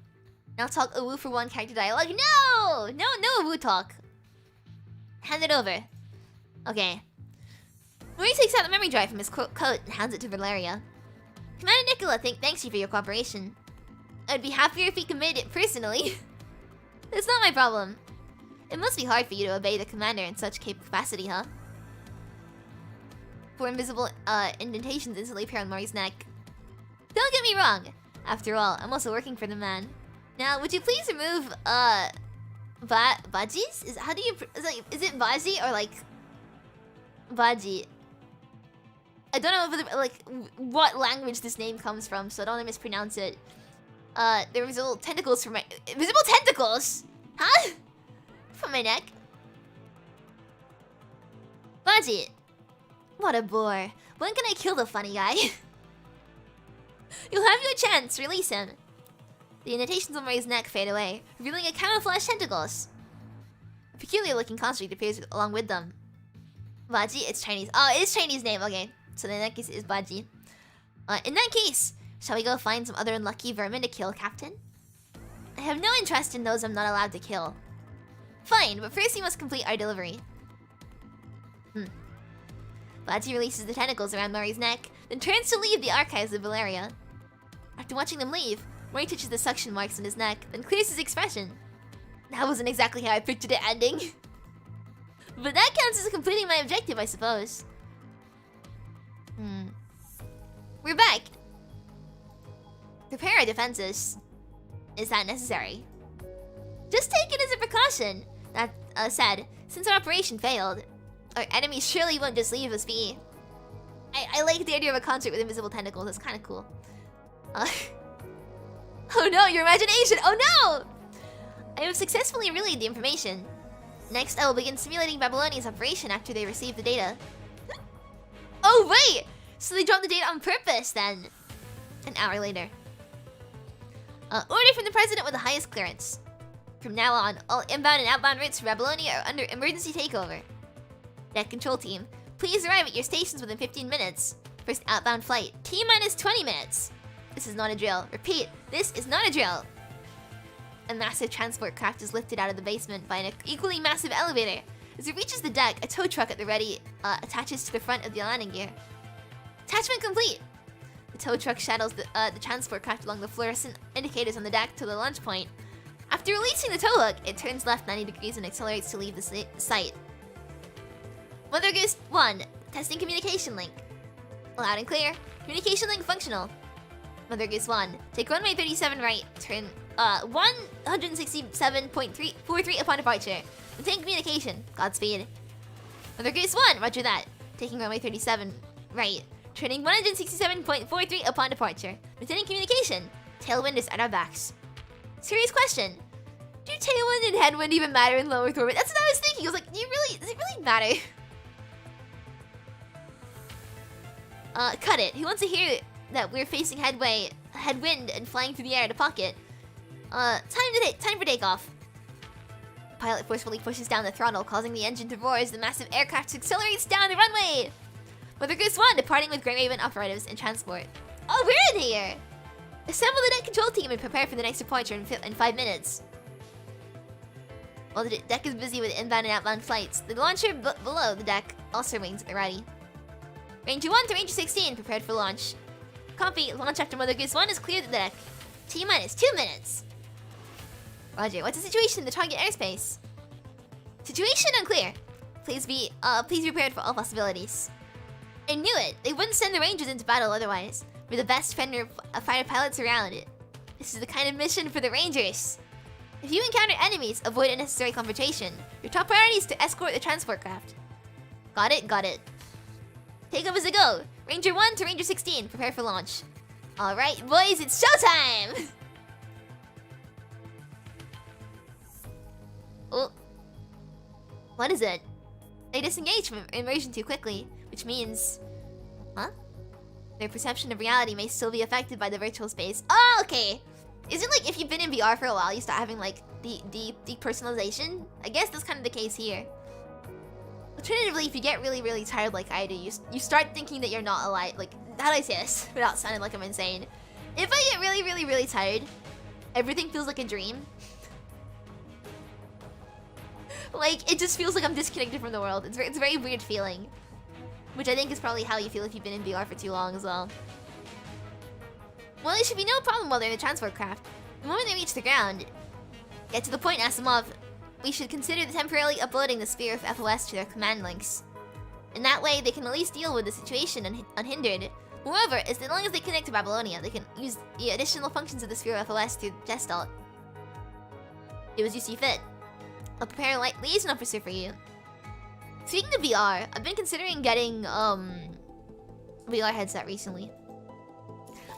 Now talk Awu for one character dialogue. No! No Awu talk. Hand it over. Okay. Mori takes out the memory drive from his coat and hands it to Valeria. Commander Nicola thanks you for your cooperation. I'd be happier if he committed it personally. It's not my problem. It must be hard for you to obey the commander in such capacity, huh? 4 invisible indentations instantly appear on Mori's neck. Don't get me wrong. After all, I'm also working for the man. Now, would you please remove Bajis? Is it Baji or like Baji? I don't know if like what language this name comes from, so I don't want to mispronounce it. There was little tentacles from my invisible tentacles, huh? From my neck. Baji. What a bore. When can I kill the funny guy? You'll have your chance. Release him. The indentations on Mori's neck fade away, revealing a camouflage tentacles. A peculiar-looking construct appears along with them. Baji, it's Chinese. Oh, it is Chinese name. Okay, so the neck is Baji. In that case, shall we go find some other unlucky vermin to kill, Captain? I have no interest in those I'm not allowed to kill. Fine, but first we must complete our delivery. Baji releases the tentacles around Mori's neck, then turns to leave the archives of Valeria. After watching them leave, Mori touches the suction marks on his neck, then clears his expression. That wasn't exactly how I pictured it ending. But that counts as completing my objective, I suppose. We're back. Prepare our defenses. Is that necessary? Just take it as a precaution. That said, since our operation failed, our enemies surely won't just leave us be. I like the idea of a concert with invisible tentacles. That's kind of cool. Oh no, your imagination! Oh no! I have successfully relayed the information. Next, I will begin simulating Babylonia's operation after they receive the data. Oh, wait! So they dropped the data on purpose, then. An hour later. Order from the president with the highest clearance. From now on, all inbound and outbound routes for Babylonia are under emergency takeover. Deck control team, please arrive at your stations within 15 minutes. First outbound flight, T-minus 20 minutes. This is not a drill. Repeat, this is not a drill. A massive transport craft is lifted out of the basement by an equally massive elevator. As it reaches the deck, a tow truck at the ready attaches to the front of the landing gear. Attachment complete. The tow truck shuttles the transport craft along the fluorescent indicators on the deck to the launch point. After releasing the tow hook, it turns left 90 degrees and accelerates to leave the site. Mother Goose 1, testing communication link. Loud and clear. Communication link functional. Mother Goose 1, take runway 37 right, turn 167.43 upon departure. Maintain communication. Godspeed. Mother Goose 1, roger that. Taking runway 37 right, turning 167.43 upon departure. Maintaining communication. Tailwind is at our backs. Serious question. Do tailwind and headwind even matter in low Earth orbit? That's what I was thinking. I was like, does it really matter? Cut it. Who wants to hear that we're facing headwind and flying through the air at a pocket? Time for takeoff. The pilot forcefully pushes down the throttle, causing the engine to roar as the massive aircraft accelerates down the runway. Mother Goose 1 departing with Grey Raven operatives and transport. Oh, we're in here! Assemble the deck control team and prepare for the next departure in 5 minutes. While the deck is busy with inbound and outbound flights, the launcher below the deck also remains ready. Ranger 1 to Ranger 16 prepared for launch. Copy, launch after Mother Goose 1 has cleared the deck. T-minus 2 minutes. Roger, what's the situation in the target airspace? Situation unclear. Please be prepared for all possibilities. I knew it! They wouldn't send the Rangers into battle otherwise. We're the best fighter pilots around. This is the kind of mission for the Rangers. If you encounter enemies, avoid unnecessary confrontation. Your top priority is to escort the transport craft. Got it, got it. Take off as a go. Ranger 1 to Ranger 16, prepare for launch. Alright, boys, it's showtime! Oh. What is it? They disengage from immersion too quickly, which means... Huh? Their perception of reality may still be affected by the virtual space. Oh, okay! Is it like if you've been in VR for a while, you start having like depersonalization? I guess that's kind of the case here. Alternatively, if you get really tired like I do, you start thinking that you're not alive. Like, how do I say this without sounding like I'm insane? If I get really tired, everything feels like a dream. Like, it just feels like I'm disconnected from the world. It's a very weird feeling. Which I think is probably how you feel if you've been in VR for too long as well. Well, it should be no problem while they're in the transport craft. The moment they reach the ground... Get to the point, Asimov. We should consider temporarily uploading the Sphere of FOS to their command links. In that way, they can at least deal with the situation unhindered. Moreover, as long as they connect to Babylonia, they can use the additional functions of the Sphere of FOS through Gestalt. Do as you see fit. I'll prepare a liaison officer for you. Speaking of VR, I've been considering getting, VR headset recently.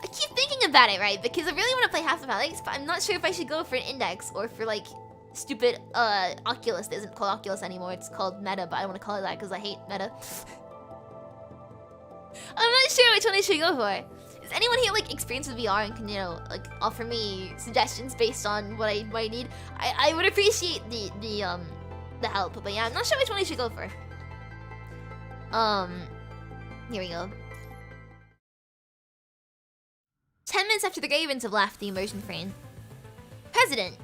I keep thinking about it, right? Because I really want to play Half-Life Alyx, but I'm not sure if I should go for an Index or for, like, stupid, Oculus that isn't called Oculus anymore. It's called Meta, but I don't want to call it that because I hate Meta. I'm not sure which one I should go for. Is anyone here, like, experienced with VR and can, you know, like, offer me suggestions based on what I might need? I would appreciate the help, but yeah, I'm not sure which one I should go for. Here we go. 10 minutes after the Ravens have left the immersion frame. President,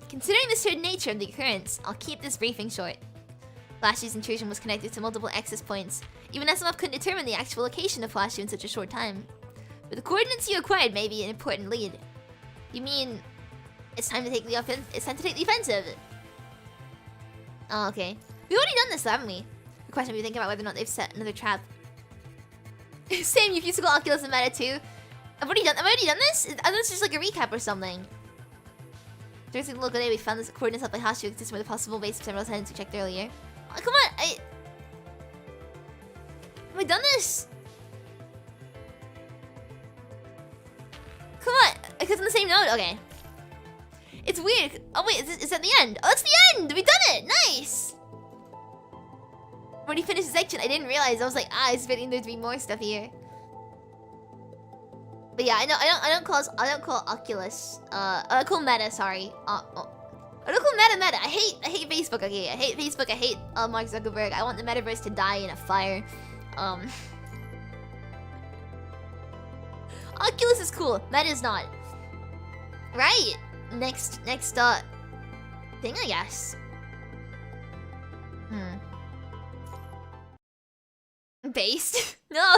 considering the certain nature of the occurrence, I'll keep this briefing short. Flash's intrusion was connected to multiple access points. Even Asimov couldn't determine the actual location of Flash in such a short time. But the coordinates you acquired may be an important lead. You mean it's time to take the offensive? Oh, okay. We've already done this, haven't we? The question we think about whether or not they've set another trap. Same, you physical Oculus and Meta too. I've already done this? I thought it's just like a recap or something. During the local day, we found this coordinates up by Hashio consistent with a possible base of several tenants we checked earlier. Oh, come on, have I done this? Come on, because on the same note, okay. It's weird. Oh wait, is that the end? Oh, that's the end! We done it! Nice! When he finished the section, I didn't realize. I was like, I was expecting there to be more stuff here. But yeah, I don't call Oculus. I call Meta, sorry. I don't call Meta. I hate Facebook, okay? I hate Facebook, I hate Mark Zuckerberg. I want the metaverse to die in a fire. Oculus is cool, Meta is not. Right. Next thing, I guess. Based? No.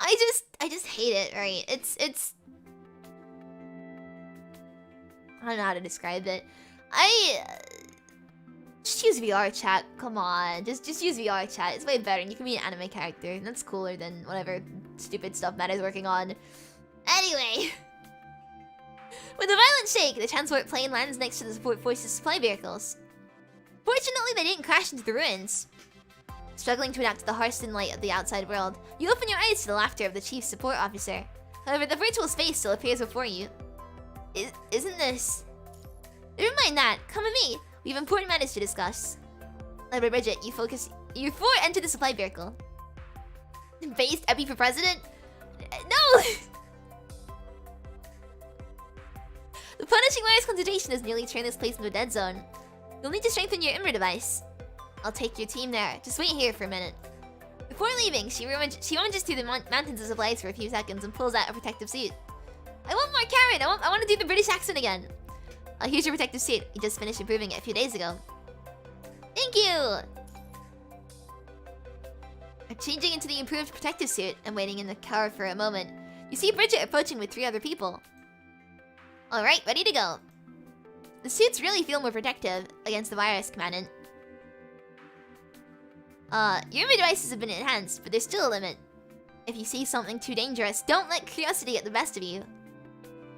I just hate it, right? It's I don't know how to describe it. Just use VR chat. Come on. Just use VR chat. It's way better and you can be an anime character. And that's cooler than whatever stupid stuff Meta is working on. Anyway. With a violent shake, the transport plane lands next to the support force's supply vehicles. Fortunately, they didn't crash into the ruins. Struggling to adapt to the harsh light of the outside world, you open your eyes to the laughter of the chief support officer. However, the virtual space still appears before you. Isn't this... Never mind that. Come with me. We have important matters to discuss. Library Bridget, you four enter the supply vehicle. Based Epi for president? No! The punishing virus concentration has nearly turned this place into a dead zone. You'll need to strengthen your Imber device. I'll take your team there. Just wait here for a minute. Before leaving, she rummages through the mountains of supplies for a few seconds and pulls out a protective suit. I want more Karen! I want to do the British accent again! Here's your protective suit. You just finished improving it a few days ago. Thank you! Changing into the improved protective suit and waiting in the car for a moment, you see Bridget approaching with 3 other people. Alright, ready to go. The suits really feel more protective against the virus, Commandant. Your Imber devices have been enhanced, but there's still a limit. If you see something too dangerous, don't let curiosity get the best of you.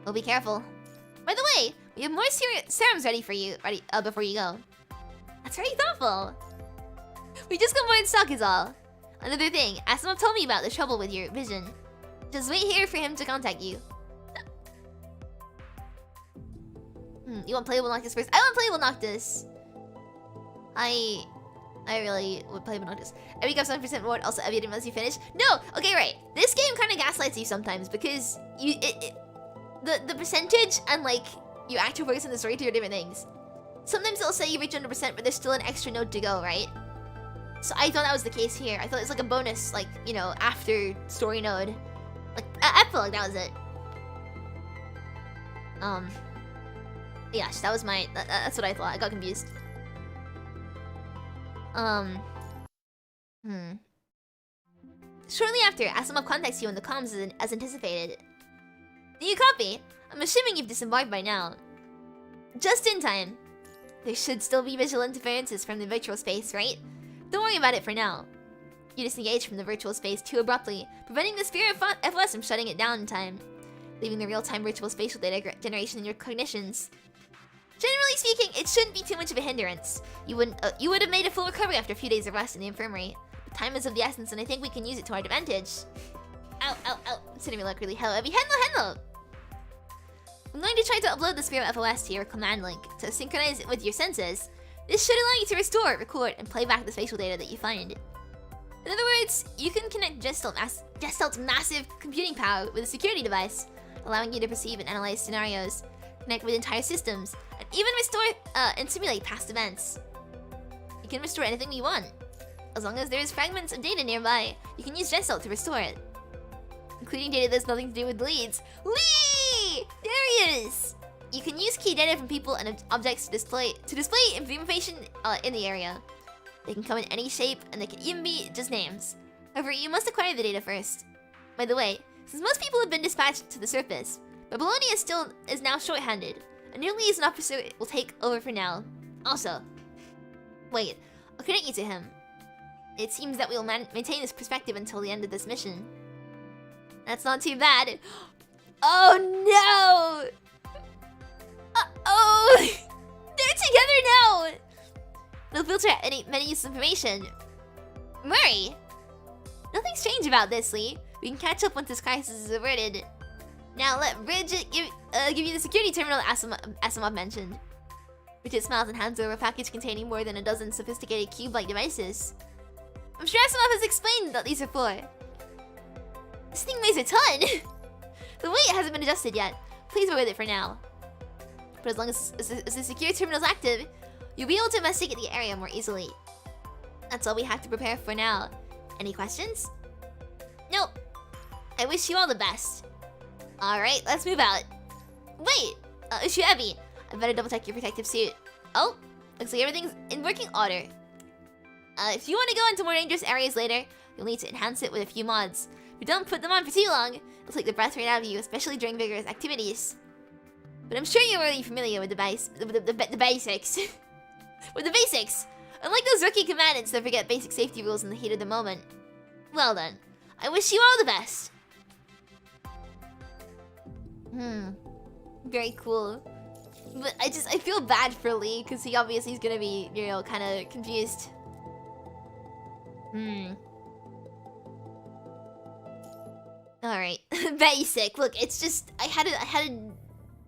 Well, be careful. By the way, we have more serums ready for you before you go. That's very thoughtful. We just got more in stock is all. Another thing, Asimov told me about the trouble with your vision. Just wait here for him to contact you. You want playable Noctis first? I want playable Noctis. I really would play Noctis. Every got 7% reward, also every unless you finish. No! Okay, right. This game kind of gaslights you sometimes because the percentage and like your actual focus on the story are different things. Sometimes it'll say you reach 100%, but there's still an extra node to go, right? So I thought that was the case here. I thought it was like a bonus, like, you know, after story node. Like, I felt like that was it. Yes, that was my... That's what I thought. I got confused. Shortly after, Asimov contacts you on the comms as anticipated. Do you copy? I'm assuming you've disembarked by now. Just in time. There should still be visual interferences from the virtual space, right? Don't worry about it for now. You disengage from the virtual space too abruptly, preventing the sphere of FOS from shutting it down in time, leaving the real-time virtual spatial data generation in your cognitions. Generally speaking, it shouldn't be too much of a hindrance. You would have made a full recovery after a few days of rest in the infirmary. But time is of the essence, and I think we can use it to our advantage. Ow, ow, ow. It's hitting me like really hello. Henlo! I'm going to try to upload the sphere of FOS to your command link to synchronize it with your senses. This should allow you to restore, record, and play back the spatial data that you find. In other words, you can connect Gestalt's massive computing power with a security device, allowing you to perceive and analyze scenarios, connect with entire systems, and even restore and simulate past events. You can restore anything you want. As long as there is fragments of data nearby, you can use Gestalt to restore it. Including data that has nothing to do with leads. Lee! There he is! You can use key data from people and objects to display information in the area. They can come in any shape, and they can even be just names. However, you must acquire the data first. By the way, since most people have been dispatched to the surface, Babylonia is now short-handed. A new liaison officer will take over for now. Also, wait, I'll connect you to him. It seems that we will maintain this perspective until the end of this mission. That's not too bad. Oh no! Oh! They're together now! They'll filter out many useless information. Murray! Nothing strange about this, Lee. We can catch up once this crisis is averted. Now let Bridget give you the security terminal Asimov mentioned. Bridget smiles and hands over a package containing more than a dozen sophisticated cube-like devices. I'm sure Asimov has explained what these are for. This thing weighs a ton! The weight hasn't been adjusted yet. Please bear with it for now. But as long as the security terminal is active, you'll be able to investigate the area more easily. That's all we have to prepare for now. Any questions? Nope. I wish you all the best. Alright, let's move out. Wait! Ushio, I better double check your protective suit. Oh, looks like everything's in working order. If you want to go into more dangerous areas later, you'll need to enhance it with a few mods. If you don't put them on for too long, it'll take the breath right out of you, especially during vigorous activities. But I'm sure you're already familiar with the basics. With the basics! Unlike those rookie combatants that forget basic safety rules in the heat of the moment. Well then, I wish you all the best. Very cool. But I feel bad for Lee, because he obviously is gonna be, you know, kind of confused. Alright. Basic. Look, it's just, I had a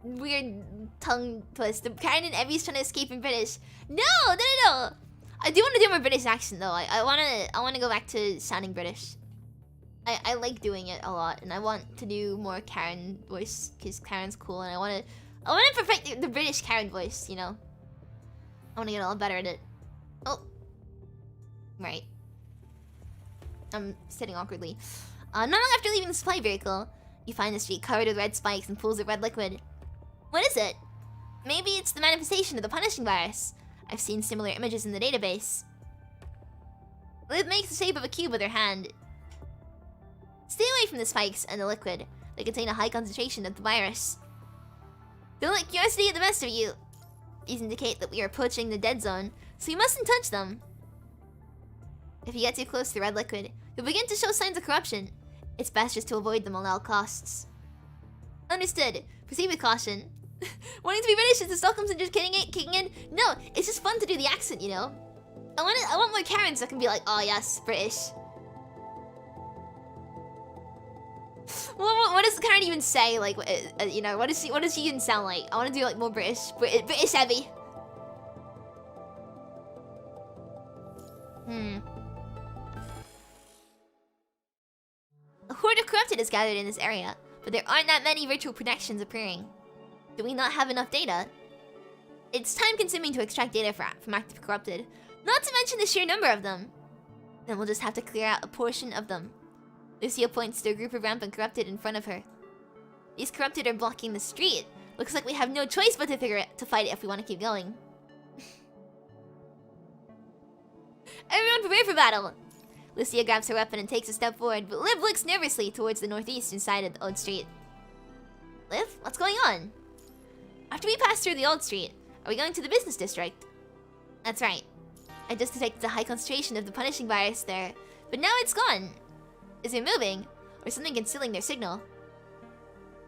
weird tongue twist. Karen and Evie's trying to escape in British. No! I do want to do more British accent though. I wanna go back to sounding British. I like doing it a lot, and I want to do more Karen voice because Karen's cool, and I wanna perfect the British Karen voice, you know. I wanna get a lot better at it. Oh, right. I'm sitting awkwardly. Not long after leaving the supply vehicle, you find the street covered with red spikes and pools of red liquid. What is it? Maybe it's the manifestation of the punishing virus. I've seen similar images in the database. Liv makes the shape of a cube with her hand. Stay away from the spikes and the liquid. They contain a high concentration of the virus. Don't let curiosity get the best of you. These indicate that we are approaching the dead zone, so you mustn't touch them. If you get too close to the red liquid, you'll begin to show signs of corruption. It's best just to avoid them at all costs. Understood. Proceed with caution. Wanting to be British is the Stockholm syndrome kicking in? No, it's just fun to do the accent, you know? I want more Karens that can be like, oh yes, British. What does Karen even say? Like, you know, what does she even sound like? I want to do like more British heavy. A horde of corrupted is gathered in this area, but there aren't that many virtual protections appearing. Do we not have enough data? It's time-consuming to extract data from active corrupted, not to mention the sheer number of them. Then we'll just have to clear out a portion of them. Lucia points to a group of rampant corrupted in front of her. These corrupted are blocking the street. Looks like we have no choice but to fight it if we want to keep going. Everyone prepare for battle! Lucia grabs her weapon and takes a step forward, but Liv looks nervously towards the northeastern side of the old street. Liv, what's going on? After we pass through the old street, are we going to the business district? That's right. I just detected a high concentration of the punishing virus there, but now it's gone. Is it moving, or something concealing their signal?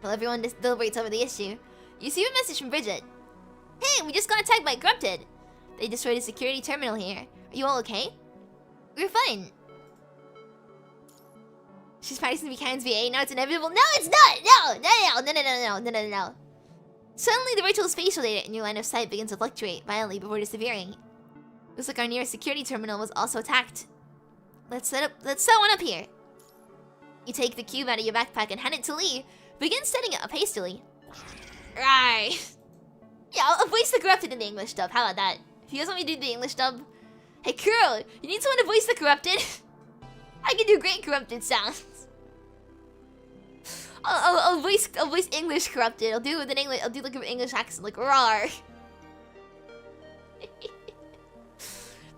While everyone deliberates over the issue, you receive a message from Bridget. Hey, we just got attacked by corrupted. They destroyed a security terminal here. Are you all okay? We're fine. She's practicing to be Karen's VA, now it's inevitable. No, it's not! No. Suddenly, the virtual spatial data in your line of sight begins to fluctuate violently before disappearing. Looks like our nearest security terminal was also attacked. Let's set one up here. You take the cube out of your backpack and hand it to Lee. Begin setting it up hastily. Right. Yeah, I'll voice the corrupted in the English dub. How about that? If you guys want me to do the English dub, hey Kuro, you need someone to voice the corrupted? I can do great corrupted sounds. I'll voice English corrupted. I'll do it with an English. I'll do like an English accent, like rar.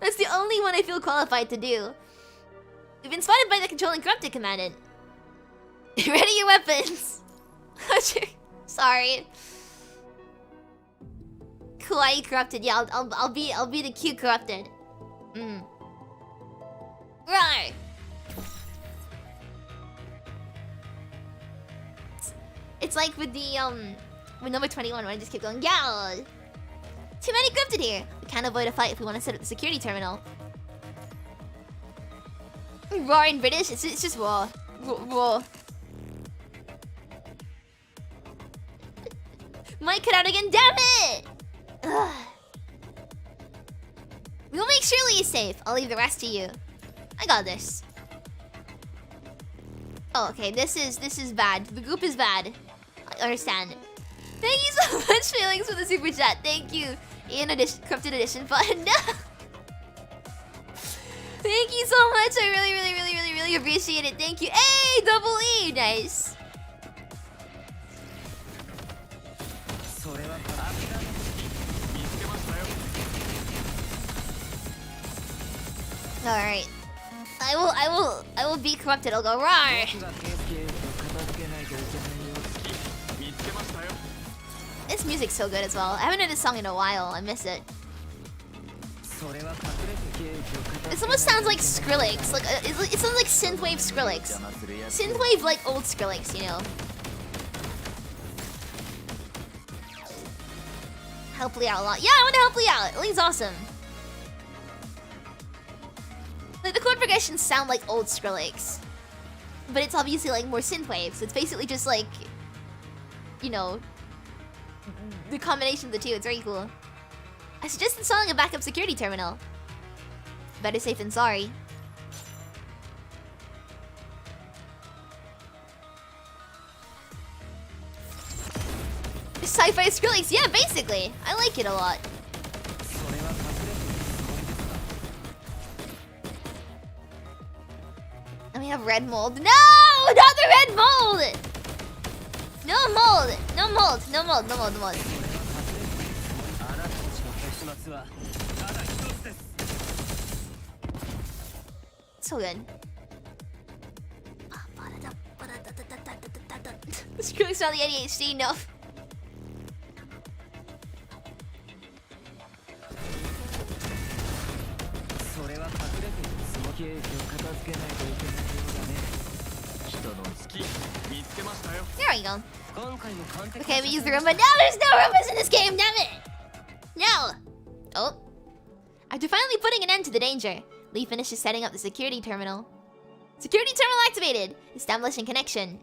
That's the only one I feel qualified to do. We've been spotted by the controlling corrupted commandant. Ready your weapons. Sorry. Kawaii corrupted. Yeah, I'll be the cute corrupted. Right. It's like with the with number 21 when I just keep going, yeah. Too many corrupted here. We can't avoid a fight if we want to set up the security terminal. Raw in British, it's just raw. Raw. Might cut out again, damn it! Ugh. We'll make sure Lee is safe. I'll leave the rest to you. I got this. Oh, okay, this is bad. The group is bad. I understand. Thank you so much, Feelings, for the super chat. Thank you. Ian Corrupted Edition button. Thank you so much. I really appreciate it. Thank you. Hey, double E. Nice. Alright. I will be corrupted. I'll go roar. This music's so good as well. I haven't heard this song in a while. I miss it. This almost sounds like Skrillex. Like it sounds like synthwave Skrillex. Synthwave like old Skrillex, you know. Help Lee out a lot. Yeah, I want to help Lee out. Lee's awesome. Like the chord progressions sound like old Skrillex, but it's obviously like more synthwave. So it's basically just like, you know, the combination of the two. It's very cool. I suggest installing a backup security terminal. Better safe than sorry. Sci-fi Skrillex, yeah, basically. I like it a lot. And we have red mold. No! Not the red mold! No mold! No mold! No mold! No mold! No mold! So good. Skrillex on the ADHD, no. There we go. Okay, we use the Roomba. No, there's no Roombas in this game, damn it! No! Oh. After finally putting an end to the danger, Lee finishes setting up the security terminal. Security terminal activated! Establishing connection.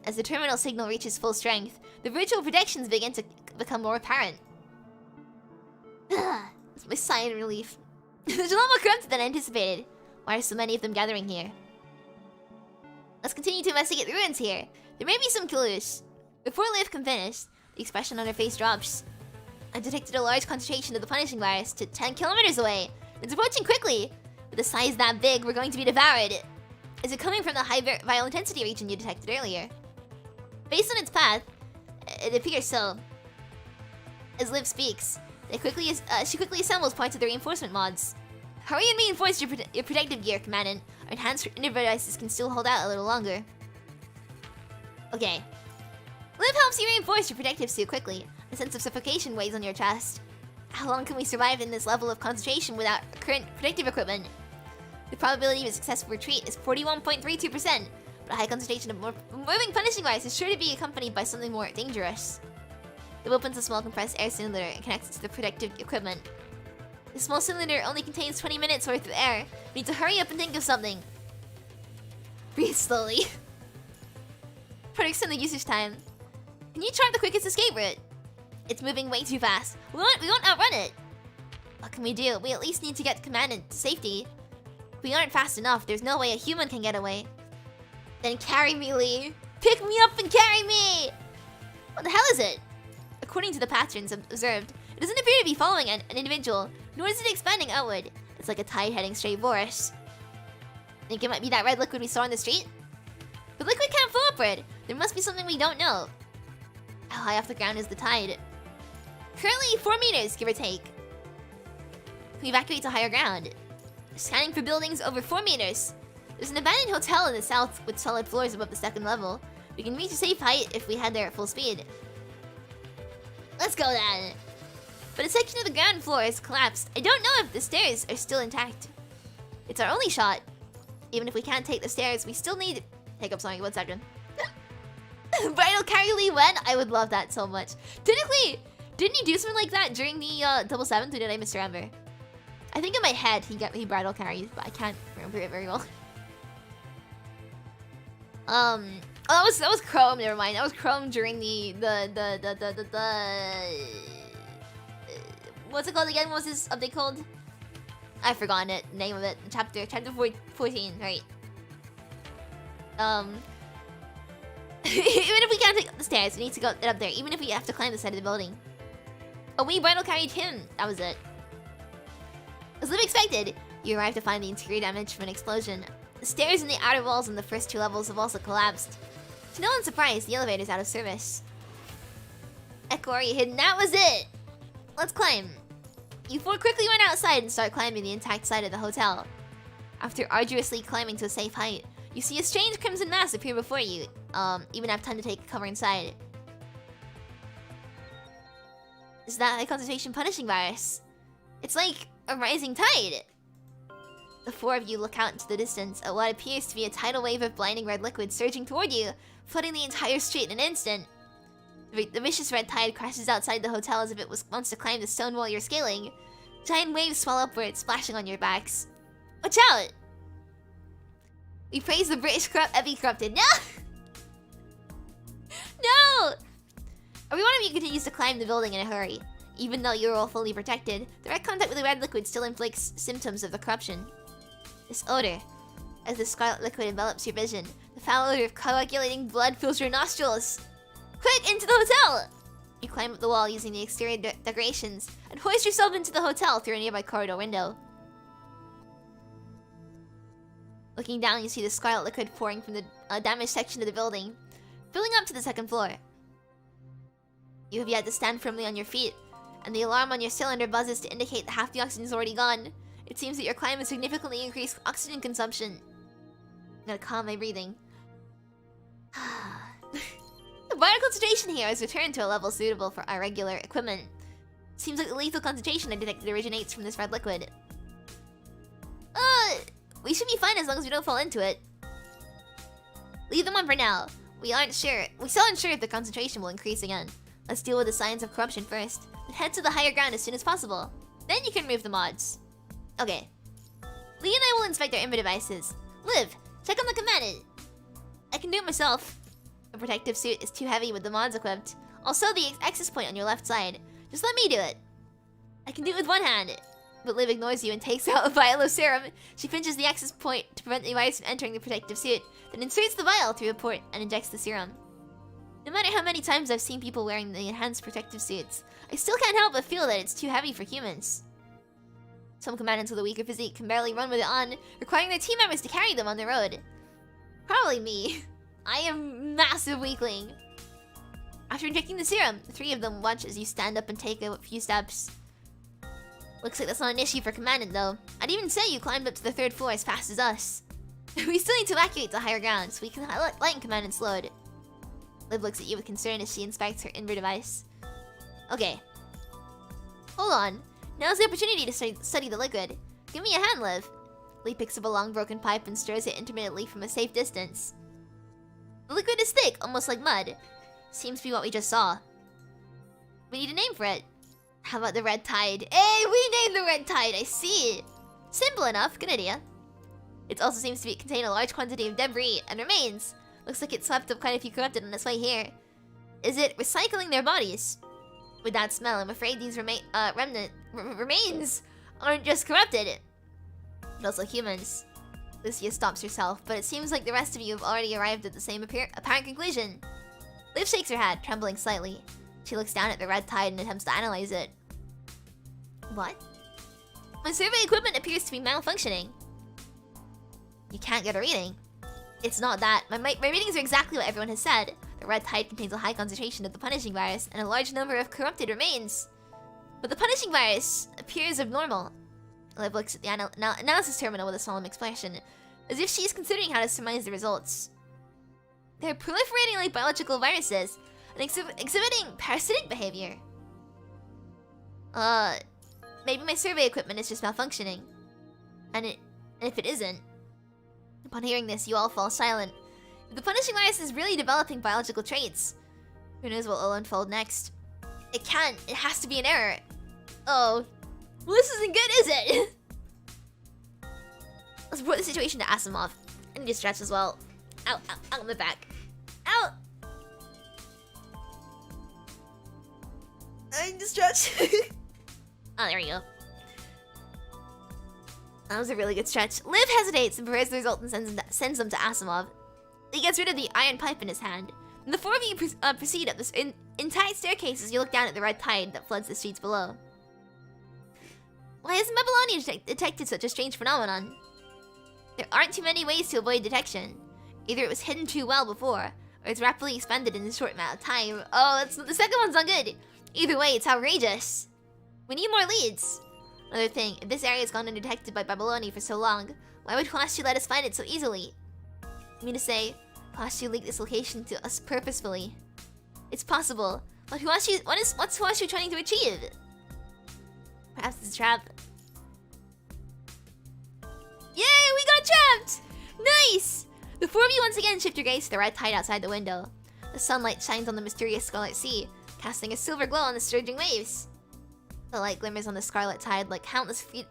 As the terminal signal reaches full strength, the virtual protections begin to become more apparent. It's my sigh of relief. There's a lot more corrupted than anticipated. Why are so many of them gathering here? Let's continue to investigate the ruins here. There may be some clues. Before Liv can finish, the expression on her face drops. I detected a large concentration of the punishing virus to 10 kilometers away. It's approaching quickly. With a size that big, we're going to be devoured. Is it coming from the high viral intensity region you detected earlier? Based on its path, it appears so. As Liv speaks, she quickly assembles parts of the reinforcement mods. Hurry and reinforce your protective gear, Commandant. Our enhanced devices can still hold out a little longer. Okay. Liv helps you reinforce your protective suit quickly. A sense of suffocation weighs on your chest. How long can we survive in this level of concentration without current protective equipment? The probability of a successful retreat is 41.32%, but a high concentration of moving punishing virus is sure to be accompanied by something more dangerous. It opens a small compressed air cylinder and connects it to the protective equipment. The small cylinder only contains 20 minutes worth of air. We need to hurry up and think of something. Breathe slowly. Predicts in the usage time. Can you chart the quickest escape route? It's moving way too fast. We won't outrun it. What can we do? We at least need to get Commandant to safety. If we aren't fast enough, there's no way a human can get away. Then carry me, Lee. Pick me up and carry me! What the hell is it? According to the patterns observed, it doesn't appear to be following an individual, nor is it expanding outward. It's like a tide heading straight for us. Think it might be that red liquid we saw on the street? But liquid can't flow upward. There must be something we don't know. How high off the ground is the tide? Currently 4 meters, give or take. We evacuate to higher ground. Scanning for buildings over 4 meters. There's an abandoned hotel in the south with solid floors above the 2nd level. We can reach a safe height if we head there at full speed. Let's go then. But a section of the ground floor has collapsed. I don't know if the stairs are still intact. It's our only shot. Even if we can't take the stairs, we still need... Hiccup, sorry, 1 second. Bridal carry Lee when? I would love that so much. Technically, didn't he do something like that during the double seventh, or did I misremember? I think in my head he bridal carried, but I can't remember it very well. Oh, that was Chrome. Never mind. That was Chrome during the what's it called again? What was this update called? I've forgotten it. Name of it. Chapter 14. Right. Even if we can't take up the stairs, we need to go up there. Even if we have to climb the side of the building. A wee bridle carried him. That was it. As Liv expected, you arrived to find the interior damage from an explosion. The stairs and the outer walls on the first 2 levels have also collapsed. To no one's surprise, the elevator's out of service. Echo, are you hidden? That was it! Let's climb. You 4 quickly run outside and start climbing the intact side of the hotel. After arduously climbing to a safe height, you see a strange crimson mass appear before you. Even have time to take cover inside. Is that a concentration punishing virus? It's like a rising tide. The 4 of you look out into the distance at what appears to be a tidal wave of blinding red liquid surging toward you, flooding the entire street in an instant. The vicious red tide crashes outside the hotel as if it wants to climb the stone wall you're scaling. Giant waves swell upward, splashing on your backs. Watch out! We praise the British Epi corrupted. No! No! Every one of you continues to climb the building in a hurry. Even though you're all fully protected, direct contact with the red liquid still inflicts symptoms of the corruption. This odor, as the scarlet liquid envelops your vision, the foul odor of coagulating blood fills your nostrils. Quick, into the hotel! You climb up the wall using the exterior decorations and hoist yourself into the hotel through a nearby corridor window. Looking down, you see the scarlet liquid pouring from the damaged section of the building, filling up to the 2nd floor. You have yet to stand firmly on your feet, and the alarm on your cylinder buzzes to indicate that half the oxygen is already gone. It seems that your climb has significantly increased oxygen consumption. I'm gonna calm my breathing. The vital concentration here has returned to a level suitable for our regular equipment. It seems like the lethal concentration I detected originates from this red liquid. We should be fine as long as we don't fall into it. Leave them on for now. We still aren't sure if the concentration will increase again. Let's deal with the signs of corruption first, and head to the higher ground as soon as possible. Then you can remove the mods. Okay. Lee and I will inspect our input devices. Liv, check on the commandant. I can do it myself. The protective suit is too heavy with the mods equipped. Also, the access point on your left side. Just let me do it. I can do it with one hand. But Liv ignores you and takes out a vial of serum. She pinches the access point to prevent the virus from entering the protective suit, then inserts the vial through a port and injects the serum. No matter how many times I've seen people wearing the enhanced protective suits, I still can't help but feel that it's too heavy for humans. Some commandants with a weaker physique can barely run with it on, requiring their team members to carry them on the road. Probably me. I am a massive weakling. After injecting the serum, the 3 of them watch as you stand up and take a few steps. Looks like that's not an issue for Commandant, though. I'd even say you climbed up to the 3rd floor as fast as us. We still need to evacuate to higher ground, so we can lighten Commandant's load. Liv looks at you with concern as she inspects her inver device. Okay. Hold on. Now's the opportunity to study the liquid. Give me a hand, Liv. Lee picks up a long broken pipe and stirs it intermittently from a safe distance. The liquid is thick, almost like mud. Seems to be what we just saw. We need a name for it. How about the red tide? Hey, we named the red tide, I see. Simple enough, good idea. It also seems to contain a large quantity of debris and remains. Looks like it swept up quite a few corrupted on its way here. Is it recycling their bodies? With that smell, I'm afraid these remains aren't just corrupted, but also humans. Lucia stops herself, but it seems like the rest of you have already arrived at the same apparent conclusion. Liv shakes her head, trembling slightly. She looks down at the red tide and attempts to analyze it. What? My survey equipment appears to be malfunctioning. You can't get a reading. It's not that. My readings are exactly what everyone has said. The red tide contains a high concentration of the punishing virus and a large number of corrupted remains. But the punishing virus appears abnormal. Liv looks at the analysis terminal with a solemn expression, as if she is considering how to surmise the results. They're proliferating like biological viruses and exhibiting parasitic behavior. Maybe my survey equipment is just malfunctioning. And if it isn't... Upon hearing this, you all fall silent. If the punishing virus is really developing biological traits, who knows what will unfold next? It can't. It has to be an error. Oh. Well, this isn't good, is it? Let's report the situation to Asimov. I need to stretch as well. Ow, ow, ow, my back. I need to stretch. Oh, there we go. That was a really good stretch. Liv hesitates and prepares the result and sends them to Asimov. He gets rid of the iron pipe in his hand. And the four of you proceed up this entire staircase as you look down at the red tide that floods the streets below. Why hasn't Babylonia detected such a strange phenomenon? There aren't too many ways to avoid detection. Either it was hidden too well before, or it's rapidly expanded in a short amount of time. Oh, the second one's not good. Either way, it's outrageous. We need more leads. Another thing, if this area has gone undetected by Babylonia for so long, why would Huashi let us find it so easily? I mean to say, Huashi leaked this location to us purposefully. It's possible, but what's Huashi trying to achieve? Perhaps it's a trap. Yay, we got trapped! Nice! The four of you once again shift your gaze to the red tide outside the window. The sunlight shines on the mysterious scarlet sea, casting a silver glow on the surging waves. The light glimmers on the scarlet tide like countless feet.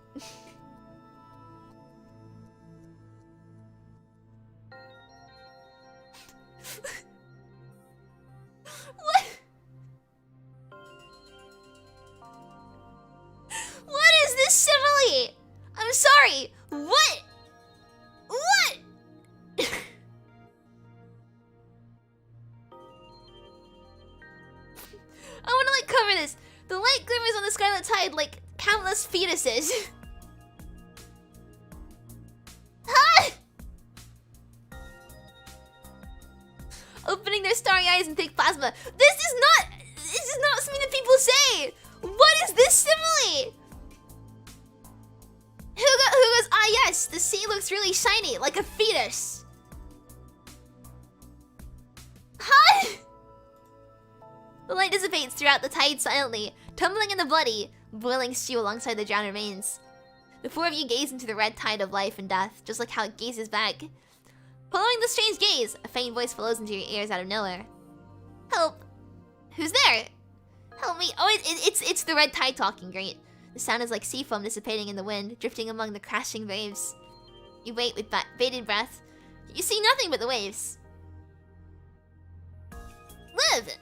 What? What is this simile? I'm sorry. What? What? I want to like cover this. The light glimmers on the scarlet tide like countless fetuses. Huh? Opening their starry eyes and thick plasma. This is not something that people say. What is this simile? Who goes, ah yes, the sea looks really shiny, like a fetus. Huh? The light dissipates throughout the tide silently, tumbling in the bloody, boiling stew alongside the drowned remains. The four of you gaze into the red tide of life and death, just like how it gazes back. Following the strange gaze, a faint voice flows into your ears out of nowhere. Help! Who's there? Help me! Oh, it's the red tide talking, great. The sound is like sea foam dissipating in the wind, drifting among the crashing waves. You wait with bated breath. You see nothing but the waves. Liv!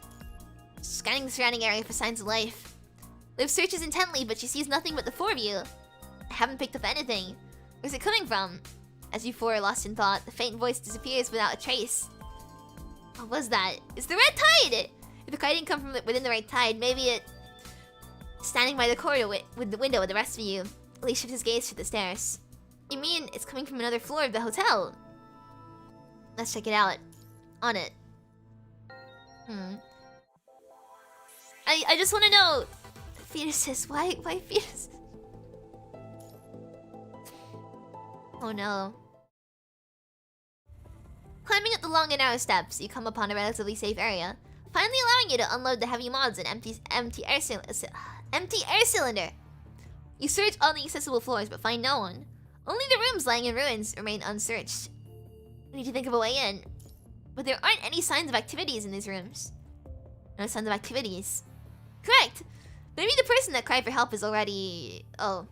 Scanning the surrounding area for signs of life. Liv searches intently, but she sees nothing but the four of you. I haven't picked up anything. Where's it coming from? As you four are lost in thought, the faint voice disappears without a trace. What was that? It's the red tide! If the kite didn't come from within the red tide, maybe it... Standing by the corridor with the window with the rest of you, Lee shifts his gaze to the stairs. You mean it's coming from another floor of the hotel? Let's check it out. On it. I just want to know... Fetuses, why fetuses? Oh no. Climbing up the long and narrow steps, you come upon a relatively safe area, finally allowing you to unload the heavy mods and empty air cylinder. You search all the accessible floors but find no one. Only the rooms lying in ruins remain unsearched. You need to think of a way in. But there aren't any signs of activities in these rooms. No signs of activities. Correct! Maybe the person that cried for help is already... Oh.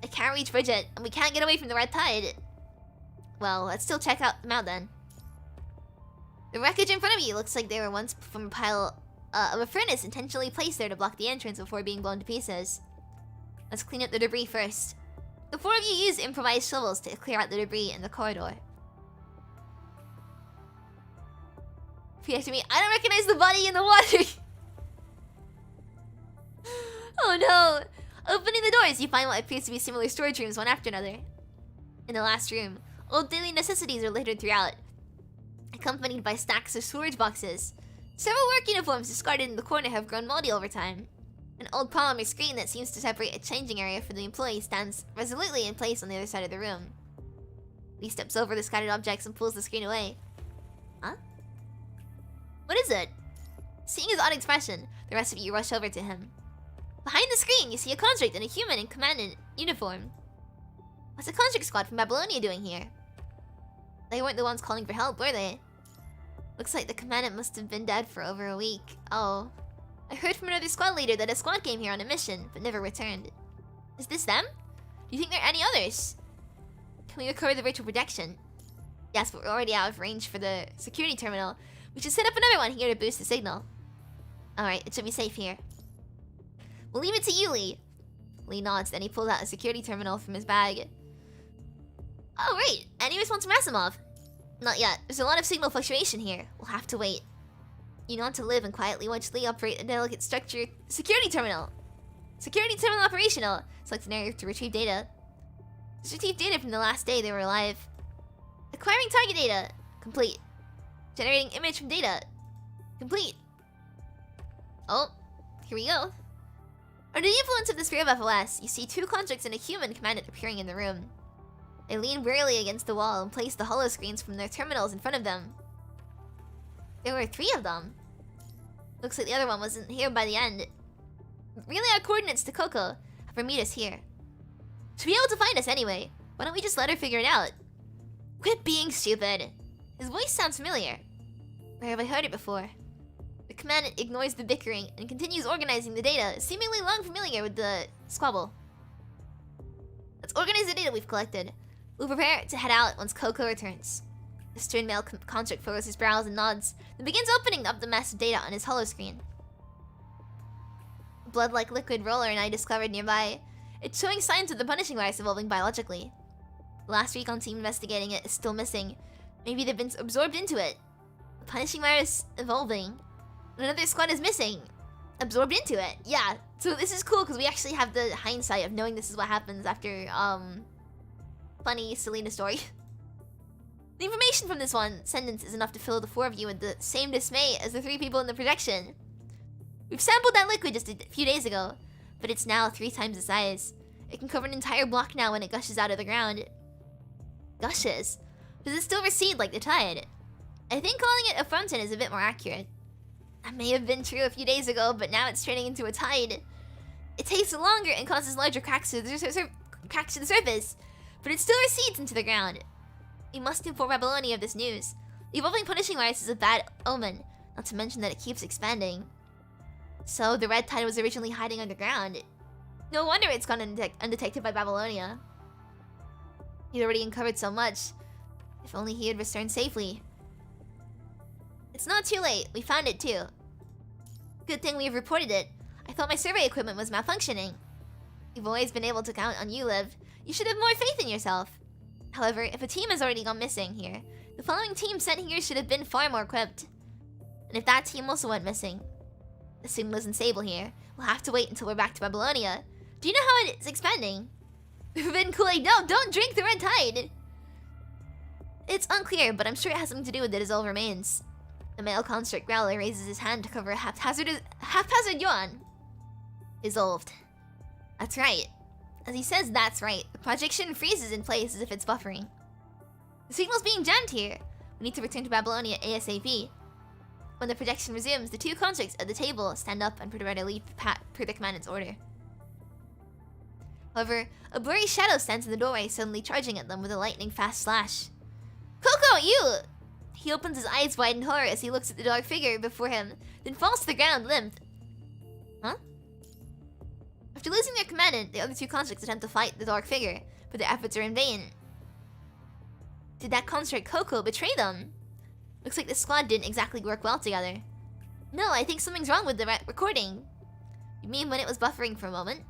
I can't reach Bridget, and we can't get away from the red tide. Well, let's still check them out then. The wreckage in front of you looks like they were once from a pile of a furnace intentionally placed there to block the entrance before being blown to pieces. Let's clean up the debris first. The four of you use improvised shovels to clear out the debris in the corridor. Repeat after me. I don't recognize the body in the water. Oh no! Opening the doors, you find what appears to be similar storage rooms one after another. In the last room, old daily necessities are littered throughout, accompanied by stacks of storage boxes. Several work uniforms discarded in the corner have grown moldy over time. An old polymer screen that seems to separate a changing area for the employee stands resolutely in place on the other side of the room. Lee steps over the scattered objects and pulls the screen away. Huh? What is it? Seeing his odd expression, the rest of you rush over to him. Behind the screen, you see a conscript and a human in commandant uniform. What's the conscript squad from Babylonia doing here? They weren't the ones calling for help, were they? Looks like the commandant must have been dead for over a week. Oh. I heard from another squad leader that a squad came here on a mission, but never returned. Is this them? Do you think there are any others? Can we recover the virtual protection? Yes, but we're already out of range for the security terminal. We should set up another one here to boost the signal. Alright, it should be safe here. We'll leave it to you, Lee. Lee nods, then he pulls out a security terminal from his bag. Oh, right. Any response from Asimov? Not yet. There's a lot of signal fluctuation here. We'll have to wait. You nod to Liv and quietly watch Lee operate a delicate structured security terminal. Security terminal operational. Select an area to retrieve data. Just retrieve data from the last day they were alive. Acquiring target data. Complete. Generating image from data. Complete. Oh, here we go. Under the influence of the sphere of FOS, you see two constructs and a human commandant appearing in the room. They lean wearily against the wall and place the holoscreens from their terminals in front of them. There were 3 of them. Looks like the other one wasn't here by the end. Relay our coordinates to Coco. Have her meet us here. She'll be able to find us anyway. Why don't we just let her figure it out? Quit being stupid. His voice sounds familiar. Where have I heard it before? The commandant ignores the bickering and continues organizing the data, seemingly long familiar with the squabble. Let's organize the data we've collected. We'll prepare to head out once Coco returns. The stern male construct furrows his brows and nods, then begins opening up the mass of data on his holoscreen. A blood-like liquid roller and I discovered nearby. It's showing signs of the punishing virus evolving biologically. The last recon team investigating it is still missing. Maybe they've been absorbed into it. The punishing virus evolving. Another squad is missing. Absorbed into it. Yeah, so this is cool because we actually have the hindsight of knowing this is what happens after, funny Selena story. The information from this one sentence is enough to fill the 4 of you with the same dismay as the 3 people in the projection. We've sampled that liquid just a few days ago, but it's now 3 times the size. It can cover an entire block now when it gushes out of the ground. Gushes? Does it still recede like the tide? I think calling it a fountain is a bit more accurate. That may have been true a few days ago, but now it's turning into a tide. It takes longer and causes larger cracks to the surface, but it still recedes into the ground. We must inform Babylonia of this news. The evolving punishing virus is a bad omen, not to mention that it keeps expanding. So the red tide was originally hiding underground. No wonder it's gone undetected by Babylonia. He'd already uncovered so much. If only he had returned safely. It's not too late. We found it too. Good thing we have reported it. I thought my survey equipment was malfunctioning. You've always been able to count on you, Liv. You should have more faith in yourself. However, if a team has already gone missing here, the following team sent here should have been far more equipped. And if that team also went missing, the signal isn't stable here. We'll have to wait until we're back to Babylonia. Do you know how it's expanding? Vin Kool-Aid, no, don't drink the red tide! It's unclear, but I'm sure it has something to do with the dissolved remains. The male construct growler raises his hand to cover a haphazard yawn. Dissolved. That's right. As he says that's right, the projection freezes in place as if it's buffering. The signal's being jammed here. We need to return to Babylonia ASAP. When the projection resumes, the 2 constructs at the table stand up and prepare to leave per the commandant's order. However, a blurry shadow stands in the doorway, suddenly charging at them with a lightning-fast slash. Coco, you! He opens his eyes wide in horror as he looks at the dark figure before him, then falls to the ground limp. Huh? After losing their commandant, the other 2 constructs attempt to fight the dark figure, but their efforts are in vain. Did that construct Coco betray them? Looks like the squad didn't exactly work well together. No, I think something's wrong with the recording. You mean when it was buffering for a moment?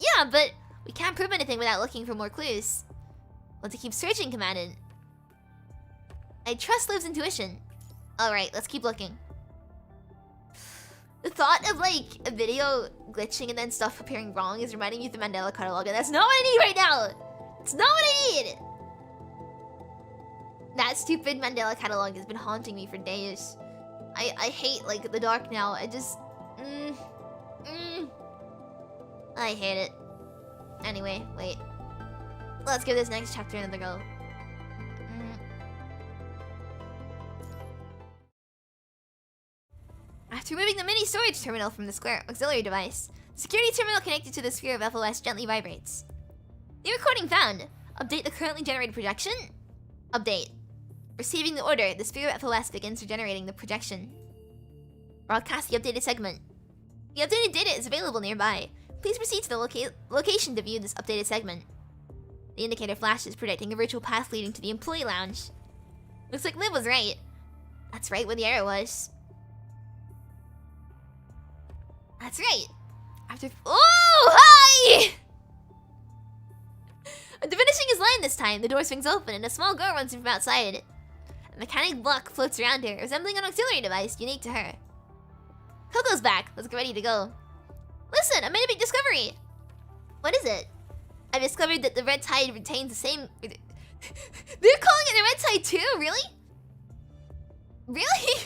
Yeah, but we can't prove anything without looking for more clues. Want to keep searching, Commandant? I trust Liv's intuition. Alright, let's keep looking. The thought of, like, a video glitching and then stuff appearing wrong is reminding me of the Mandela catalog, and that's not what I need right now! It's not what I need! That stupid Mandela catalog has been haunting me for days. I hate, like, the dark now. I just... I hate it. Anyway, wait. Let's give this next chapter another go. After removing the mini storage terminal from the square auxiliary device, the security terminal connected to the sphere of FOS gently vibrates. New recording found. Update the currently generated projection? Update. Receiving the order, the sphere of FOS begins regenerating the projection. Broadcast the updated segment. The updated data is available nearby. Please proceed to the location to view this updated segment. The indicator flashes, predicting a virtual path leading to the employee lounge. Looks like Liv was right. That's right where the arrow was. That's right. After... Oh, hi! After finishing his line this time, the door swings open and a small girl runs in from outside. A mechanic block floats around her, resembling an auxiliary device unique to her. Coco's back. Let's get ready to go. Listen, I made a big discovery. What is it? I discovered that the red tide retains the same... They're calling it the red tide too? Really? Really?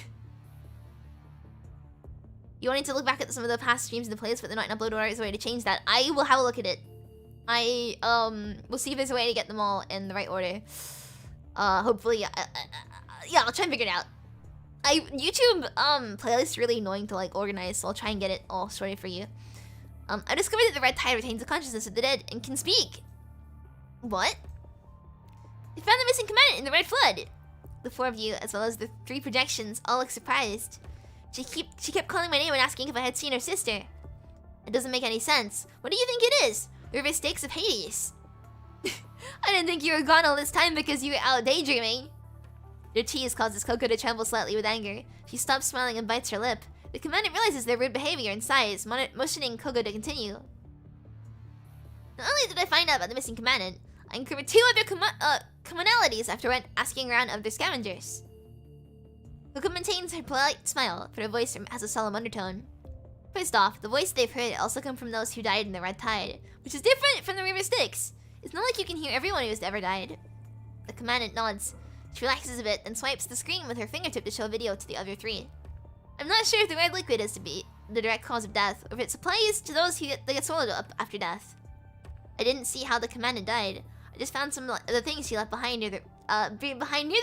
You wanted to look back at some of the past streams in the playlist, but they're not in upload order. Is there a way to change that? I will have a look at it. I will see if there's a way to get them all in the right order. Hopefully, yeah, I'll try and figure it out. YouTube playlist is really annoying to like organize, so I'll try and get it all sorted for you. I discovered that the red tide retains the consciousness of the dead and can speak. What? They found the missing commandant in the red flood. The four of you, as well as the three projections, all look surprised. She kept calling my name and asking if I had seen her sister. It doesn't make any sense. What do you think it is? The river stakes of Hades. I didn't think you were gone all this time because you were out daydreaming. Their tease causes Coco to tremble slightly with anger. She stops smiling and bites her lip. The commandant realizes their rude behavior and sighs, motioning Coco to continue. Not only did I find out about the missing commandant, I uncovered two other commonalities after asking around of their scavengers. Coco maintains her polite smile, but her voice has a solemn undertone. First off, the voice they've heard also come from those who died in the red tide, which is different from the river Styx. It's not like you can hear everyone who has ever died. The commandant nods. She relaxes a bit and swipes the screen with her fingertip to show a video to the other three. I'm not sure if the red liquid is to be the direct cause of death, or if it applies to those who get swallowed up after death. I didn't see how the commandant died. I just found some of the things she left behind near the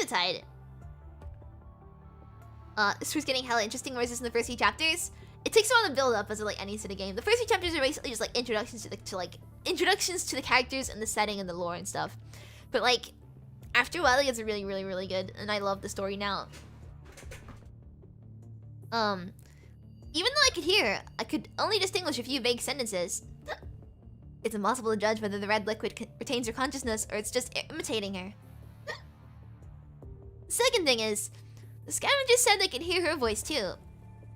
tide. This was getting hella interesting, whereas in the first few chapters, it takes a while to build up as like any sort of game. The first few chapters are basically just like introductions to the characters and the setting and the lore and stuff. But like after a while, it gets really, really, really good, and I love the story now. Even though I could hear, I could only distinguish a few vague sentences. It's impossible to judge whether the red liquid retains her consciousness or it's just imitating her. The second thing is, the scavengers said they could hear her voice too.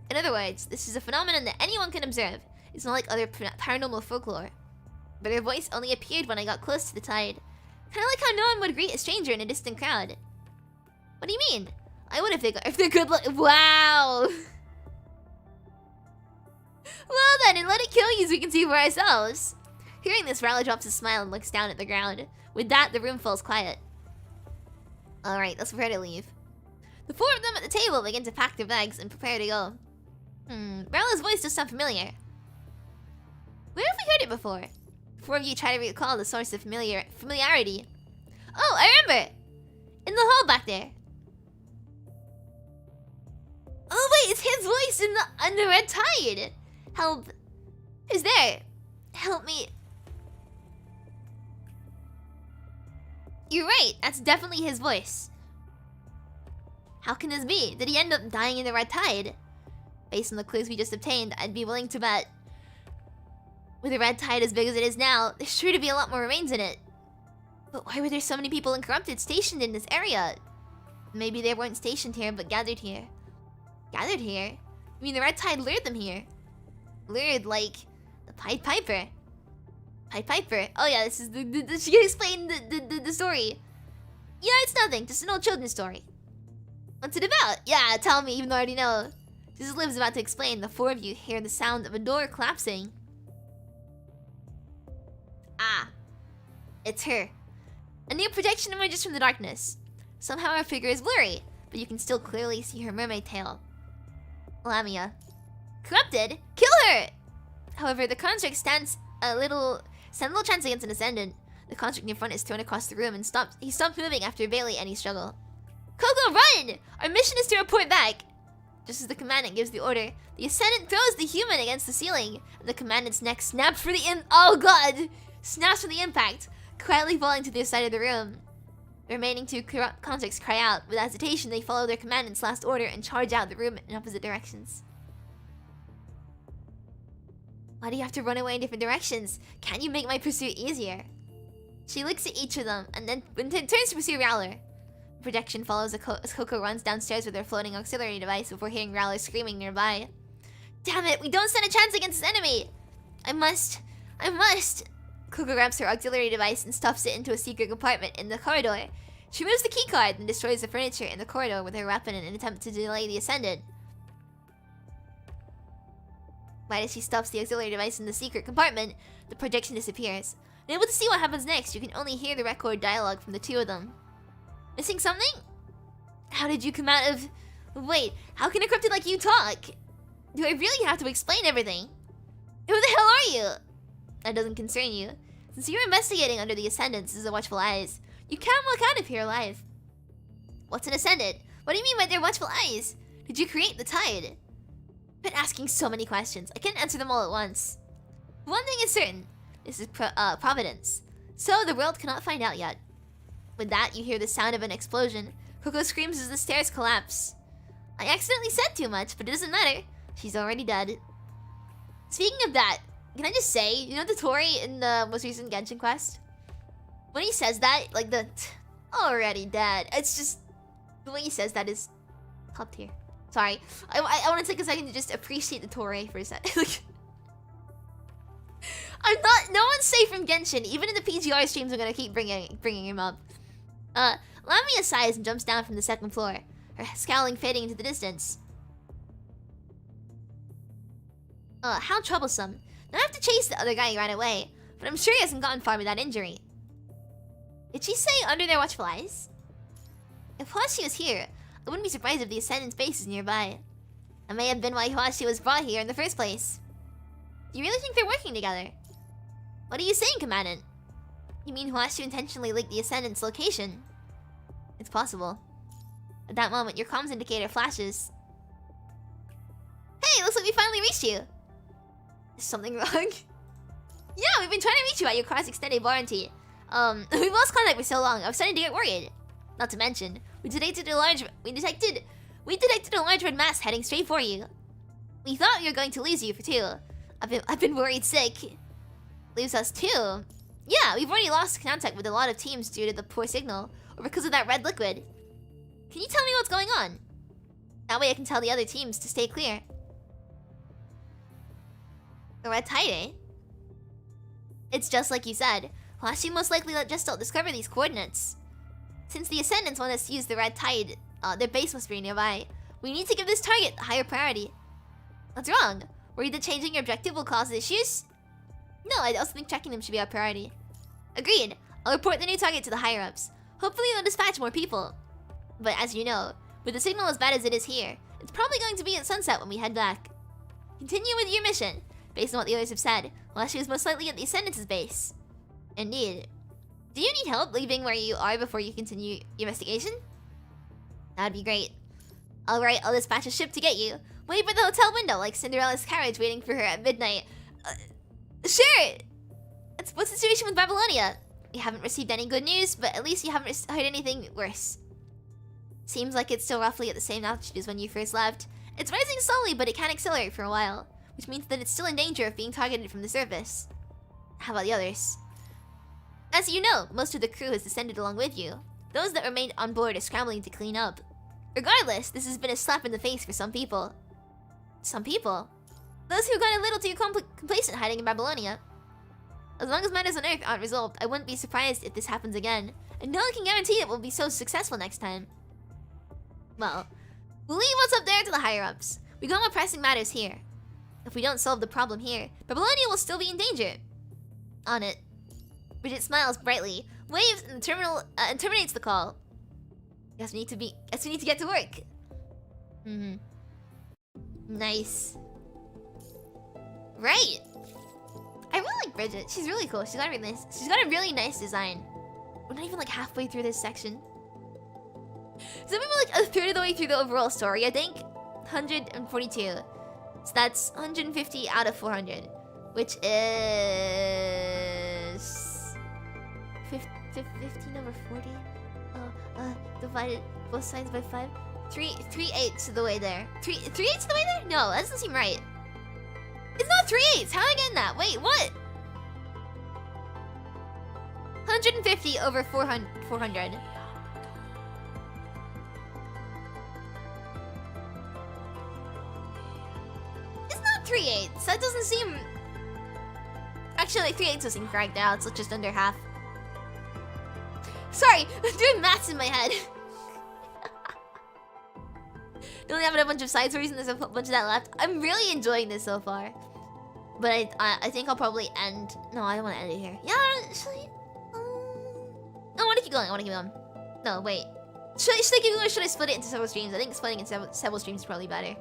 In other words, this is a phenomenon that anyone can observe. It's not like other paranormal folklore. But her voice only appeared when I got close to the tide. Kinda like how no one would greet a stranger in a distant crowd. What do you mean? I would if they're good wow! Well then, and let it kill you so we can see for ourselves. Hearing this, Rowley drops a smile and looks down at the ground. With that, the room falls quiet. Alright, let's prepare to leave. The four of them at the table begin to pack their bags and prepare to go. Rowley's voice does sound familiar. Where have we heard it before? The four of you try to recall the source of familiarity. Oh, I remember! In the hall back there. Oh wait, it's his voice in the red tide! Help. Who's there? Help me. You're right, that's definitely his voice. How can this be? Did he end up dying in the red tide? Based on the clues we just obtained, I'd be willing to bet. With a red tide as big as it is now, there's sure to be a lot more remains in it. But why were there so many people and corrupted stationed in this area? Maybe they weren't stationed here, but gathered here. Gathered here? You mean the red tide lured them here? Lured like the Pied Piper. Pied Piper. Oh yeah, this is she can explain the story. Yeah, it's nothing, just an old children's story. What's it about? Yeah, tell me, even though I already know. Just as Liv's about to explain, the four of you hear the sound of a door collapsing. Ah, it's her. A new projection emerges from the darkness. Somehow her figure is blurry, but you can still clearly see her mermaid tail. Lamia. Corrupted? Kill her! However, the construct stands a little chance against an ascendant. The construct in front is thrown across the room and he stops moving after barely any struggle. Coco, run! Our mission is to report back! Just as the commandant gives the order, the ascendant throws the human against the ceiling, and the commandant's neck snaps for the oh god! Snaps from the impact, quietly falling to the side of the room. The remaining two constructs cry out. With hesitation, they follow their commandant's last order and charge out the room in opposite directions. Why do you have to run away in different directions? Can't you make my pursuit easier? She looks at each of them, and then turns to pursue Rowler. Projection follows as Coco runs downstairs with her floating auxiliary device before hearing Rowler screaming nearby. Damn it, we don't stand a chance against this enemy! I must. Coco grabs her auxiliary device and stuffs it into a secret compartment in the corridor. She removes the keycard and destroys the furniture in the corridor with her weapon in an attempt to delay the Ascendant. Right as she stuffs the auxiliary device in the secret compartment, the projection disappears. Unable to see what happens next, you can only hear the record dialogue from the two of them. Missing something? How did you come out of... Wait, how can a cryptid like you talk? Do I really have to explain everything? Who the hell are you? That doesn't concern you. Since you're investigating under the Ascendants as the Watchful Eyes, you can't walk out of here alive. What's an Ascendant? What do you mean by their Watchful Eyes? Did you create the tide? I've been asking so many questions. I can't answer them all at once. One thing is certain. This is Providence. So the world cannot find out yet. With that, you hear the sound of an explosion. Coco screams as the stairs collapse. I accidentally said too much, but it doesn't matter. She's already dead. Speaking of that, can I just say, you know the Tori in the most recent Genshin quest? When he says that, like the already dead, it's just the way he says that is top tier. Sorry, I want to take a second to just appreciate the Tori for a second. No one's safe from Genshin. Even in the PGR streams, I'm gonna keep bringing him up. Lamia sighs and jumps down from the second floor, her scowling fading into the distance. How troublesome. Now I have to chase the other guy who ran away, but I'm sure he hasn't gotten far without injury. Did she say under their watchful eyes? If Huashi was here, I wouldn't be surprised if the Ascendant's base is nearby. That may have been why Huashi was brought here in the first place. Do you really think they're working together? What are you saying, Commandant? You mean Huashi intentionally leaked the Ascendant's location? It's possible. At that moment, your comms indicator flashes. Hey, looks like we finally reached you! Is something wrong? Yeah, we've been trying to reach you at your car's extended warranty. We've lost contact for so long, I was starting to get worried. Not to mention, we detected a large red mass heading straight for you. We thought we were going to lose you for two. I've been worried sick. Leaves us too. Yeah, we've already lost contact with a lot of teams due to the poor signal, or because of that red liquid. Can you tell me what's going on? That way I can tell the other teams to stay clear. The red tide, eh? It's just like you said. Huashi most likely let Gestal discover these coordinates. Since the Ascendants want us to use the red tide, their base must be nearby. We need to give this target a higher priority. What's wrong? Worried that changing your objective will cause issues? No, I also think tracking them should be our priority. Agreed. I'll report the new target to the higher-ups. Hopefully they'll dispatch more people. But as you know, with the signal as bad as it is here, it's probably going to be at sunset when we head back. Continue with your mission. Based on what the others have said, Huashi is most likely at the Ascendant's base. Indeed. Do you need help leaving where you are before you continue your investigation? That'd be great. Alright, I'll dispatch a ship to get you. Wait by the hotel window like Cinderella's carriage waiting for her at midnight. Sure! What's the situation with Babylonia? We haven't received any good news, but at least you haven't heard anything worse. Seems like it's still roughly at the same altitude as when you first left. It's rising slowly, but it can accelerate for a while, which means that it's still in danger of being targeted from the surface. How about the others? As you know, most of the crew has descended along with you. Those that remained on board are scrambling to clean up. Regardless, this has been a slap in the face for some people. Some people? Those who got a little too complacent hiding in Babylonia. As long as matters on Earth aren't resolved, I wouldn't be surprised if this happens again. And no one can guarantee it will be so successful next time. Well, we'll leave what's up there to the higher-ups. We got more pressing matters here. If we don't solve the problem here, Babylonia will still be in danger. On it. Bridget smiles brightly, waves, and terminates the call. Guess we need to get to work. Nice. Right. I really like Bridget. She's really cool. She's got a really nice design. We're not even like halfway through this section. So maybe like a third of the way through the overall story, I think. 142. So that's 150 out of 400, which is 15 over 40. Divided both sides by 5. 3/8 of the way there. 3/8 of the way there? No, that doesn't seem right. It's not 3/8. How am I getting that? Wait, what? 150 over 400. It's not 3/8. That doesn't seem... Actually, like 3/8 doesn't seem correct now. It's just under half. Sorry, I'm doing maths in my head. They only have a bunch of side stories and there's a bunch of that left. I'm really enjoying this so far. But I think I'll probably end... No, I don't want to end it here. Yeah, actually... I want to keep going. I want to keep going. No, wait. Should I keep going or should I split it into several streams? I think splitting it into several streams is probably better.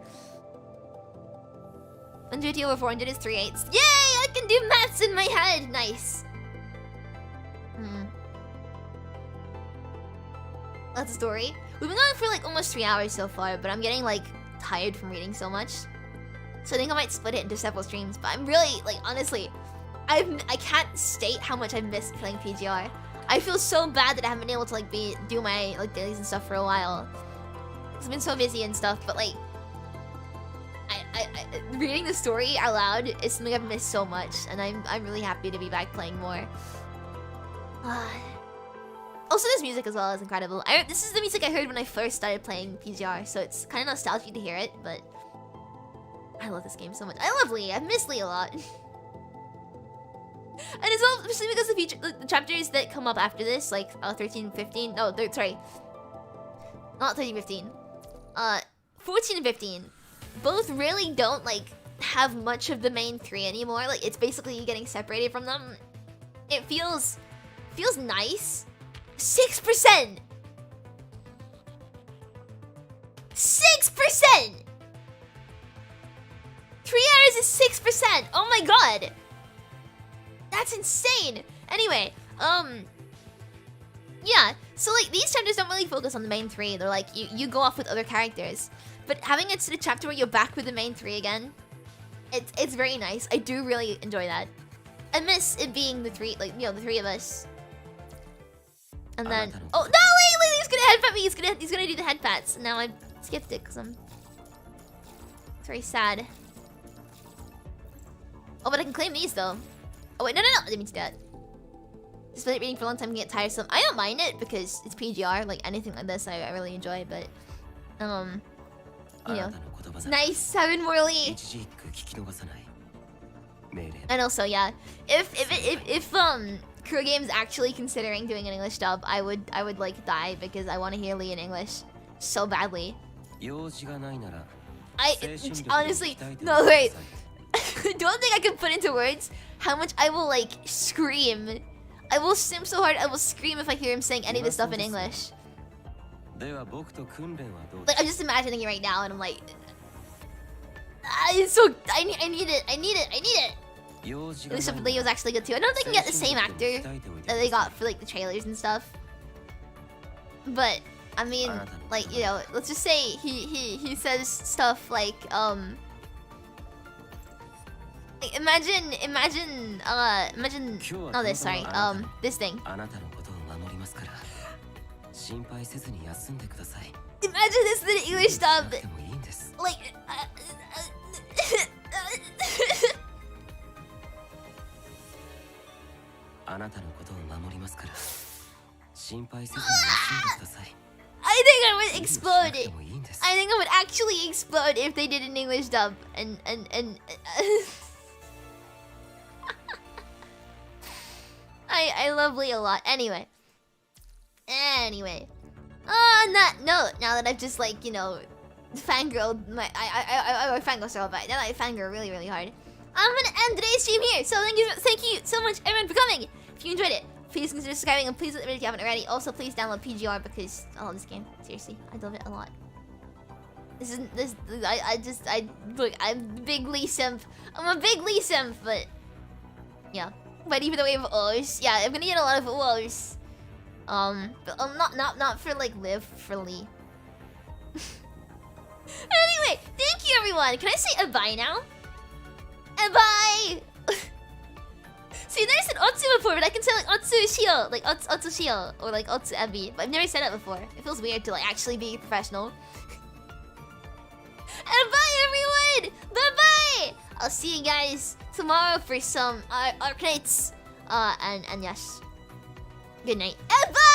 150 over 400 is 3/8. Yay! I can do maths in my head! Nice. That's a story. We've been going for like almost 3 hours so far, but I'm getting like tired from reading so much. So I think I might split it into several streams. But I'm really, like, honestly, I can't state how much I've missed playing PGR. I feel so bad that I haven't been able to like do my like dailies and stuff for a while. It's been so busy and stuff, but like reading the story out loud is something I've missed so much, and I'm really happy to be back playing more. Also, this music as well is incredible. This is the music I heard when I first started playing PGR, so it's kind of nostalgic to hear it, but I love this game so much. I love Lee. I've missed Lee a lot. And it's all especially because the chapters that come up after this, like 13, 15. No, sorry, not 13, 15. 14 and 15, both really don't like have much of the main three anymore. Like it's basically you getting separated from them. It feels nice. 6%. 6%. 3 hours is 6%. Oh my god. That's insane! Anyway, yeah, so like these chapters don't really focus on the main three. They're like, you go off with other characters. But having it to the chapter where you're back with the main three again, it's very nice. I do really enjoy that. I miss it being the three, like, you know, the three of us. And then, oh, no, wait, he's gonna headbutt me. He's gonna do the head pats. Now I skipped it because it's very sad. Oh, but I can claim these though. Oh wait, no, I didn't mean to do that. Just been reading for a long time can get tiresome. I don't mind it because it's PGR, like anything like this I really enjoy, but you know. It's nice having more Lee. And also, yeah, if Crew Game's actually considering doing an English dub, I would like die because I want to hear Lee in English so badly. Honestly, no, wait. I don't think I can put into words how much I will like scream. I will simp so hard I will scream if I hear him saying any of this stuff in English. Like I'm just imagining it right now and I'm like, it's so I need it. The stuff with Leo was actually good too. I don't know if they can get the same actor that they got for like the trailers and stuff. But I mean, like, you know, let's just say he says stuff like imagine oh this, sorry, this thing. Imagine this in an English dub. Like I think I would explode. I think I would actually explode if they did an English dub and I love Lee a lot. Anyway. On that note, now that I've just like, you know, fangirled I fangirl so bad. Now that I fangirl really, really hard, I'm gonna end today's stream here. So thank you so much everyone for coming. If you enjoyed it, please consider subscribing and please let the video if you haven't already. Also, please download PGR because I love this game. Seriously, I love it a lot. Look, I'm a big Lee simp. I'm a big Lee simp, but yeah. Ready for the wave of O's. Yeah, I'm gonna get a lot of O's. But not for like Liv, for Lee. Anyway, thank you everyone. Can I say a bye now? A bye. See, I've never said Otsu before, but I can say like Otsu Ushio, like Otsu Ushio, or like Otsu Ebi. But I've never said that before. It feels weird to like actually be professional. And bye everyone. Bye bye. I'll see you guys tomorrow for some arcades. And yes. Good night. And bye!